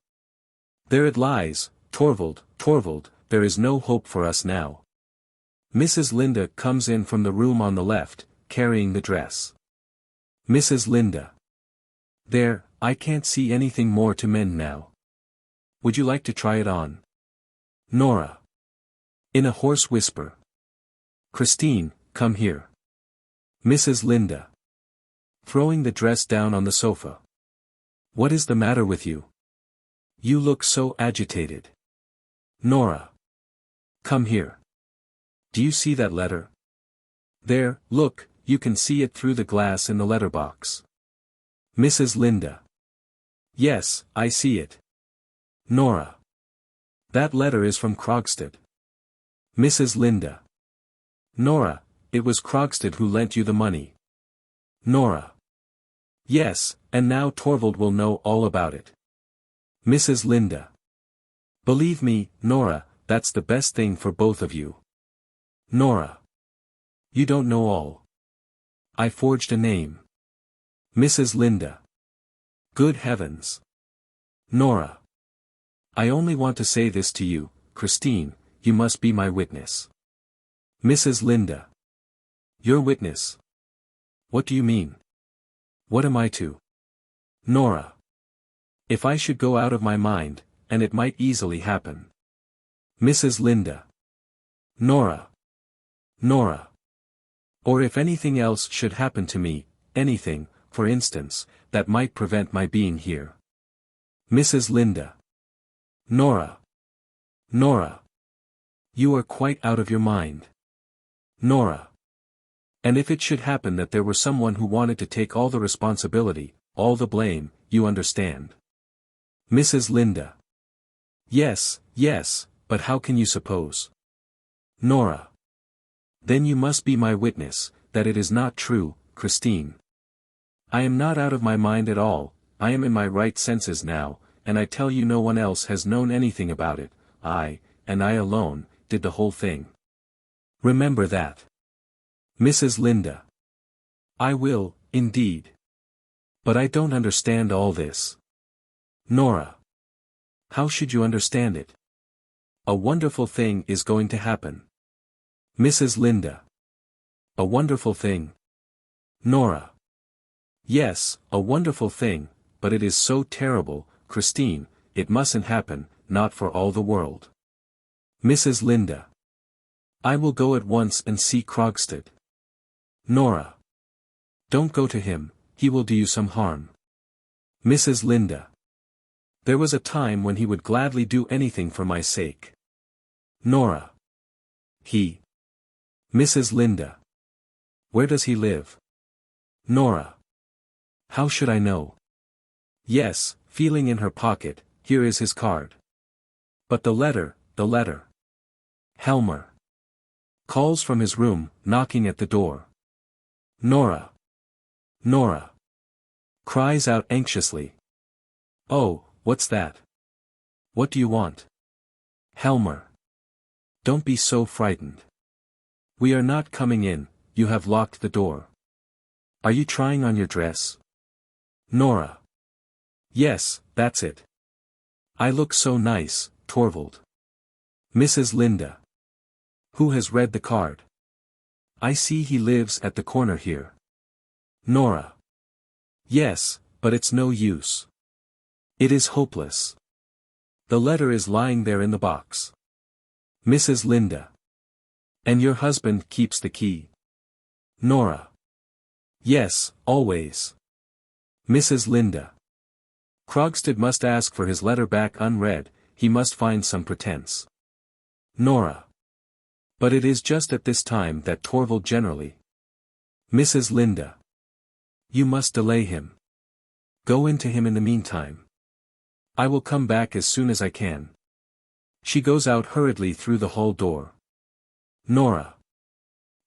A: There it lies, Torvald, there is no hope for us now. Mrs. Linda comes in from the room on the left, carrying the dress. Mrs. Linda. There, I can't see anything more to mend now. Would you like to try it on? Nora. In a hoarse whisper. Christine, come here. Mrs. Linda. Throwing the dress down on the sofa. What is the matter with you? You look so agitated. Nora. Come here. Do you see that letter? There, look, you can see it through the glass in the letterbox. Mrs. Linda. Yes, I see it. Nora. That letter is from Krogstad. Mrs. Linda. Nora, it was Krogstad who lent you the money. Nora. Yes, and now Torvald will know all about it. Mrs. Linda. Believe me, Nora, that's the best thing for both of you. Nora. You don't know all. I forged a name. Mrs. Linda. Good heavens. Nora. I only want to say this to you, Christine, you must be my witness. Mrs. Linda. Your witness? What do you mean? What am I to? Nora. If I should go out of my mind, and it might easily happen. Mrs. Linda. Nora. Nora. Or if anything else should happen to me, anything, for instance, that might prevent my being here. Mrs. Linda. Nora. Nora. You are quite out of your mind. Nora. And if it should happen that there were someone who wanted to take all the responsibility, all the blame, you understand. Mrs. Linda. Yes, yes, but how can you suppose? Nora. Then you must be my witness, that it is not true, Christine. I am not out of my mind at all, I am in my right senses now, and I tell you no one else has known anything about it, I, and I alone, did the whole thing. Remember that. Mrs. Linda. I will, indeed. But I don't understand all this. Nora. How should you understand it? A wonderful thing is going to happen. Mrs. Linda. A wonderful thing. Nora. Yes, a wonderful thing, but it is so terrible, Christine, it mustn't happen, not for all the world. Mrs. Linda. I will go at once and see Krogstad. Nora. Don't go to him, he will do you some harm. Mrs. Linda. There was a time when he would gladly do anything for my sake. Nora. He. Mrs. Linda. Where does he live? Nora. How should I know? Yes, feeling in her pocket, here is his card. But the letter, the letter. Helmer. Calls from his room, knocking at the door. Nora. Nora. Cries out anxiously. Oh, what's that? What do you want? Helmer. Don't be so frightened. We are not coming in, you have locked the door. Are you trying on your dress? Nora. Yes, that's it. I look so nice, Torvald. Mrs. Linda. Who has read the card? I see he lives at the corner here. Nora. Yes, but it's no use. It is hopeless. The letter is lying there in the box. Mrs. Linda. And your husband keeps the key. Nora. Yes, always. Mrs. Linda. Krogstad must ask for his letter back unread, he must find some pretense. Nora. But it is just at this time that Torvald generally. Mrs. Linda. You must delay him. Go in to him in the meantime. I will come back as soon as I can. She goes out hurriedly through the hall door. Nora.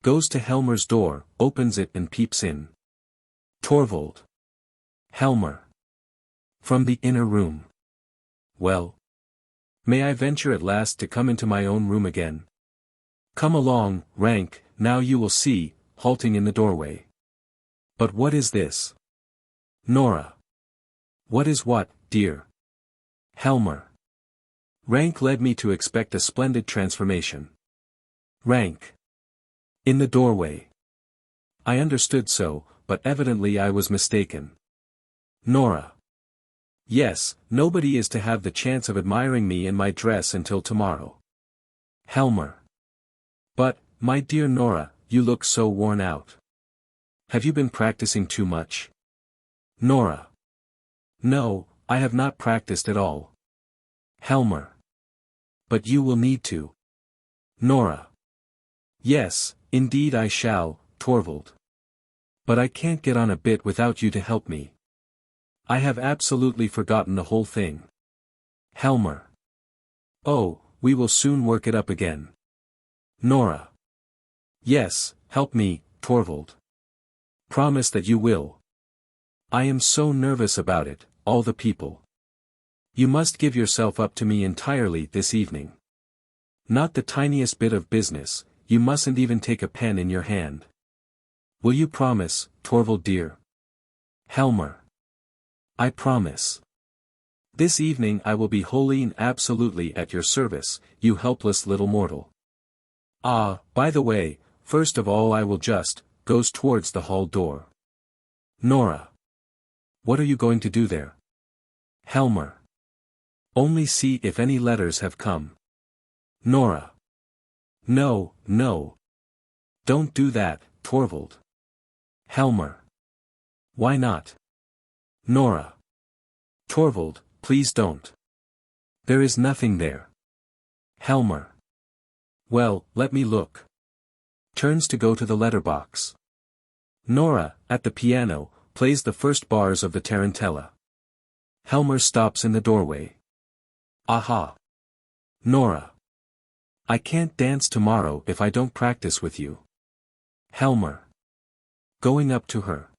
A: Goes to Helmer's door, opens it and peeps in. Torvald. Helmer. From the inner room. Well. May I venture at last to come into my own room again? Come along, Rank, now you will see, halting in the doorway. But what is this? Nora. What is what, dear? Helmer. Rank led me to expect a splendid transformation. Rank. In the doorway. I understood so, but evidently I was mistaken. Nora. Yes, nobody is to have the chance of admiring me in my dress until tomorrow. Helmer. But, my dear Nora, you look so worn out. Have you been practicing too much? Nora. No, I have not practiced at all. Helmer. But you will need to. Nora. Yes, indeed I shall, Torvald. But I can't get on a bit without you to help me. I have absolutely forgotten the whole thing. Helmer. Oh, we will soon work it up again. Nora. Yes, help me, Torvald. Promise that you will. I am so nervous about it, all the people. You must give yourself up to me entirely this evening. Not the tiniest bit of business, you mustn't even take a pen in your hand. Will you promise, Torvald dear? Helmer. I promise. This evening I will be wholly and absolutely at your service, you helpless little mortal. Ah, by the way, first of all I will just, goes towards the hall door. Nora. What are you going to do there? Helmer. Only see if any letters have come. Nora. No, no. Don't do that, Torvald. Helmer. Why not? Nora. Torvald, please don't. There is nothing there. Helmer. Well, let me look. Turns to go to the letterbox. Nora, at the piano, plays the first bars of the tarantella. Helmer stops in the doorway. Aha. Nora. I can't dance tomorrow if I don't practice with you. Helmer. Going up to her.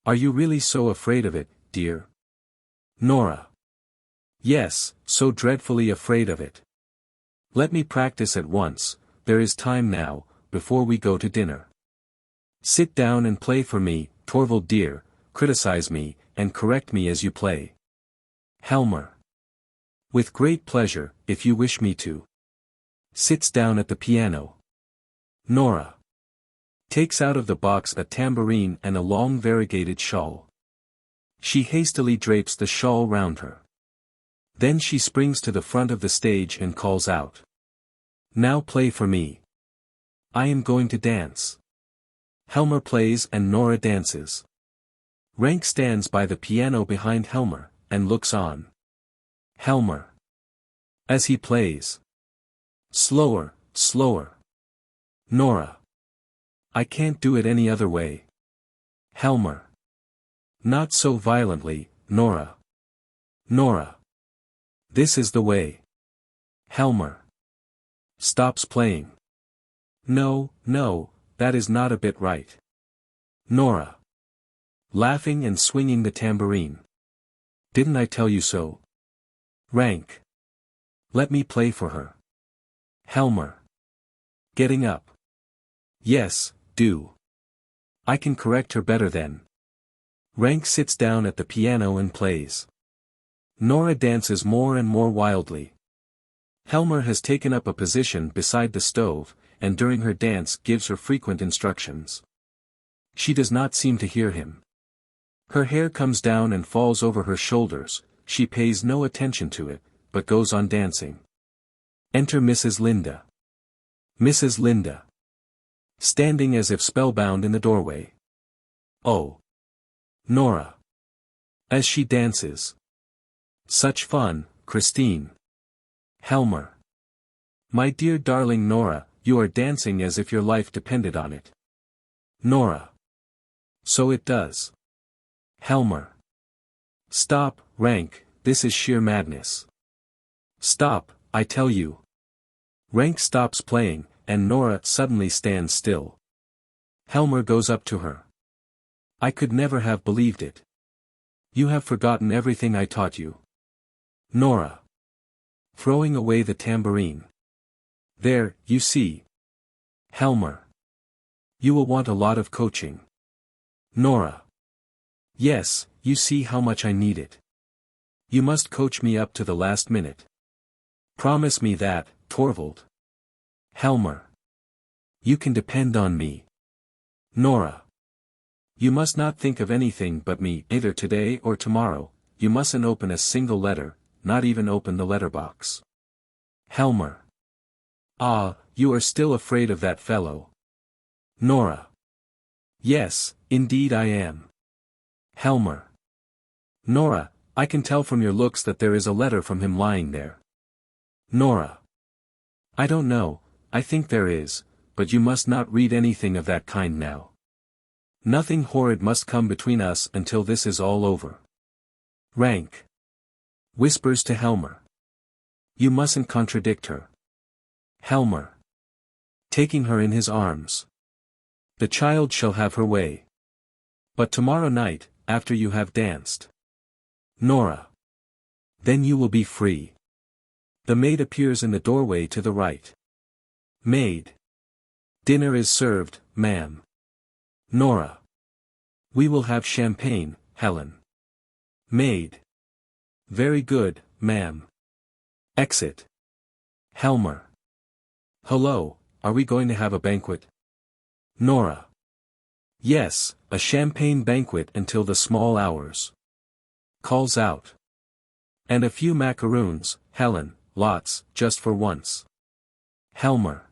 A: Are you really so afraid of it, dear? Nora. Yes, so dreadfully afraid of it. Let me practice at once, there is time now, before we go to dinner. Sit down and play for me, Torvald dear, criticize me, and correct me as you play. Helmer. With great pleasure, if you wish me to. Sits down at the piano. Nora. Takes out of the box a tambourine and a long variegated shawl. She hastily drapes the shawl round her. Then she springs to the front of the stage and calls out. Now play for me. I am going to dance. Helmer plays and Nora dances. Rank stands by the piano behind Helmer, and looks on. Helmer. As he plays. Slower, slower. Nora. I can't do it any other way. Helmer. Not so violently, Nora. Nora. This is the way. Helmer. Stops playing. No, no, that is not a bit right. Nora. Laughing and swinging the tambourine. Didn't I tell you so? Rank. Let me play for her. Helmer. Getting up. Yes, do. I can correct her better then. Rank sits down at the piano and plays. Nora dances more and more wildly. Helmer has taken up a position beside the stove, and during her dance gives her frequent instructions. She does not seem to hear him. Her hair comes down and falls over her shoulders, she pays no attention to it, but goes on dancing. Enter Mrs. Linda. Mrs. Linda. Standing as if spellbound in the doorway. Oh. Nora. As she dances. Such fun, Christine. Helmer. My dear darling Nora, you are dancing as if your life depended on it. Nora. So it does. Helmer. Stop, Rank, this is sheer madness. Stop, I tell you. Rank stops playing, and Nora suddenly stands still. Helmer goes up to her. I could never have believed it. You have forgotten everything I taught you. Nora. Throwing away the tambourine. There, you see. Helmer. You will want a lot of coaching. Nora. Yes, you see how much I need it. You must coach me up to the last minute. Promise me that, Torvald. Helmer. You can depend on me. Nora. You must not think of anything but me, either today or tomorrow. You mustn't open a single letter, not even open the letterbox. Helmer. Ah, you are still afraid of that fellow. Nora. Yes, indeed I am. Helmer. Nora, I can tell from your looks that there is a letter from him lying there. Nora. I don't know, I think there is, but you must not read anything of that kind now. Nothing horrid must come between us until this is all over. Rank. Whispers to Helmer. You mustn't contradict her. Helmer. Taking her in his arms. The child shall have her way. But tomorrow night, after you have danced. Nora. Then you will be free. The maid appears in the doorway to the right. Maid. Dinner is served, ma'am. Nora. We will have champagne, Helen. Maid. Very good, ma'am. Exit. Helmer. Hello, are we going to have a banquet? Nora. Yes, a champagne banquet until the small hours. Calls out. And a few macaroons, Helen, lots, just for once. Helmer.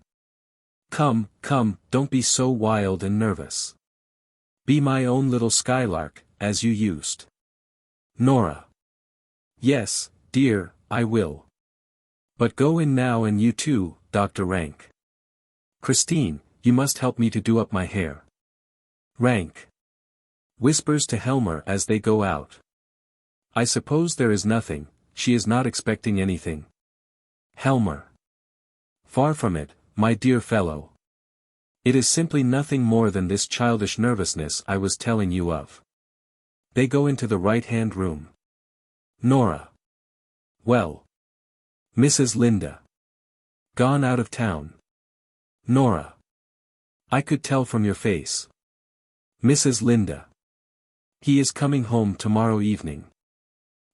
A: Come, come, don't be so wild and nervous. Be my own little skylark, as you used. Nora. Yes, dear, I will. But go in now, and you too, Dr. Rank. Christine, you must help me to do up my hair. Rank. Whispers to Helmer as they go out. I suppose there is nothing, she is not expecting anything. Helmer. Far from it, my dear fellow. It is simply nothing more than this childish nervousness I was telling you of. They go into the right-hand room. Nora. Well. Mrs. Linda. Gone out of town. Nora. I could tell from your face. Mrs. Linda. He is coming home tomorrow evening.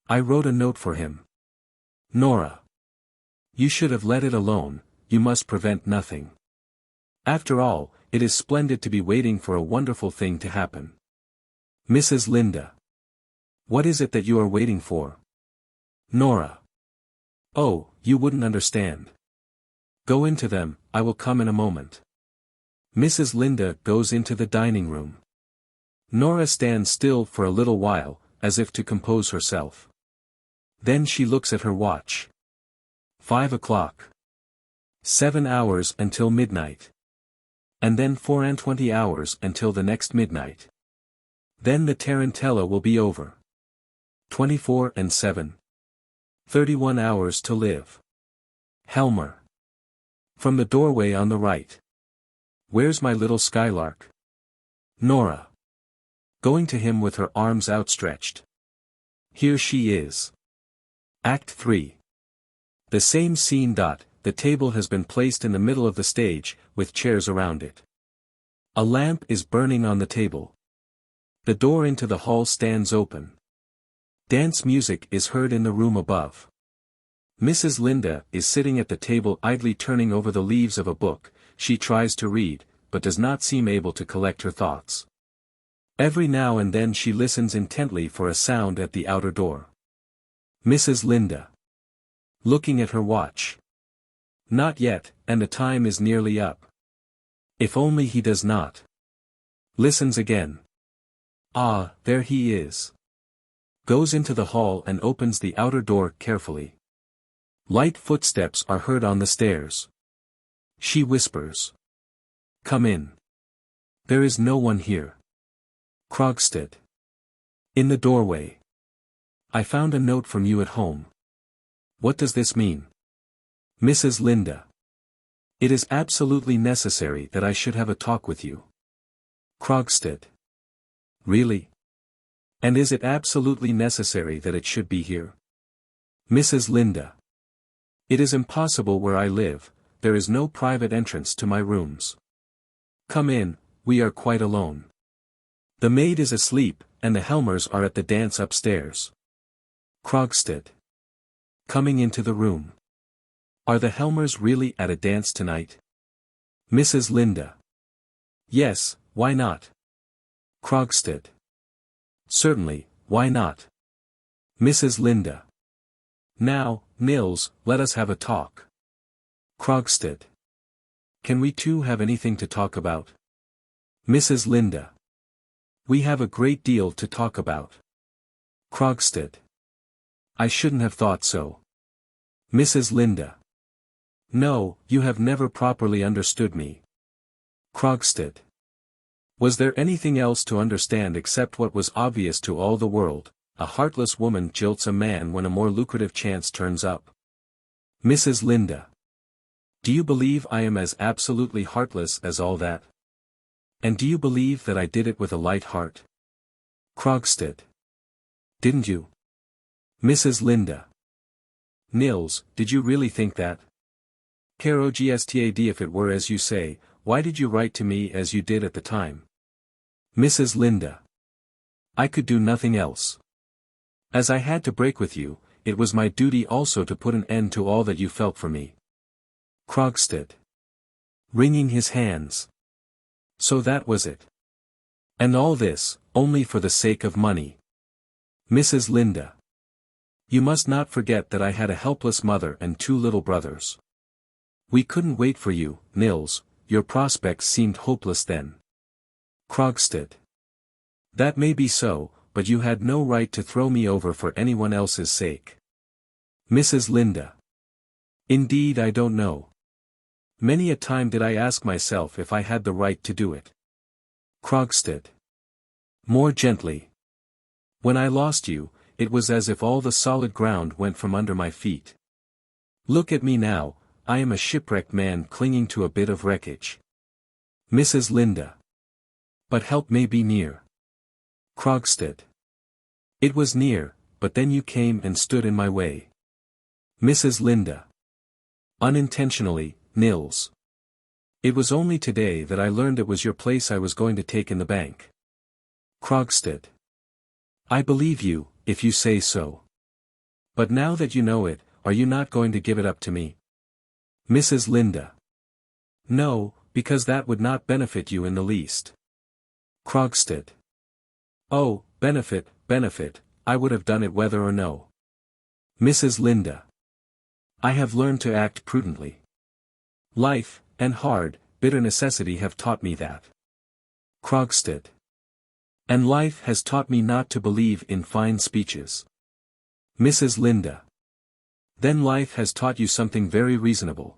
A: I wrote a note for him. Nora. You should have let it alone, you must prevent nothing. After all, it is splendid to be waiting for a wonderful thing to happen. Mrs. Linda. What is it that you are waiting for? Nora. Oh, you wouldn't understand. Go into them, I will come in a moment. Mrs. Linda goes into the dining room. Nora stands still for a little while, as if to compose herself. Then she looks at her watch. 5 o'clock. 7 hours until midnight. And then 24 hours until the next midnight. Then the tarantella will be over. 24 and 7. 31 hours to live. Helmer. From the doorway on the right. Where's my little skylark? Nora. Going to him with her arms outstretched. Here she is. Act 3. The same scene. The table has been placed in the middle of the stage, with chairs around it. A lamp is burning on the table. The door into the hall stands open. Dance music is heard in the room above. Mrs. Linda is sitting at the table idly turning over the leaves of a book. She tries to read, but does not seem able to collect her thoughts. Every now and then she listens intently for a sound at the outer door. Mrs. Linda. Looking at her watch. Not yet, and the time is nearly up. If only he does not. Listens again. Ah, there he is. Goes into the hall and opens the outer door carefully. Light footsteps are heard on the stairs. She whispers. Come in. There is no one here. Krogstad. In the doorway. I found a note from you at home. What does this mean? Mrs. Linda. It is absolutely necessary that I should have a talk with you. Krogstad. Really? And is it absolutely necessary that it should be here? Mrs. Linda. It is impossible where I live, there is no private entrance to my rooms. Come in, we are quite alone. The maid is asleep, and the Helmers are at the dance upstairs. Krogstad. Coming into the room. Are the Helmers really at a dance tonight? Mrs. Linda. Yes, why not? Krogstad. Certainly, why not? Mrs. Linda. Now, Nils, let us have a talk. Krogstad. Can we two have anything to talk about? Mrs. Linda. We have a great deal to talk about. Krogstad. I shouldn't have thought so. Mrs. Linda. No, you have never properly understood me. Krogstad. Was there anything else to understand except what was obvious to all the world? A heartless woman jilts a man when a more lucrative chance turns up. Mrs. Linda. Do you believe I am as absolutely heartless as all that? And do you believe that I did it with a light heart? Krogstad. Didn't you? Mrs. Linda. Nils, did you really think that? Krogstad, if it were as you say, why did you write to me as you did at the time? Mrs. Linda. I could do nothing else. As I had to break with you, it was my duty also to put an end to all that you felt for me. Krogstad. Wringing his hands. So that was it. And all this, only for the sake of money. Mrs. Linda. You must not forget that I had a helpless mother and 2 little brothers. We couldn't wait for you, Nils, your prospects seemed hopeless then. Krogstad. That may be so, but you had no right to throw me over for anyone else's sake. Mrs. Linda. Indeed I don't know. Many a time did I ask myself if I had the right to do it. Krogstad. More gently. When I lost you, it was as if all the solid ground went from under my feet. Look at me now, I am a shipwrecked man clinging to a bit of wreckage. Mrs. Linda. But help may be near. Krogstad. It was near, but then you came and stood in my way. Mrs. Linda. Unintentionally, Nils. It was only today that I learned it was your place I was going to take in the bank. Krogstad. I believe you, if you say so. But now that you know it, are you not going to give it up to me? Mrs. Linda. No, because that would not benefit you in the least. Krogstad. Oh, benefit, I would have done it whether or no. Mrs. Linda. I have learned to act prudently. Life, and hard, bitter necessity have taught me that. Krogstad. And life has taught me not to believe in fine speeches. Mrs. Linda. Then life has taught you something very reasonable.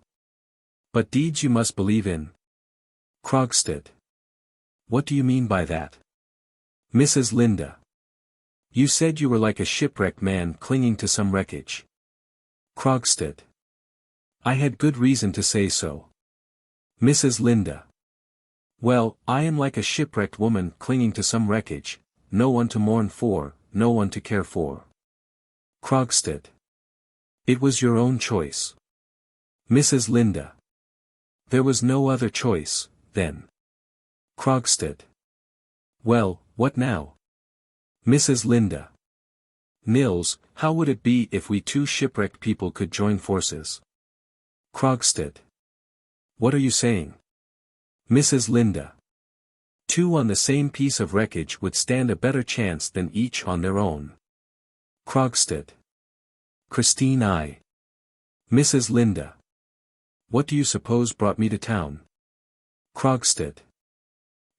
A: But deeds you must believe in. Krogstad. What do you mean by that? Mrs. Linda. You said you were like a shipwrecked man clinging to some wreckage. Krogstad. I had good reason to say so. Mrs. Linda. Well, I am like a shipwrecked woman clinging to some wreckage, no one to mourn for, no one to care for. Krogstad. It was your own choice. Mrs. Linda. There was no other choice, then. Krogstad. Well, what now? Mrs. Linda. Nils, how would it be if we two shipwrecked people could join forces? Krogstad. What are you saying? Mrs. Linda. Two on the same piece of wreckage would stand a better chance than each on their own. Krogstad. Christine I. Mrs. Linda. What do you suppose brought me to town? Krogstad.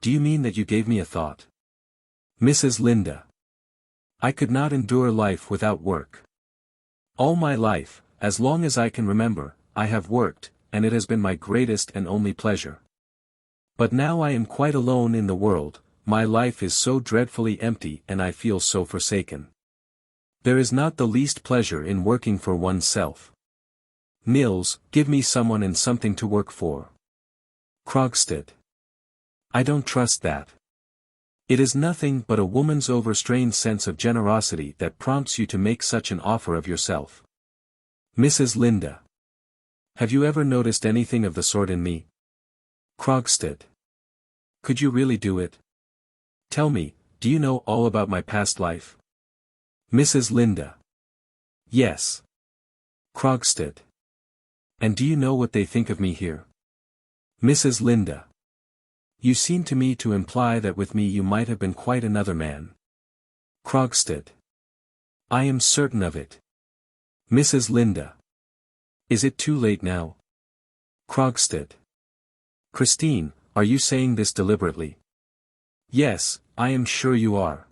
A: Do you mean that you gave me a thought? Mrs. Linda. I could not endure life without work. All my life, as long as I can remember, I have worked, and it has been my greatest and only pleasure. But now I am quite alone in the world, my life is so dreadfully empty and I feel so forsaken. There is not the least pleasure in working for oneself. Nils, give me someone and something to work for. Krogstad. I don't trust that. It is nothing but a woman's overstrained sense of generosity that prompts you to make such an offer of yourself. Mrs. Linda. Have you ever noticed anything of the sort in me? Krogstad. Could you really do it? Tell me, do you know all about my past life? Mrs. Linda. Yes. Krogstad. And do you know what they think of me here? Mrs. Linda. You seem to me to imply that with me you might have been quite another man. Krogstad. I am certain of it. Mrs. Linda. Is it too late now? Krogstad. Christine, are you saying this deliberately? Yes, I am sure you are.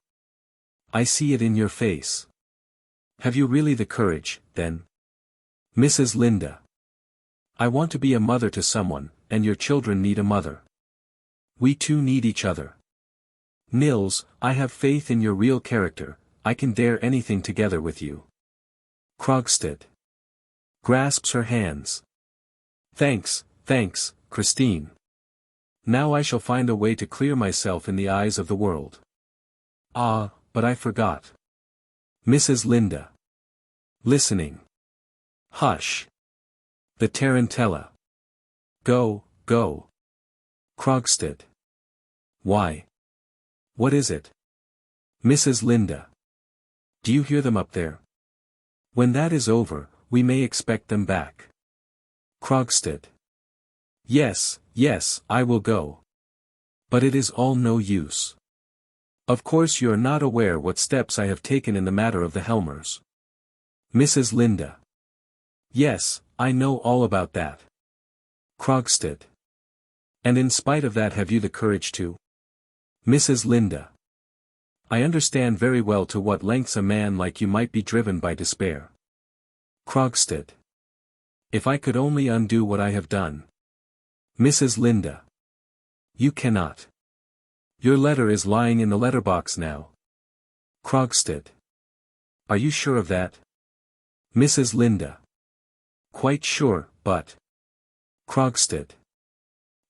A: I see it in your face. Have you really the courage, then? Mrs. Linda. I want to be a mother to someone, and your children need a mother. We two need each other. Nils, I have faith in your real character, I can dare anything together with you. Krogstad. Grasps her hands. Thanks, Christine. Now I shall find a way to clear myself in the eyes of the world. Ah, but I forgot. Mrs. Linda. Listening. Hush. The tarantella. Go. Krogstad. Why? What is it? Mrs. Linda. Do you hear them up there? When that is over, we may expect them back. Krogstad. Yes, I will go. But it is all no use. Of course you are not aware what steps I have taken in the matter of the Helmers. Mrs. Linda. Yes, I know all about that. Krogstad. And in spite of that have you the courage to? Mrs. Linda. I understand very well to what lengths a man like you might be driven by despair. Krogstad. If I could only undo what I have done. Mrs. Linda. You cannot. Your letter is lying in the letterbox now. Krogstad. Are you sure of that? Mrs. Linda. Quite sure, but. Krogstad.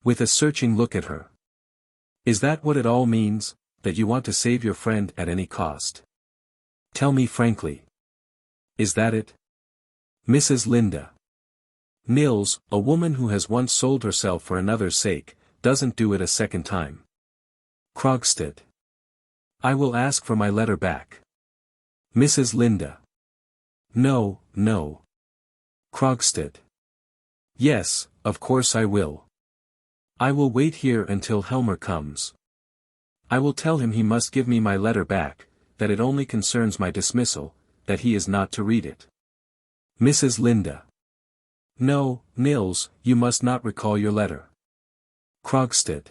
A: With a searching look at her. Is that what it all means, that you want to save your friend at any cost? Tell me frankly. Is that it? Mrs. Linda. Nils, a woman who has once sold herself for another's sake, doesn't do it a second time. Krogstad. I will ask for my letter back. Mrs. Linda. No, no. Krogstad. Yes, of course I will. I will wait here until Helmer comes. I will tell him he must give me my letter back, that it only concerns my dismissal, that he is not to read it. Mrs. Linda. No, Nils, you must not recall your letter. Krogstad.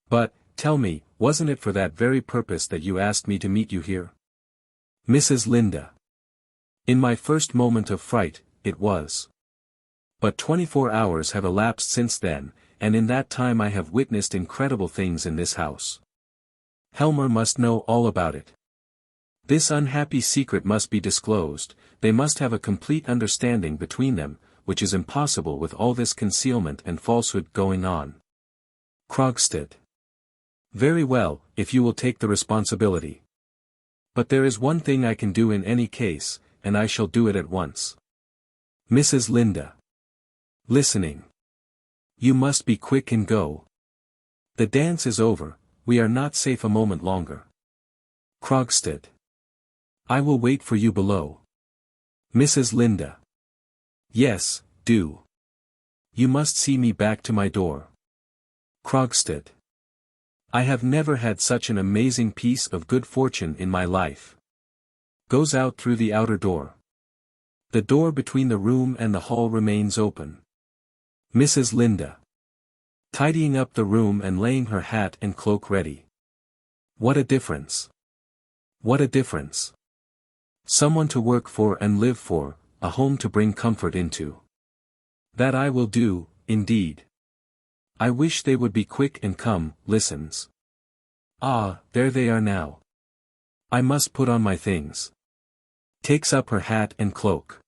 A: But, tell me, wasn't it for that very purpose that you asked me to meet you here? Mrs. Linda. In my first moment of fright, it was. But 24 hours have elapsed since then, and in that time I have witnessed incredible things in this house. Helmer must know all about it. This unhappy secret must be disclosed, they must have a complete understanding between them, which is impossible with all this concealment and falsehood going on. Krogstad. Very well, if you will take the responsibility. But there is one thing I can do in any case, and I shall do it at once. Mrs. Linda. Listening. You must be quick and go. The dance is over, we are not safe a moment longer. Krogstad. I will wait for you below. Mrs. Linda. Yes, do. You must see me back to my door. Krogstad. I have never had such an amazing piece of good fortune in my life. Goes out through the outer door. The door between the room and the hall remains open. Mrs. Linda. Tidying up the room and laying her hat and cloak ready. What a difference. What a difference. Someone to work for and live for, a home to bring comfort into. That I will do, indeed. I wish they would be quick and come, listens. Ah, there they are now. I must put on my things. Takes up her hat and cloak.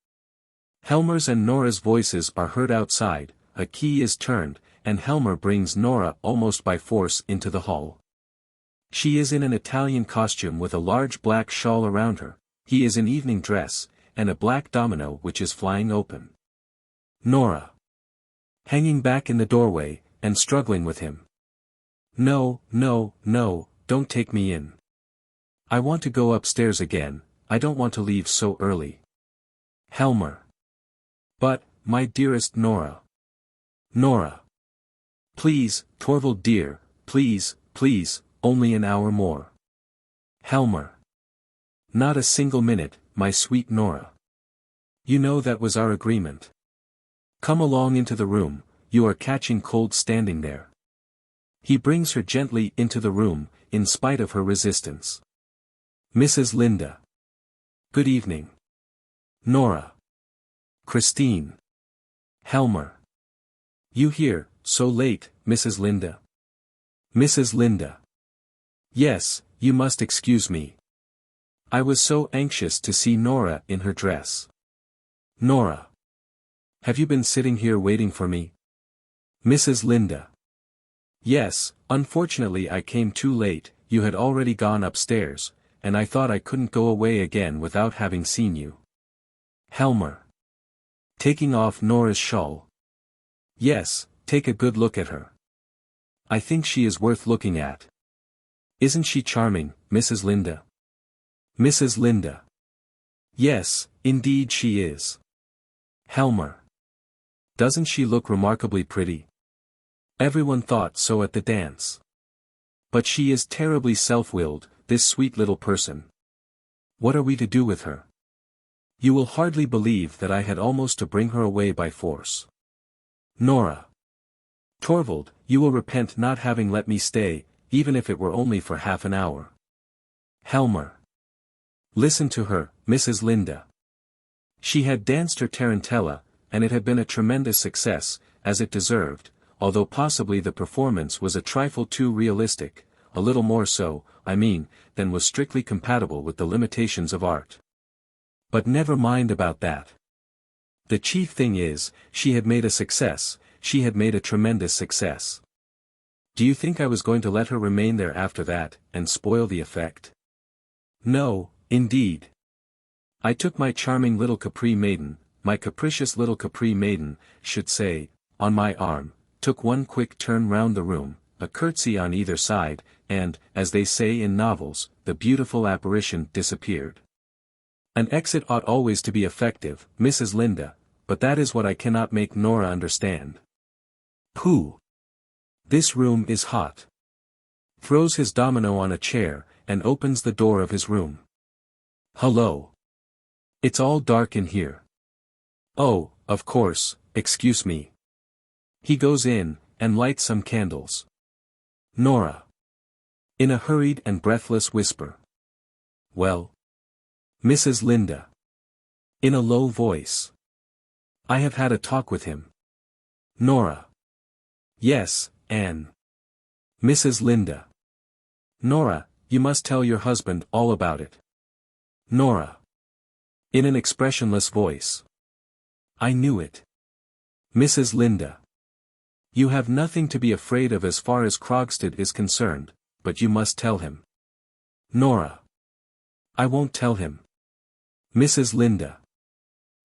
A: Helmer's and Nora's voices are heard outside, a key is turned, and Helmer brings Nora almost by force into the hall. She is in an Italian costume with a large black shawl around her, he is in evening dress, and a black domino which is flying open. Nora. Hanging back in the doorway, and struggling with him. No, no, no, don't take me in. I want to go upstairs again, I don't want to leave so early. Helmer. But, my dearest Nora. Nora. Please, Torvald dear, please, please, only an hour more. Helmer. Not a single minute, my sweet Nora. You know that was our agreement. Come along into the room, you are catching cold standing there. He brings her gently into the room, in spite of her resistance. Mrs. Linda. Good evening. Nora. Christine. Helmer. You here, so late, Mrs. Linda? Mrs. Linda. Yes, you must excuse me. I was so anxious to see Nora in her dress. Nora. Have you been sitting here waiting for me? Mrs. Linda. Yes, unfortunately I came too late, you had already gone upstairs, and I thought I couldn't go away again without having seen you. Helmer. Taking off Nora's shawl. Yes, take a good look at her. I think she is worth looking at. Isn't she charming, Mrs. Linda? Mrs. Linda. Yes, indeed she is. Helmer. Doesn't she look remarkably pretty? Everyone thought so at the dance. But she is terribly self-willed, this sweet little person. What are we to do with her? You will hardly believe that I had almost to bring her away by force. Nora. Torvald, you will repent not having let me stay, even if it were only for half an hour. Helmer. Listen to her, Mrs. Linda. She had danced her tarantella, and it had been a tremendous success, as it deserved, although possibly the performance was a trifle too realistic, a little more so, I mean, than was strictly compatible with the limitations of art. But never mind about that. The chief thing is, she had made a success, she had made a tremendous success. Do you think I was going to let her remain there after that, and spoil the effect? No, indeed. I took my charming little Capri maiden, my capricious little Capri maiden, should say, on my arm, took one quick turn round the room, a curtsy on either side, and, as they say in novels, the beautiful apparition disappeared. An exit ought always to be effective, Mrs. Linda, but that is what I cannot make Nora understand. Pooh! This room is hot. Throws his domino on a chair, and opens the door of his room. Hullo! It's all dark in here. Oh, of course, excuse me. He goes in, and lights some candles. Nora. In a hurried and breathless whisper. Well? Mrs. Linda. In a low voice. I have had a talk with him. Nora. Yes, Anne. Mrs. Linda. Nora, you must tell your husband all about it. Nora. In an expressionless voice. I knew it. Mrs. Linda. You have nothing to be afraid of as far as Krogstad is concerned, but you must tell him. Nora. I won't tell him. Mrs. Linda.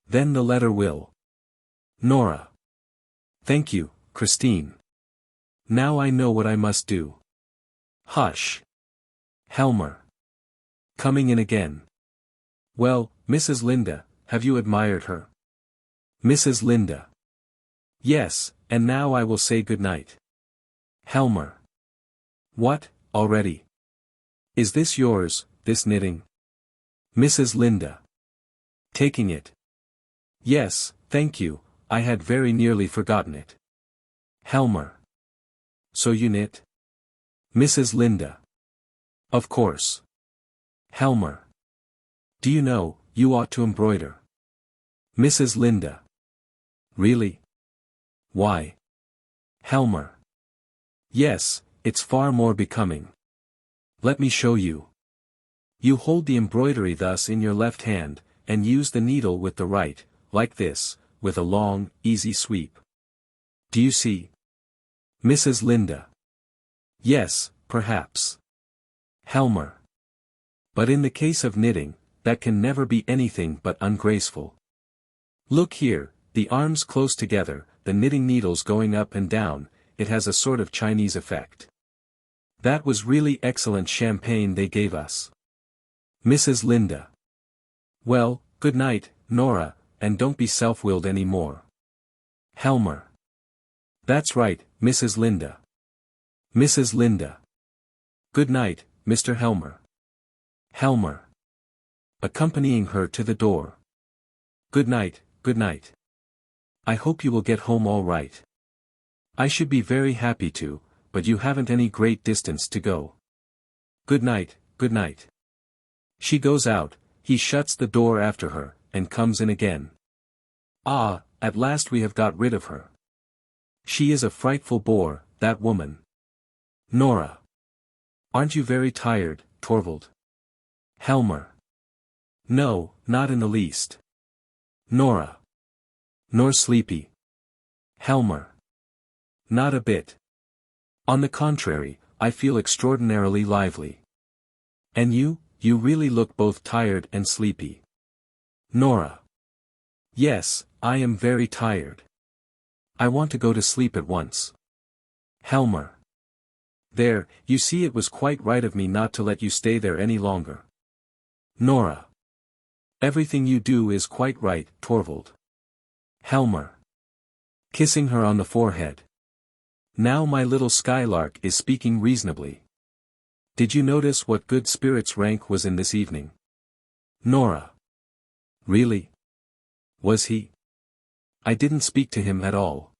A: Then the letter will. Nora. Thank you, Christine. Now I know what I must do. Hush. Helmer. Coming in again. Well, Mrs. Linda, have you admired her? Mrs. Linda. Yes, and now I will say good night. Helmer. What, already? Is this yours, this knitting? Mrs. Linda. Taking it. Yes, thank you, I had very nearly forgotten it. Helmer. So you knit? Mrs. Linda. Of course. Helmer. Do you know, you ought to embroider. Mrs. Linda. Really? Why? Helmer. Yes, it's far more becoming. Let me show you. You hold the embroidery thus in your left hand, and use the needle with the right, like this, with a long, easy sweep. Do you see? Mrs. Linda. Yes, perhaps. Helmer. But in the case of knitting, that can never be anything but ungraceful. Look here, the arms close together, the knitting needles going up and down, it has a sort of Chinese effect. That was really excellent champagne they gave us. Mrs. Linda. Well, good night, Nora, and don't be self-willed any more. Helmer. That's right, Mrs. Linda. Mrs. Linda. Good night, Mr. Helmer. Helmer. Accompanying her to the door. Good night, good night. I hope you will get home all right. I should be very happy to, but you haven't any great distance to go. Good night, good night. She goes out, he shuts the door after her, and comes in again. Ah, at last we have got rid of her. She is a frightful bore, that woman. Nora. Aren't you very tired, Torvald? Helmer. No, not in the least. Nora. Nor sleepy. Helmer. Not a bit. On the contrary, I feel extraordinarily lively. And you really look both tired and sleepy. Nora. Yes, I am very tired. I want to go to sleep at once. Helmer. There, you see it was quite right of me not to let you stay there any longer. Nora. Everything you do is quite right, Torvald. Helmer. Kissing her on the forehead. Now my little skylark is speaking reasonably. Did you notice what good spirits Rank was in this evening? Nora. Really? Was he? I didn't speak to him at all.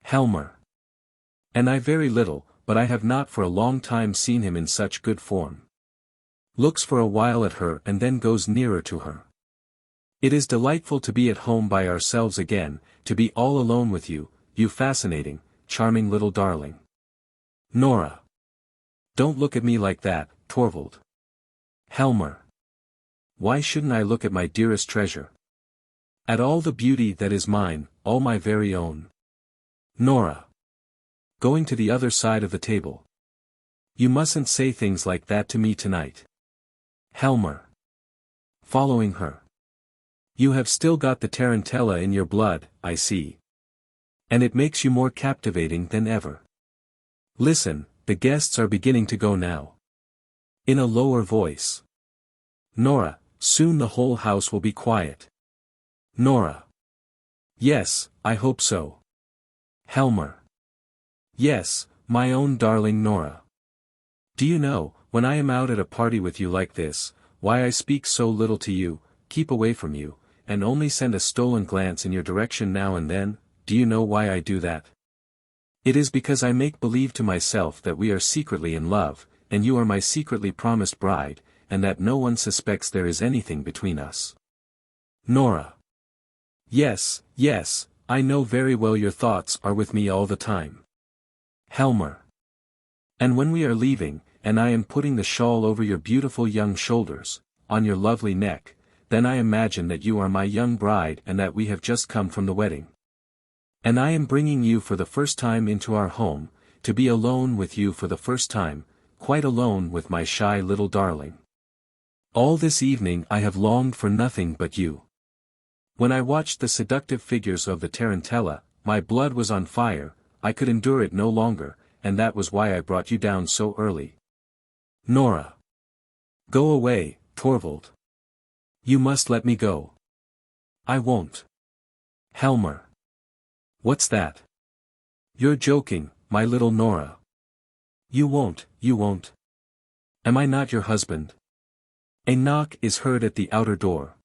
A: Helmer. And I very little, but I have not for a long time seen him in such good form. Looks for a while at her and then goes nearer to her. It is delightful to be at home by ourselves again, to be all alone with you, you fascinating, charming little darling. Nora. Don't look at me like that, Torvald. Helmer. Why shouldn't I look at my dearest treasure? At all the beauty that is mine, all my very own. Nora. Going to the other side of the table. You mustn't say things like that to me tonight. Helmer. Following her. You have still got the tarantella in your blood, I see. And it makes you more captivating than ever. Listen, the guests are beginning to go now. In a lower voice. Nora, soon the whole house will be quiet. Nora. Yes, I hope so. Helmer. Yes, my own darling Nora. Do you know, when I am out at a party with you like this, why I speak so little to you, keep away from you, and only send a stolen glance in your direction now and then? Do you know why I do that? It is because I make believe to myself that we are secretly in love, and you are my secretly promised bride, and that no one suspects there is anything between us. Nora. Yes, yes, I know very well your thoughts are with me all the time. Helmer. And when we are leaving, and I am putting the shawl over your beautiful young shoulders, on your lovely neck, then I imagine that you are my young bride and that we have just come from the wedding. And I am bringing you for the first time into our home, to be alone with you for the first time, quite alone with my shy little darling. All this evening I have longed for nothing but you. When I watched the seductive figures of the tarantella, my blood was on fire, I could endure it no longer, and that was why I brought you down so early. Nora. Go away, Torvald. You must let me go. I won't. Helmer. What's that? You're joking, my little Nora. You won't, you won't. Am I not your husband? A knock is heard at the outer door.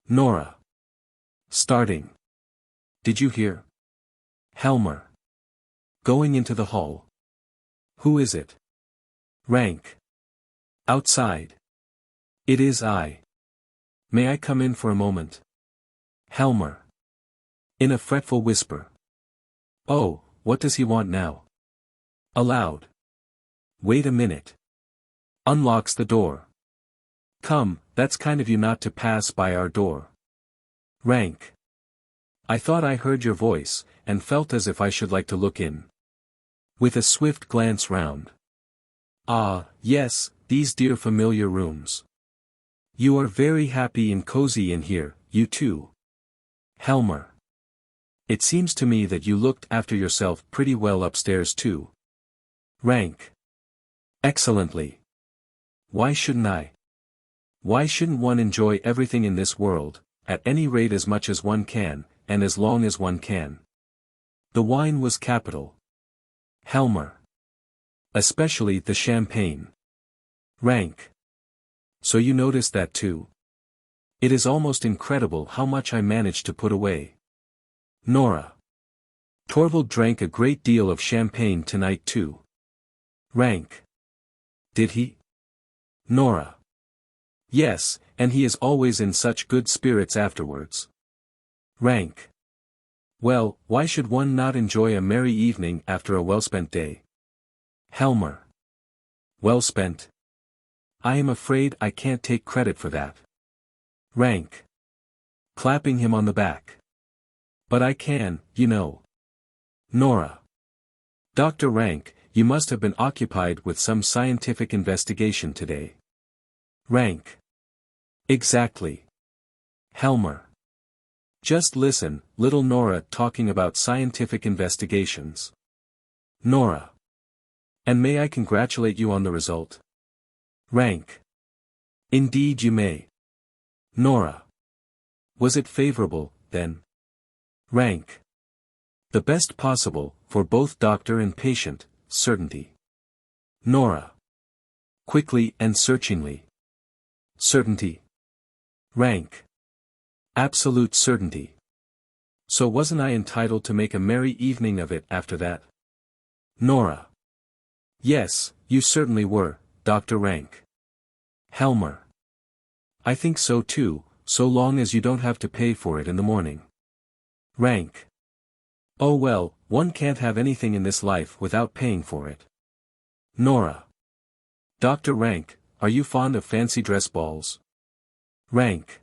A: Nora. Starting. Did you hear? Helmer. Going into the hall. Who is it? Rank. Outside. It is I. May I come in for a moment? Helmer. In a fretful whisper. Oh, what does he want now? Aloud. Wait a minute. Unlocks the door. Come, that's kind of you not to pass by our door. Rank. I thought I heard your voice, and felt as if I should like to look in. With a swift glance round. Ah, yes, these dear familiar rooms. You are very happy and cozy in here, you too. Helmer. It seems to me that you looked after yourself pretty well upstairs too. Rank. Excellently. Why shouldn't I? Why shouldn't one enjoy everything in this world, at any rate as much as one can, and as long as one can? The wine was capital. Helmer. Especially the champagne. Rank. So you noticed that too? It is almost incredible how much I managed to put away. Nora. Torvald drank a great deal of champagne tonight too. Rank. Did he? Nora. Yes, and he is always in such good spirits afterwards. Rank. Well, why should one not enjoy a merry evening after a well-spent day? Helmer. Well spent? I am afraid I can't take credit for that. Rank. Clapping him on the back. But I can, you know. Nora. Dr. Rank, you must have been occupied with some scientific investigation today. Rank. Exactly. Helmer. Just listen, little Nora talking about scientific investigations. Nora. And may I congratulate you on the result? Rank. Indeed you may. Nora. Was it favorable, then? Rank. The best possible, for both doctor and patient, certainty. Nora. Quickly and searchingly. Certainty. Rank. Absolute certainty. So wasn't I entitled to make a merry evening of it after that? Nora. Yes, you certainly were, Dr. Rank. Helmer. I think so too, so long as you don't have to pay for it in the morning. Rank. Oh well, one can't have anything in this life without paying for it. Nora. Dr. Rank, are you fond of fancy dress balls? Rank.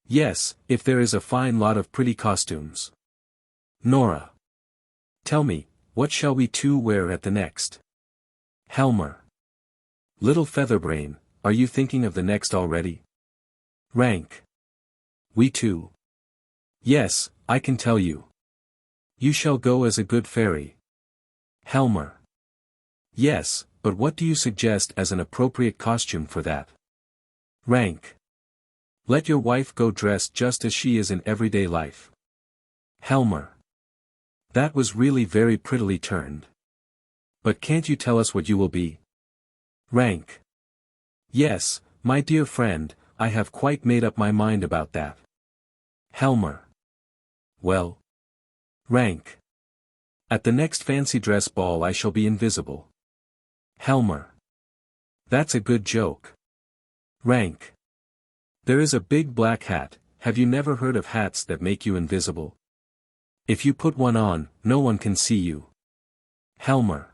A: Yes, if there is a fine lot of pretty costumes. Nora. Tell me, what shall we two wear at the next? Helmer. Little Featherbrain, are you thinking of the next already? Rank. We two. Yes, I can tell you. You shall go as a good fairy. Helmer. Yes, but what do you suggest as an appropriate costume for that? Rank. Let your wife go dressed just as she is in everyday life. Helmer. That was really very prettily turned. But can't you tell us what you will be? Rank. Yes, my dear friend, I have quite made up my mind about that. Helmer. Well. Rank. At the next fancy dress ball I shall be invisible. Helmer. That's a good joke. Rank. There is a big black hat, have you never heard of hats that make you invisible? If you put one on, no one can see you. Helmer.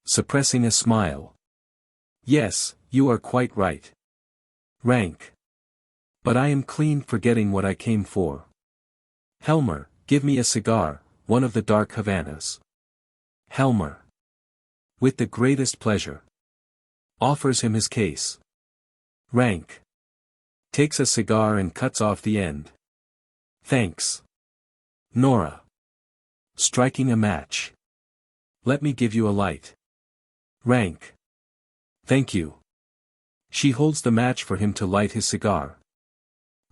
A: Suppressing a smile. Yes, you are quite right. Rank. But I am clean forgetting what I came for. Helmer, give me a cigar, one of the dark Havanas. Helmer. With the greatest pleasure. Offers him his case. Rank. Takes a cigar and cuts off the end. Thanks. Nora. Striking a match. Let me give you a light. Rank. Thank you. She holds the match for him to light his cigar.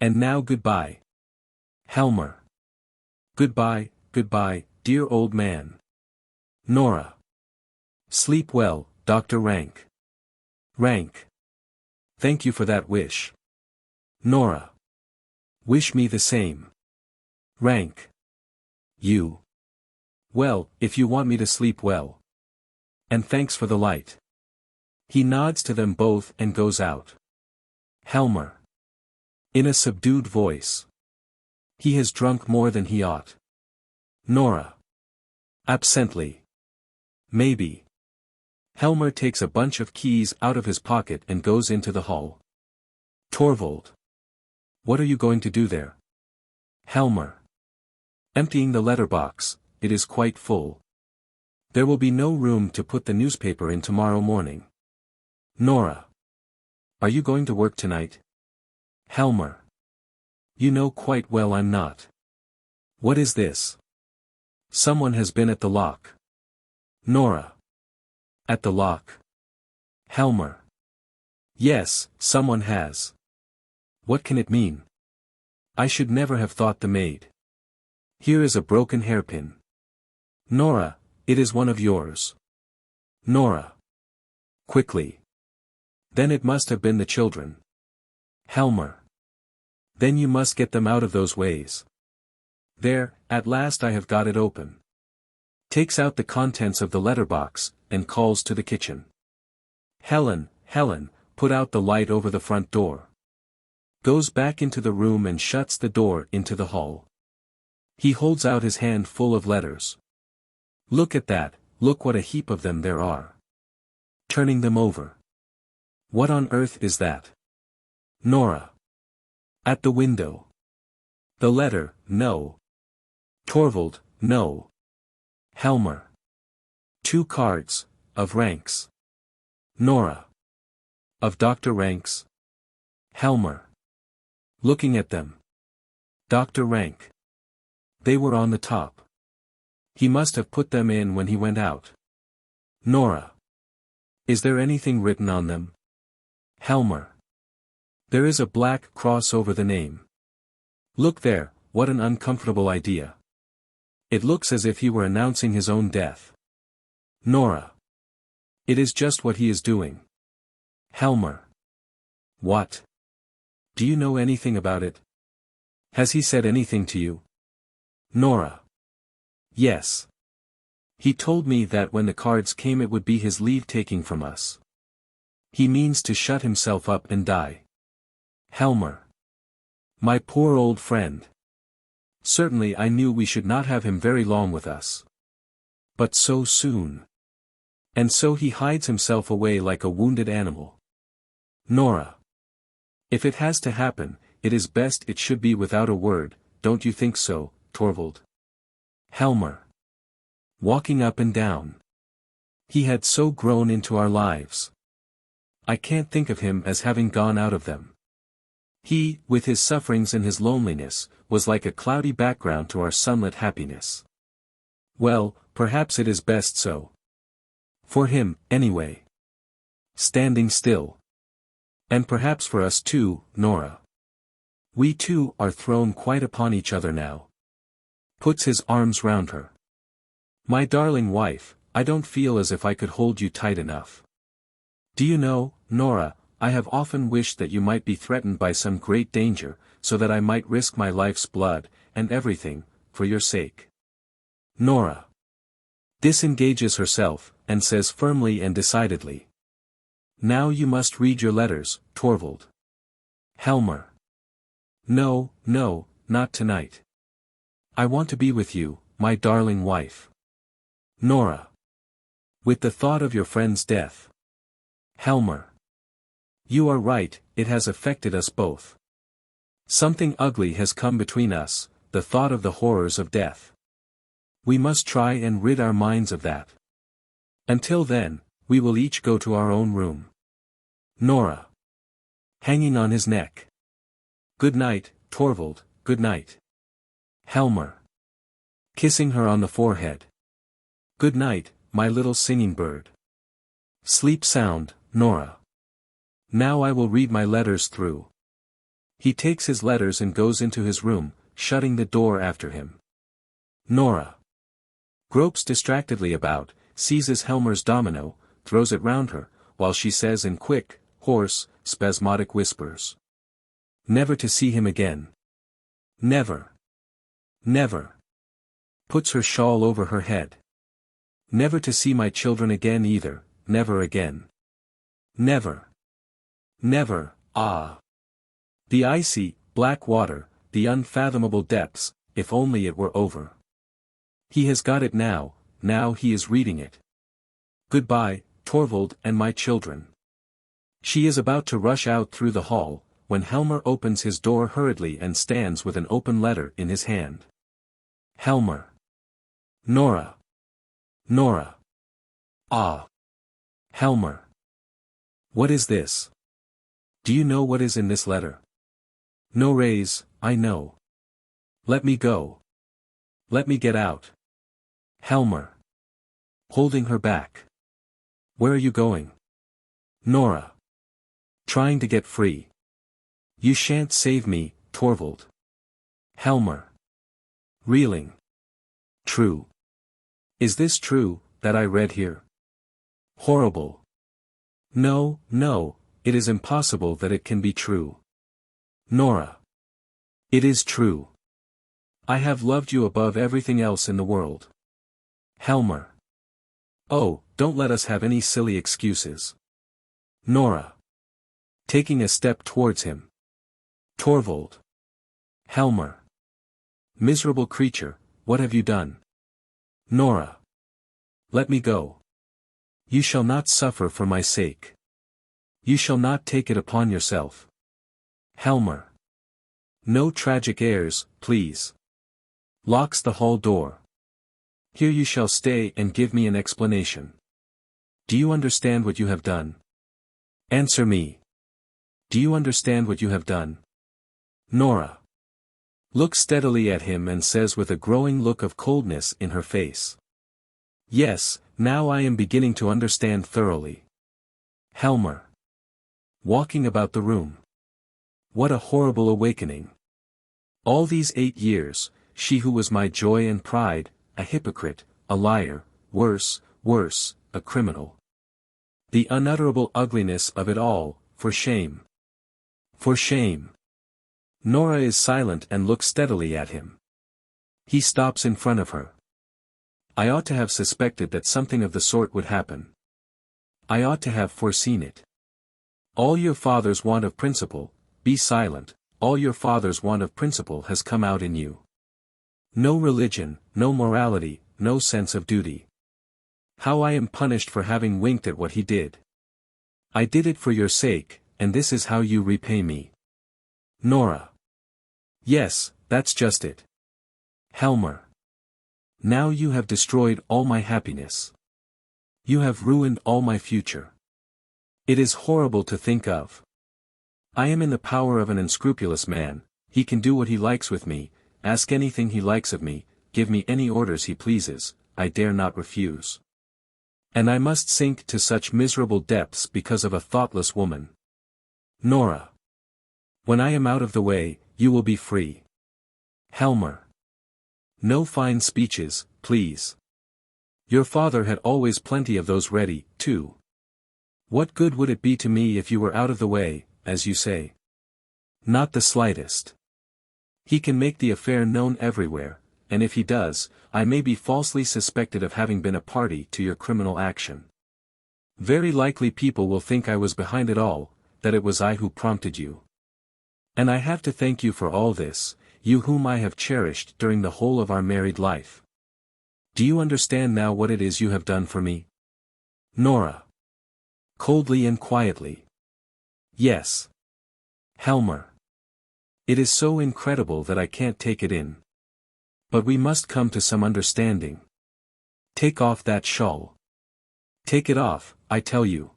A: And now goodbye. Helmer. Goodbye, goodbye, dear old man. Nora. Sleep well, Dr. Rank. Rank. Thank you for that wish. Nora. Wish me the same. Rank. You. Well, if you want me to sleep well. And thanks for the light. He nods to them both and goes out. Helmer. In a subdued voice. He has drunk more than he ought. Nora. Absently. Maybe. Helmer takes a bunch of keys out of his pocket and goes into the hall. Torvald. What are you going to do there? Helmer. Emptying the letterbox, it is quite full. There will be no room to put the newspaper in tomorrow morning. Nora. Are you going to work tonight? Helmer. You know quite well I'm not. What is this? Someone has been at the lock. Nora. At the lock. Helmer. Yes, someone has. What can it mean? I should never have thought the maid. Here is a broken hairpin. Nora, it is one of yours. Nora. Quickly. Then it must have been the children. Helmer. Then you must get them out of those ways. There, at last I have got it open. Takes out the contents of the letterbox, and calls to the kitchen. Helen, Helen, put out the light over the front door. Goes back into the room and shuts the door into the hall. He holds out his hand full of letters. Look at that, look what a heap of them there are. Turning them over. What on earth is that? Nora. At the window. The letter, no. Torvald, no. Helmer. 2 cards, of Ranks. Nora. Of Dr. Ranks. Helmer. Looking at them. Dr. Rank. They were on the top. He must have put them in when he went out. Nora. Is there anything written on them? Helmer. There is a black cross over the name. Look there, what an uncomfortable idea. It looks as if he were announcing his own death. Nora. It is just what he is doing. Helmer. What? Do you know anything about it? Has he said anything to you? Nora. Yes. He told me that when the cards came it would be his leave-taking from us. He means to shut himself up and die. Helmer. My poor old friend. Certainly I knew we should not have him very long with us. But so soon. And so he hides himself away like a wounded animal. Nora. If it has to happen, it is best it should be without a word, don't you think so, Torvald? Helmer. Walking up and down. He had so grown into our lives. I can't think of him as having gone out of them. He, with his sufferings and his loneliness, was like a cloudy background to our sunlit happiness. Well, perhaps it is best so. For him, anyway. Standing still. And perhaps for us too, Nora. We two are thrown quite upon each other now. Puts his arms round her. My darling wife, I don't feel as if I could hold you tight enough. Do you know, Nora, I have often wished that you might be threatened by some great danger, so that I might risk my life's blood, and everything, for your sake. Nora. Disengages herself, and says firmly and decidedly. Now you must read your letters, Torvald. Helmer. No, no, not tonight. I want to be with you, my darling wife. Nora. With the thought of your friend's death. Helmer. You are right, it has affected us both. Something ugly has come between us, the thought of the horrors of death. We must try and rid our minds of that. Until then, we will each go to our own room. Nora. Hanging on his neck. Good night, Torvald, good night. Helmer. Kissing her on the forehead. Good night, my little singing bird. Sleep sound, Nora. Now I will read my letters through. He takes his letters and goes into his room, shutting the door after him. Nora. Gropes distractedly about, seizes Helmer's domino, throws it round her, while she says in quick, hoarse, spasmodic whispers. Never to see him again. Never. Never. Puts her shawl over her head. Never to see my children again either, never again. Never. Never, ah. The icy, black water, the unfathomable depths, if only it were over. He has got it now he is reading it. Goodbye, Torvald and my children. She is about to rush out through the hall, when Helmer opens his door hurriedly and stands with an open letter in his hand. Helmer. Nora. Nora. Ah. Helmer. What is this? Do you know what is in this letter? No raise, I know. Let me go. Let me get out. Helmer. Holding her back. Where are you going? Nora. Trying to get free. You shan't save me, Torvald. Helmer. Reeling. True. Is this true, that I read here? Horrible. No, no, it is impossible that it can be true. Nora. It is true. I have loved you above everything else in the world. Helmer. Oh, don't let us have any silly excuses. Nora. Taking a step towards him. Torvald. Helmer. Miserable creature, what have you done? Nora. Let me go. You shall not suffer for my sake. You shall not take it upon yourself. Helmer. No tragic airs, please. Locks the hall door. Here you shall stay and give me an explanation. Do you understand what you have done? Answer me. Do you understand what you have done? Nora. Looks steadily at him and says with a growing look of coldness in her face. Yes, now I am beginning to understand thoroughly. Helmer. Walking about the room. What a horrible awakening. All these 8 years, she who was my joy and pride, a hypocrite, a liar, worse, a criminal. The unutterable ugliness of it all, for shame. For shame. Nora is silent and looks steadily at him. He stops in front of her. I ought to have suspected that something of the sort would happen. I ought to have foreseen it. All your father's want of principle, be silent, all your father's want of principle has come out in you. No religion, no morality, no sense of duty. How I am punished for having winked at what he did. I did it for your sake, and this is how you repay me. Nora. Yes, that's just it. Helmer. Now you have destroyed all my happiness. You have ruined all my future. It is horrible to think of. I am in the power of an unscrupulous man, he can do what he likes with me, ask anything he likes of me, give me any orders he pleases, I dare not refuse. And I must sink to such miserable depths because of a thoughtless woman. Nora. When I am out of the way, you will be free. Helmer. No fine speeches, please. Your father had always plenty of those ready, too. What good would it be to me if you were out of the way, as you say? Not the slightest. He can make the affair known everywhere, and if he does, I may be falsely suspected of having been a party to your criminal action. Very likely people will think I was behind it all, that it was I who prompted you. And I have to thank you for all this, you whom I have cherished during the whole of our married life. Do you understand now what it is you have done for me? Nora. Coldly and quietly. Yes. Helmer. It is so incredible that I can't take it in. But we must come to some understanding. Take off that shawl. Take it off, I tell you.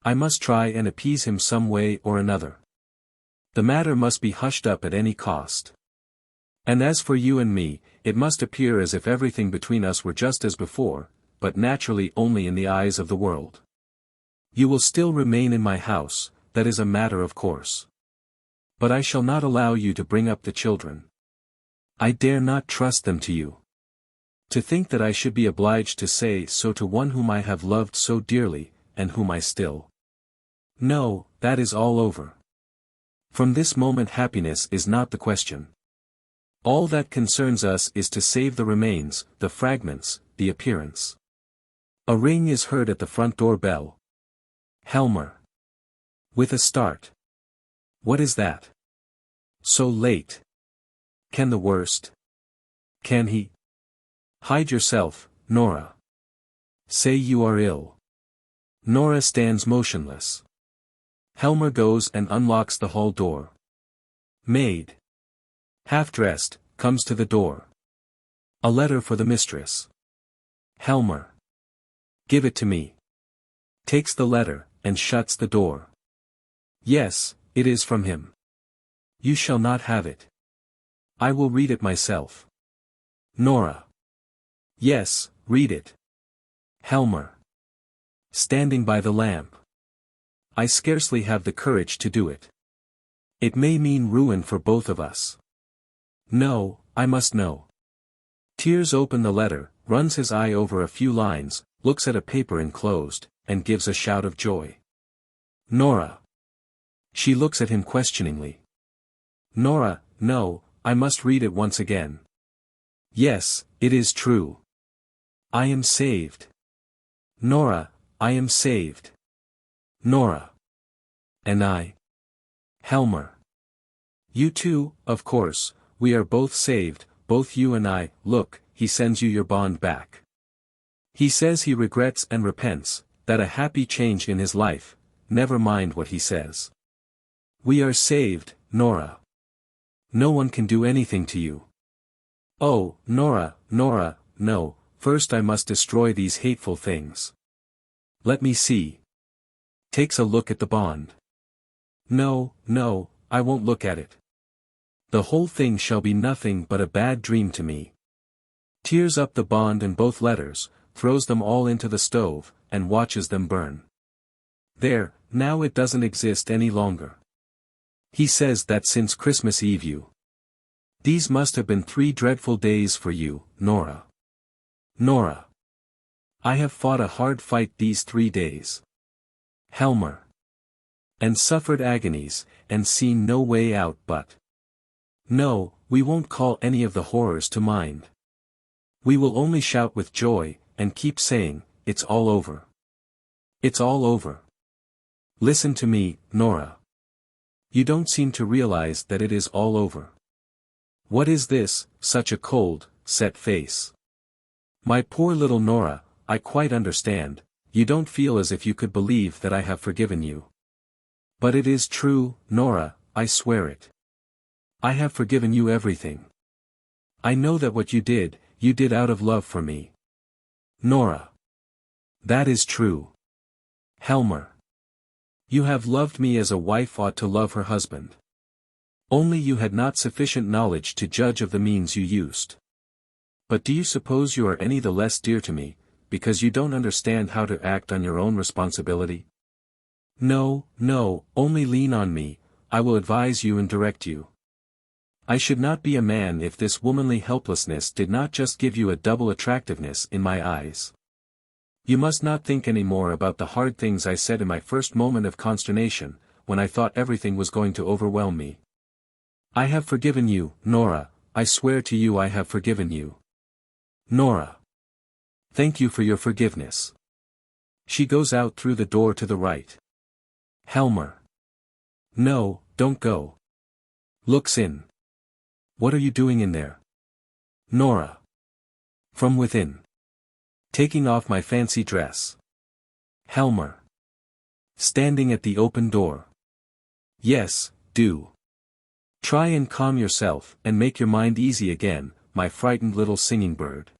A: I must try and appease him some way or another. The matter must be hushed up at any cost. And as for you and me, it must appear as if everything between us were just as before, but naturally only in the eyes of the world. You will still remain in my house, that is a matter of course. But I shall not allow you to bring up the children. I dare not trust them to you. To think that I should be obliged to say so to one whom I have loved so dearly, and whom I still. No, that is all over. From this moment happiness is not the question. All that concerns us is to save the remains, the fragments, the appearance. A ring is heard at the front door bell. Helmer. With a start. What is that? So late. Can the worst? Can he? Hide yourself, Nora. Say you are ill. Nora stands motionless. Helmer goes and unlocks the hall door. Maid. Half-dressed, comes to the door. A letter for the mistress. Helmer. Give it to me. Takes the letter, and shuts the door. Yes, it is from him. You shall not have it. I will read it myself. Nora. Yes, read it. Helmer. Standing by the lamp. I scarcely have the courage to do it. It may mean ruin for both of us. No, I must know. Tears open the letter, runs his eye over a few lines, looks at a paper enclosed, and gives a shout of joy. Nora. She looks at him questioningly. Nora, no, I must read it once again. Yes, it is true. I am saved. Nora, I am saved. Nora. And I. Helmer. You too, of course, we are both saved, both you and I. Look, he sends you your bond back. He says he regrets and repents, that a happy change in his life, never mind what he says. We are saved, Nora. No one can do anything to you. Oh, Nora, Nora, no, first I must destroy these hateful things. Let me see. Takes a look at the bond. No, no, I won't look at it. The whole thing shall be nothing but a bad dream to me. Tears up the bond and both letters, throws them all into the stove, and watches them burn. There, now it doesn't exist any longer. He says that since Christmas Eve you. These must have been 3 dreadful days for you, Nora. Nora. I have fought a hard fight these 3 days. Helmer. And suffered agonies, and seen no way out but. No, we won't call any of the horrors to mind. We will only shout with joy, and keep saying, it's all over. It's all over. Listen to me, Nora. You don't seem to realize that it is all over. What is this, such a cold, set face? My poor little Nora, I quite understand, you don't feel as if you could believe that I have forgiven you. But it is true, Nora, I swear it. I have forgiven you everything. I know that what you did out of love for me. Nora. That is true. Helmer. You have loved me as a wife ought to love her husband. Only you had not sufficient knowledge to judge of the means you used. But do you suppose you are any the less dear to me, because you don't understand how to act on your own responsibility? No, no, only lean on me, I will advise you and direct you. I should not be a man if this womanly helplessness did not just give you a double attractiveness in my eyes. You must not think any more about the hard things I said in my first moment of consternation, when I thought everything was going to overwhelm me. I have forgiven you, Nora, I swear to you I have forgiven you. Nora. Thank you for your forgiveness. She goes out through the door to the right. Helmer. No, don't go. Looks in. What are you doing in there? Nora. From within. Taking off my fancy dress. Helmer. Standing at the open door. Yes, do. Try and calm yourself and make your mind easy again, my frightened little singing bird.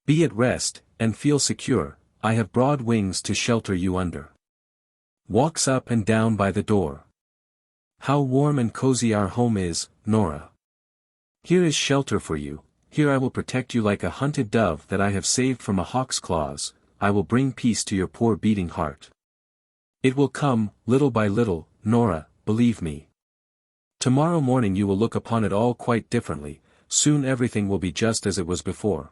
A: Be at rest, and feel secure, I have broad wings to shelter you under. Walks up and down by the door. How warm and cozy our home is, Nora. Here is shelter for you, here I will protect you like a hunted dove that I have saved from a hawk's claws, I will bring peace to your poor beating heart. It will come, little by little, Nora, believe me. Tomorrow morning you will look upon it all quite differently, soon everything will be just as it was before.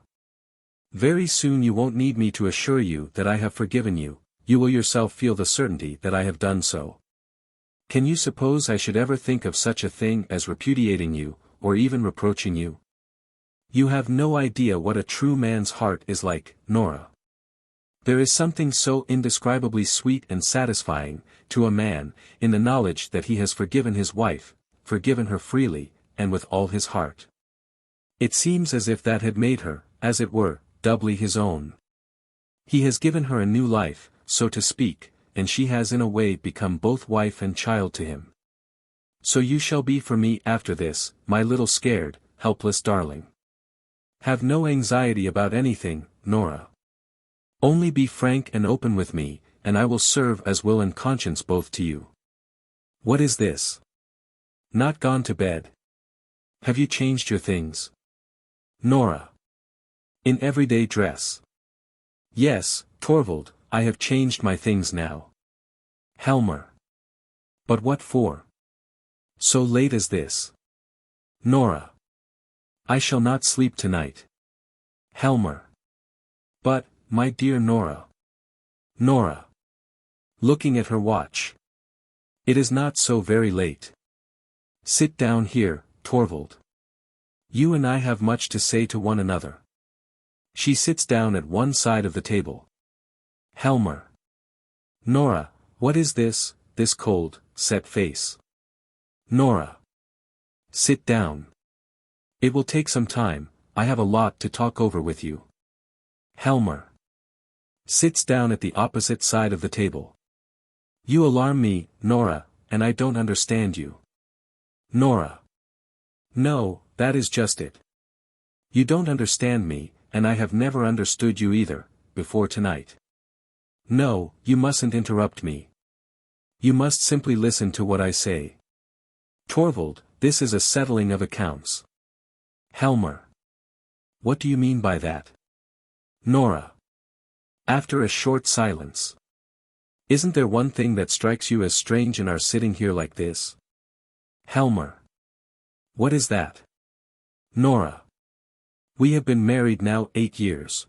A: Very soon you won't need me to assure you that I have forgiven you, you will yourself feel the certainty that I have done so. Can you suppose I should ever think of such a thing as repudiating you, or even reproaching you? You have no idea what a true man's heart is like, Nora. There is something so indescribably sweet and satisfying, to a man, in the knowledge that he has forgiven his wife, forgiven her freely, and with all his heart. It seems as if that had made her, as it were, doubly his own. He has given her a new life, so to speak, and she has in a way become both wife and child to him. So you shall be for me after this, my little scared, helpless darling. Have no anxiety about anything, Nora. Only be frank and open with me, and I will serve as will and conscience both to you. What is this? Not gone to bed? Have you changed your things? Nora. In everyday dress. Yes, Torvald, I have changed my things now. Helmer. But what for? So late as this? Nora. I shall not sleep tonight. Helmer. But, my dear Nora. Nora. Looking at her watch. It is not so very late. Sit down here, Torvald. You and I have much to say to one another. She sits down at one side of the table. Helmer. Nora, what is this cold, set face? Nora. Sit down. It will take some time, I have a lot to talk over with you. Helmer. Sits down at the opposite side of the table. You alarm me, Nora, and I don't understand you. Nora. No, that is just it. You don't understand me, and I have never understood you either, before tonight. No, you mustn't interrupt me. You must simply listen to what I say. Torvald, this is a settling of accounts. Helmer. What do you mean by that? Nora. After a short silence. Isn't there one thing that strikes you as strange in our sitting here like this? Helmer. What is that? Nora. We have been married now 8 years.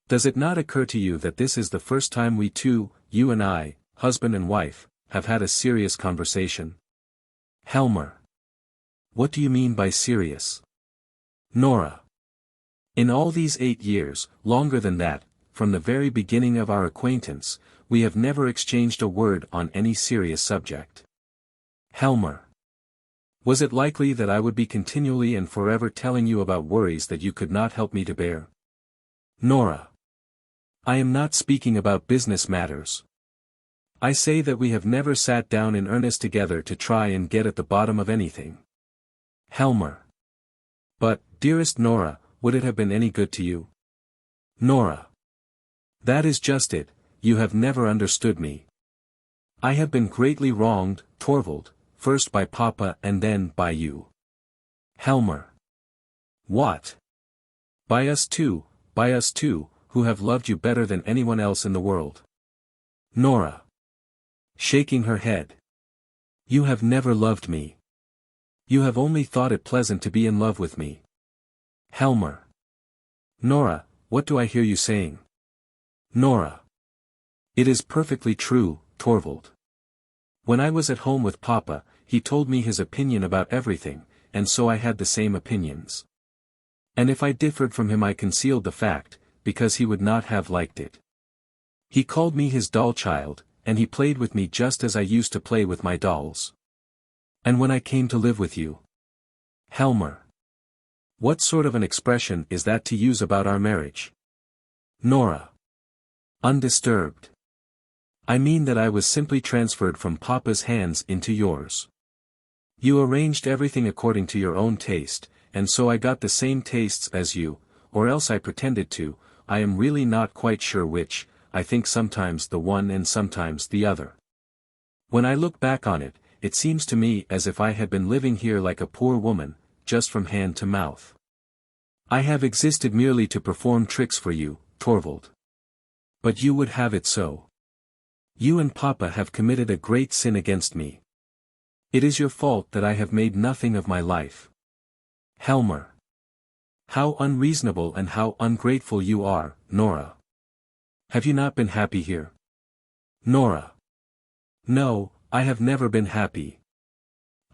A: Does it not occur to you that this is the first time we two, you and I, husband and wife, have had a serious conversation? Helmer. What do you mean by serious? Nora. In all these 8 years, longer than that, from the very beginning of our acquaintance, we have never exchanged a word on any serious subject. Helmer. Was it likely that I would be continually and forever telling you about worries that you could not help me to bear? Nora. I am not speaking about business matters. I say that we have never sat down in earnest together to try and get at the bottom of anything. Helmer. But, dearest Nora, would it have been any good to you? Nora. That is just it, you have never understood me. I have been greatly wronged, Torvald, first by Papa and then by you. Helmer. What? By us two, who have loved you better than anyone else in the world. Nora. Shaking her head. You have never loved me. You have only thought it pleasant to be in love with me. Helmer. Nora, what do I hear you saying? Nora. It is perfectly true, Torvald. When I was at home with Papa, he told me his opinion about everything, and so I had the same opinions. And if I differed from him I concealed the fact, because he would not have liked it. He called me his doll child, and he played with me just as I used to play with my dolls. And when I came to live with you. Helmer. What sort of an expression is that to use about our marriage? Nora. Undisturbed. I mean that I was simply transferred from Papa's hands into yours. You arranged everything according to your own taste, and so I got the same tastes as you, or else I pretended to, I am really not quite sure which, I think sometimes the one and sometimes the other. When I look back on it, it seems to me as if I had been living here like a poor woman, just from hand to mouth. I have existed merely to perform tricks for you, Torvald. But you would have it so. You and Papa have committed a great sin against me. It is your fault that I have made nothing of my life. Helmer. How unreasonable and how ungrateful you are, Nora. Have you not been happy here? Nora. No, I have never been happy.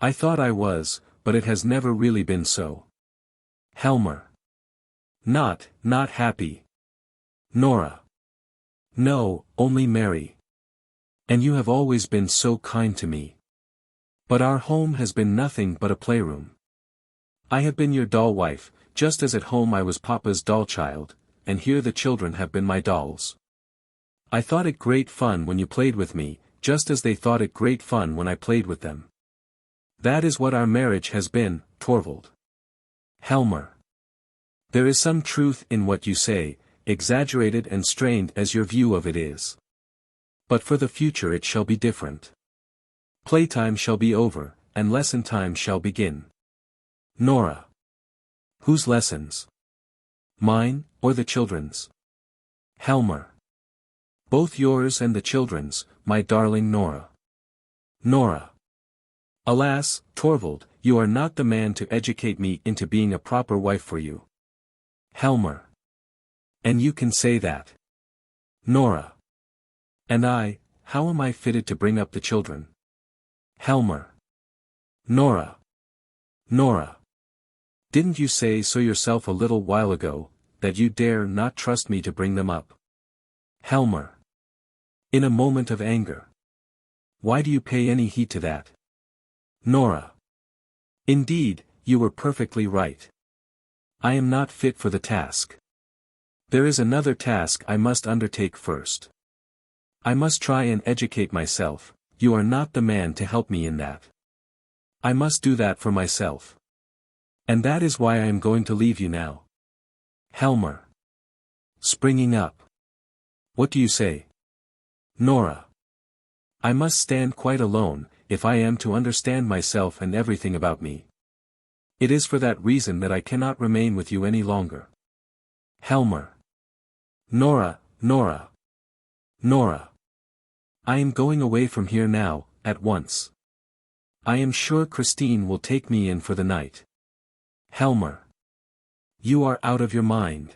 A: I thought I was, but it has never really been so. Helmer. Not happy. Nora. No, only merry. And you have always been so kind to me. But our home has been nothing but a playroom. I have been your doll wife, just as at home I was Papa's doll child, and here the children have been my dolls. I thought it great fun when you played with me, just as they thought it great fun when I played with them. That is what our marriage has been, Torvald. Helmer. There is some truth in what you say, exaggerated and strained as your view of it is. But for the future it shall be different. Playtime shall be over, and lesson time shall begin. Nora. Whose lessons? Mine, or the children's? Helmer. Both yours and the children's, my darling Nora. Nora. Alas, Torvald, you are not the man to educate me into being a proper wife for you. Helmer. And you can say that. Nora. And I, how am I fitted to bring up the children? Helmer. Nora. Nora. Didn't you say so yourself a little while ago, that you dare not trust me to bring them up? Helmer. In a moment of anger. Why do you pay any heed to that? Nora. Indeed, you were perfectly right. I am not fit for the task. There is another task I must undertake first. I must try and educate myself, you are not the man to help me in that. I must do that for myself. And that is why I am going to leave you now. Helmer. Springing up. What do you say? Nora. I must stand quite alone, if I am to understand myself and everything about me. It is for that reason that I cannot remain with you any longer. Helmer. Nora, Nora. Nora. I am going away from here now, at once. I am sure Christine will take me in for the night. Helmer. You are out of your mind.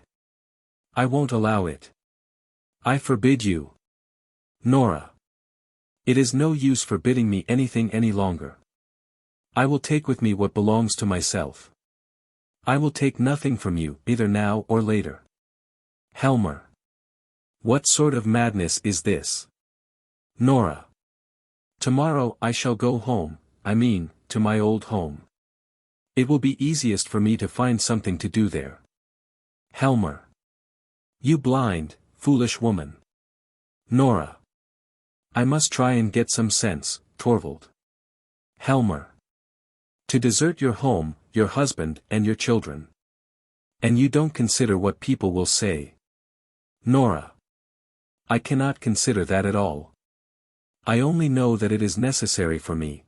A: I won't allow it. I forbid you. Nora. It is no use forbidding me anything any longer. I will take with me what belongs to myself. I will take nothing from you, either now or later. Helmer. What sort of madness is this? Nora. Tomorrow I shall go home, to my old home. It will be easiest for me to find something to do there. Helmer. You blind, foolish woman. Nora. I must try and get some sense, Torvald. Helmer. To desert your home, your husband and your children. And you don't consider what people will say. Nora. I cannot consider that at all. I only know that it is necessary for me.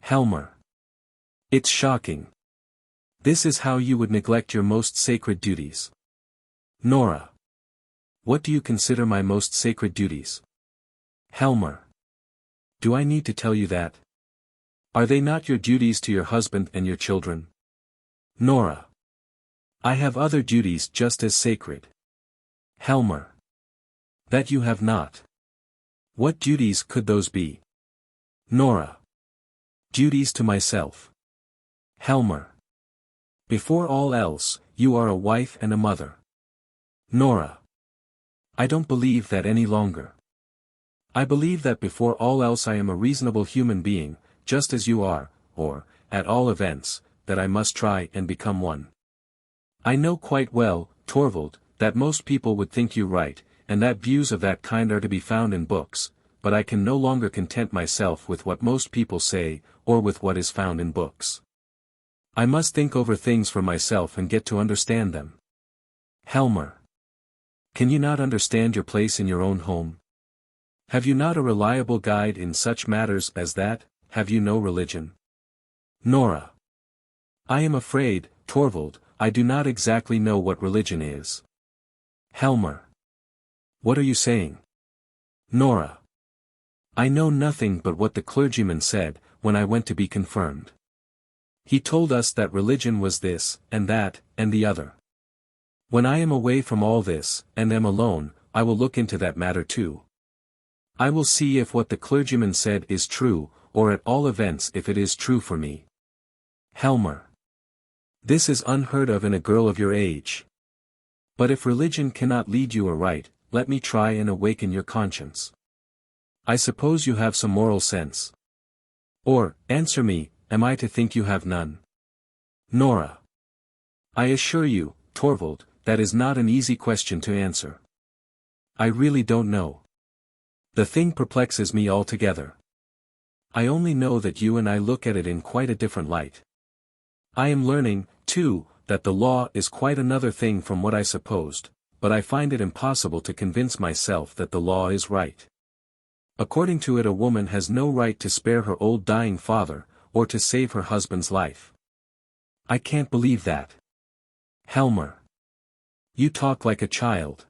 A: Helmer. It's shocking. This is how you would neglect your most sacred duties. Nora. What do you consider my most sacred duties? Helmer. Do I need to tell you that? Are they not your duties to your husband and your children? Nora. I have other duties just as sacred. Helmer. That you have not. What duties could those be? Nora. Duties to myself. Helmer. Before all else, you are a wife and a mother. Nora. I don't believe that any longer. I believe that before all else I am a reasonable human being, just as you are, or, at all events, that I must try and become one. I know quite well, Torvald, that most people would think you right, and that views of that kind are to be found in books, but I can no longer content myself with what most people say, or with what is found in books. I must think over things for myself and get to understand them. Helmer. Can you not understand your place in your own home? Have you not a reliable guide in such matters as that? Have you no religion? Nora. I am afraid, Torvald, I do not exactly know what religion is. Helmer. What are you saying? Nora. I know nothing but what the clergyman said, when I went to be confirmed. He told us that religion was this, and that, and the other. When I am away from all this, and am alone, I will look into that matter too. I will see if what the clergyman said is true, or at all events if it is true for me. Helmer. This is unheard of in a girl of your age. But if religion cannot lead you aright, let me try and awaken your conscience. I suppose you have some moral sense. Or, answer me, am I to think you have none? Nora. I assure you, Torvald, that is not an easy question to answer. I really don't know. The thing perplexes me altogether. I only know that you and I look at it in quite a different light. I am learning, too, that the law is quite another thing from what I supposed, but I find it impossible to convince myself that the law is right. According to it, a woman has no right to spare her old dying father, or to save her husband's life. I can't believe that. Helmer. You talk like a child.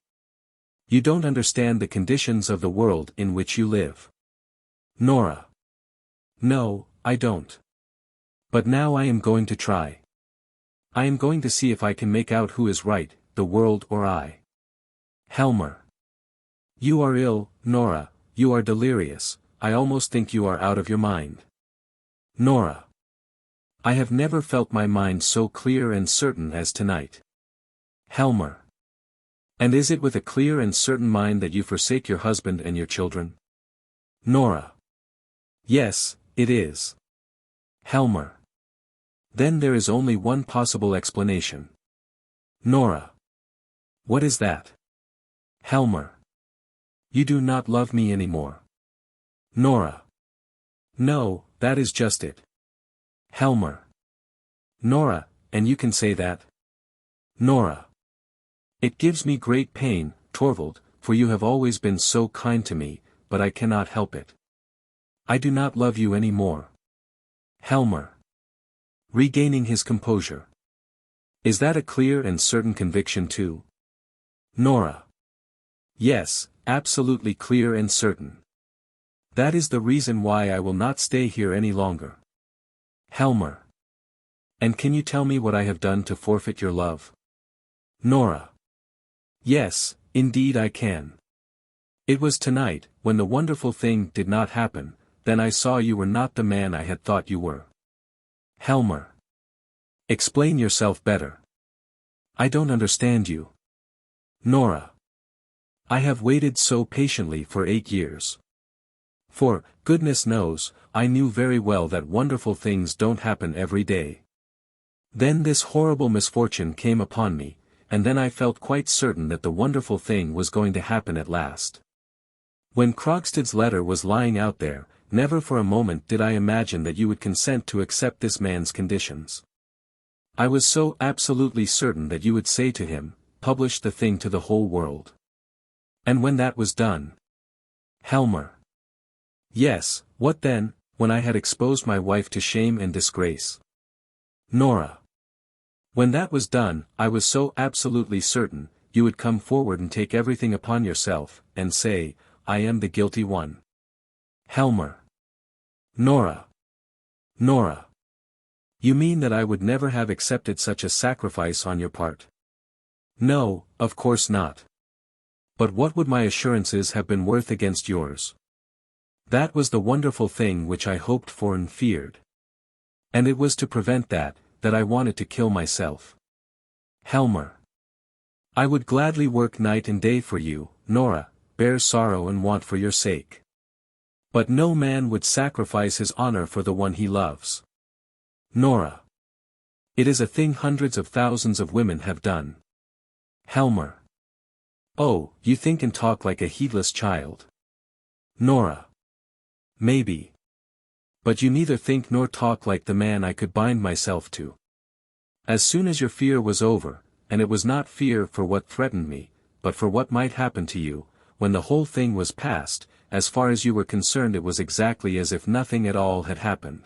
A: You don't understand the conditions of the world in which you live. Nora. No, I don't. But now I am going to try. I am going to see if I can make out who is right, the world or I. Helmer. You are ill, Nora, you are delirious, I almost think you are out of your mind. Nora. I have never felt my mind so clear and certain as tonight. Helmer. And is it with a clear and certain mind that you forsake your husband and your children? Nora. Yes, it is. Helmer. Then there is only one possible explanation. Nora. What is that? Helmer. You do not love me anymore. Nora. No, that is just it. Helmer. Nora, and you can say that? Nora. It gives me great pain, Torvald, for you have always been so kind to me, but I cannot help it. I do not love you any more. Helmer. Regaining his composure. Is that a clear and certain conviction too? Nora. Yes, absolutely clear and certain. That is the reason why I will not stay here any longer. Helmer. And can you tell me what I have done to forfeit your love? Nora. Yes, indeed I can. It was tonight, when the wonderful thing did not happen, then I saw you were not the man I had thought you were. Helmer. Explain yourself better. I don't understand you. Nora. I have waited so patiently for 8 years. For, goodness knows, I knew very well that wonderful things don't happen every day. Then this horrible misfortune came upon me, and then I felt quite certain that the wonderful thing was going to happen at last. When Krogstad's letter was lying out there, never for a moment did I imagine that you would consent to accept this man's conditions. I was so absolutely certain that you would say to him, publish the thing to the whole world. And when that was done. Helmer. Yes, what then, when I had exposed my wife to shame and disgrace? Nora. When that was done, I was so absolutely certain, you would come forward and take everything upon yourself, and say, I am the guilty one. Helmer. Nora. Nora. You mean that I would never have accepted such a sacrifice on your part? No, of course not. But what would my assurances have been worth against yours? That was the wonderful thing which I hoped for and feared. And it was to prevent that I wanted to kill myself. Helmer. I would gladly work night and day for you, Nora, bear sorrow and want for your sake. But no man would sacrifice his honor for the one he loves. Nora. It is a thing hundreds of thousands of women have done. Helmer. Oh, you think and talk like a heedless child. Nora. Maybe. But you neither think nor talk like the man I could bind myself to. As soon as your fear was over, and it was not fear for what threatened me, but for what might happen to you, when the whole thing was past, as far as you were concerned it was exactly as if nothing at all had happened.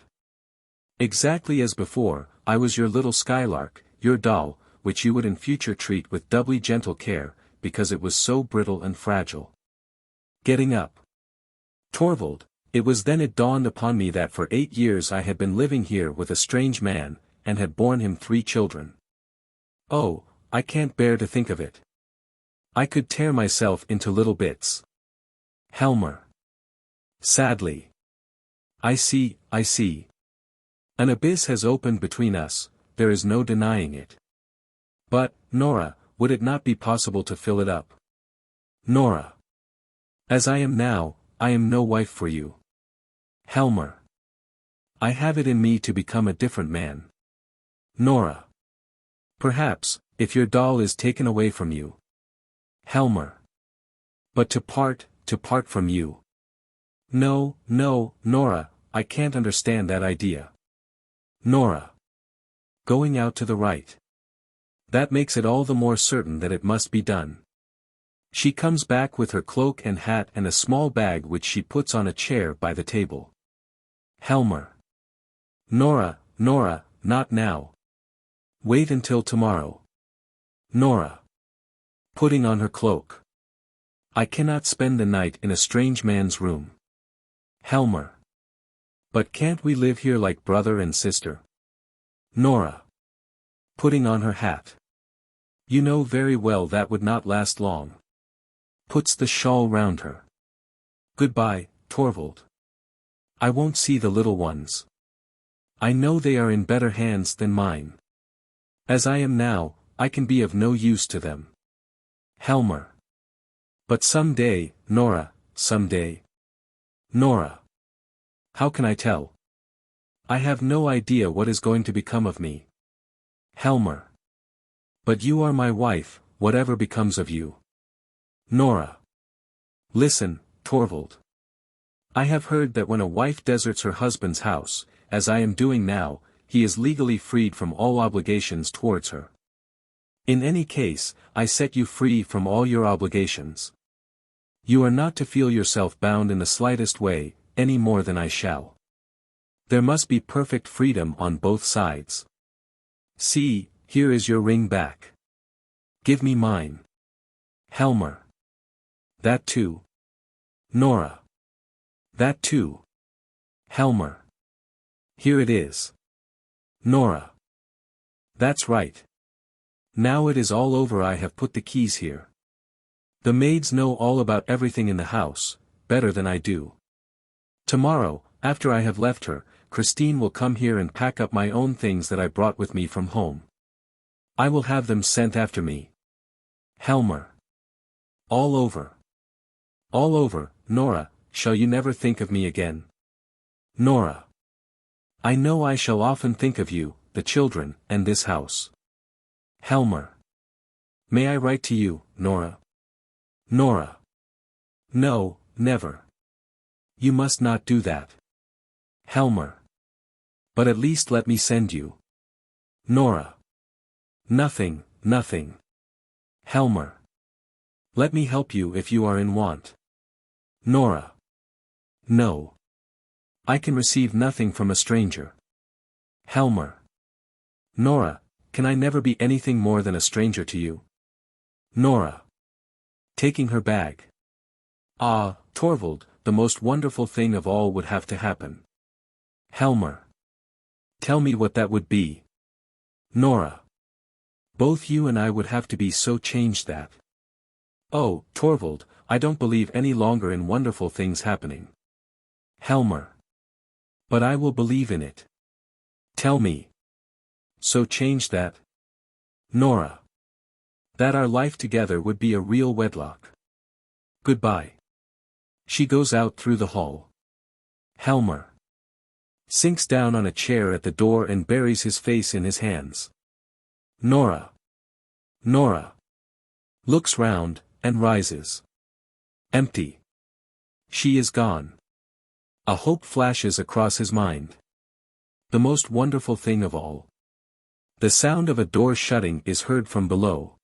A: Exactly as before, I was your little skylark, your doll, which you would in future treat with doubly gentle care, because it was so brittle and fragile. Getting up. Torvald, it was then it dawned upon me that for 8 years I had been living here with a strange man, and had borne him 3 children. Oh, I can't bear to think of it. I could tear myself into little bits. Helmer. Sadly. I see. An abyss has opened between us, there is no denying it. But, Nora, would it not be possible to fill it up? Nora. As I am now, I am no wife for you. Helmer. I have it in me to become a different man. Nora. Perhaps, if your doll is taken away from you. Helmer. But to part from you. No, Nora, I can't understand that idea. Nora. Going out to the right. That makes it all the more certain that it must be done. She comes back with her cloak and hat and a small bag which she puts on a chair by the table. Helmer. Nora, not now. Wait until tomorrow. Nora. Putting on her cloak. I cannot spend the night in a strange man's room. Helmer. But can't we live here like brother and sister? Nora. Putting on her hat. You know very well that would not last long. Puts the shawl round her. Goodbye, Torvald. I won't see the little ones. I know they are in better hands than mine. As I am now, I can be of no use to them. Helmer. But some day, Nora, some day. Nora. How can I tell? I have no idea what is going to become of me. Helmer. But you are my wife, whatever becomes of you. Nora. Listen, Torvald. I have heard that when a wife deserts her husband's house, as I am doing now, he is legally freed from all obligations towards her. In any case, I set you free from all your obligations. You are not to feel yourself bound in the slightest way, any more than I shall. There must be perfect freedom on both sides. See, here is your ring back. Give me mine. Helmer. That too. Nora. That too. Helmer. Here it is. Nora. That's right. Now it is all over. I have put the keys here. The maids know all about everything in the house, better than I do. Tomorrow, after I have left her, Christine will come here and pack up my own things that I brought with me from home. I will have them sent after me. Helmer. All over. All over, Nora, shall you never think of me again? Nora. I know I shall often think of you, the children, and this house. Helmer. May I write to you, Nora? Nora. No, never. You must not do that. Helmer. But at least let me send you. Nora. Nothing, nothing. Helmer. Let me help you if you are in want. Nora. No. I can receive nothing from a stranger. Helmer. Nora, can I never be anything more than a stranger to you? Nora. Taking her bag. Ah, Torvald, the most wonderful thing of all would have to happen. Helmer. Tell me what that would be. Nora. Both you and I would have to be so changed that. Oh, Torvald, I don't believe any longer in wonderful things happening. Helmer. But I will believe in it. Tell me. So changed that. Nora. That our life together would be a real wedlock. Goodbye. She goes out through the hall. Helmer. Sinks down on a chair at the door and buries his face in his hands. Nora. Nora. Looks round, and rises. Empty. She is gone. A hope flashes across his mind. The most wonderful thing of all. The sound of a door shutting is heard from below.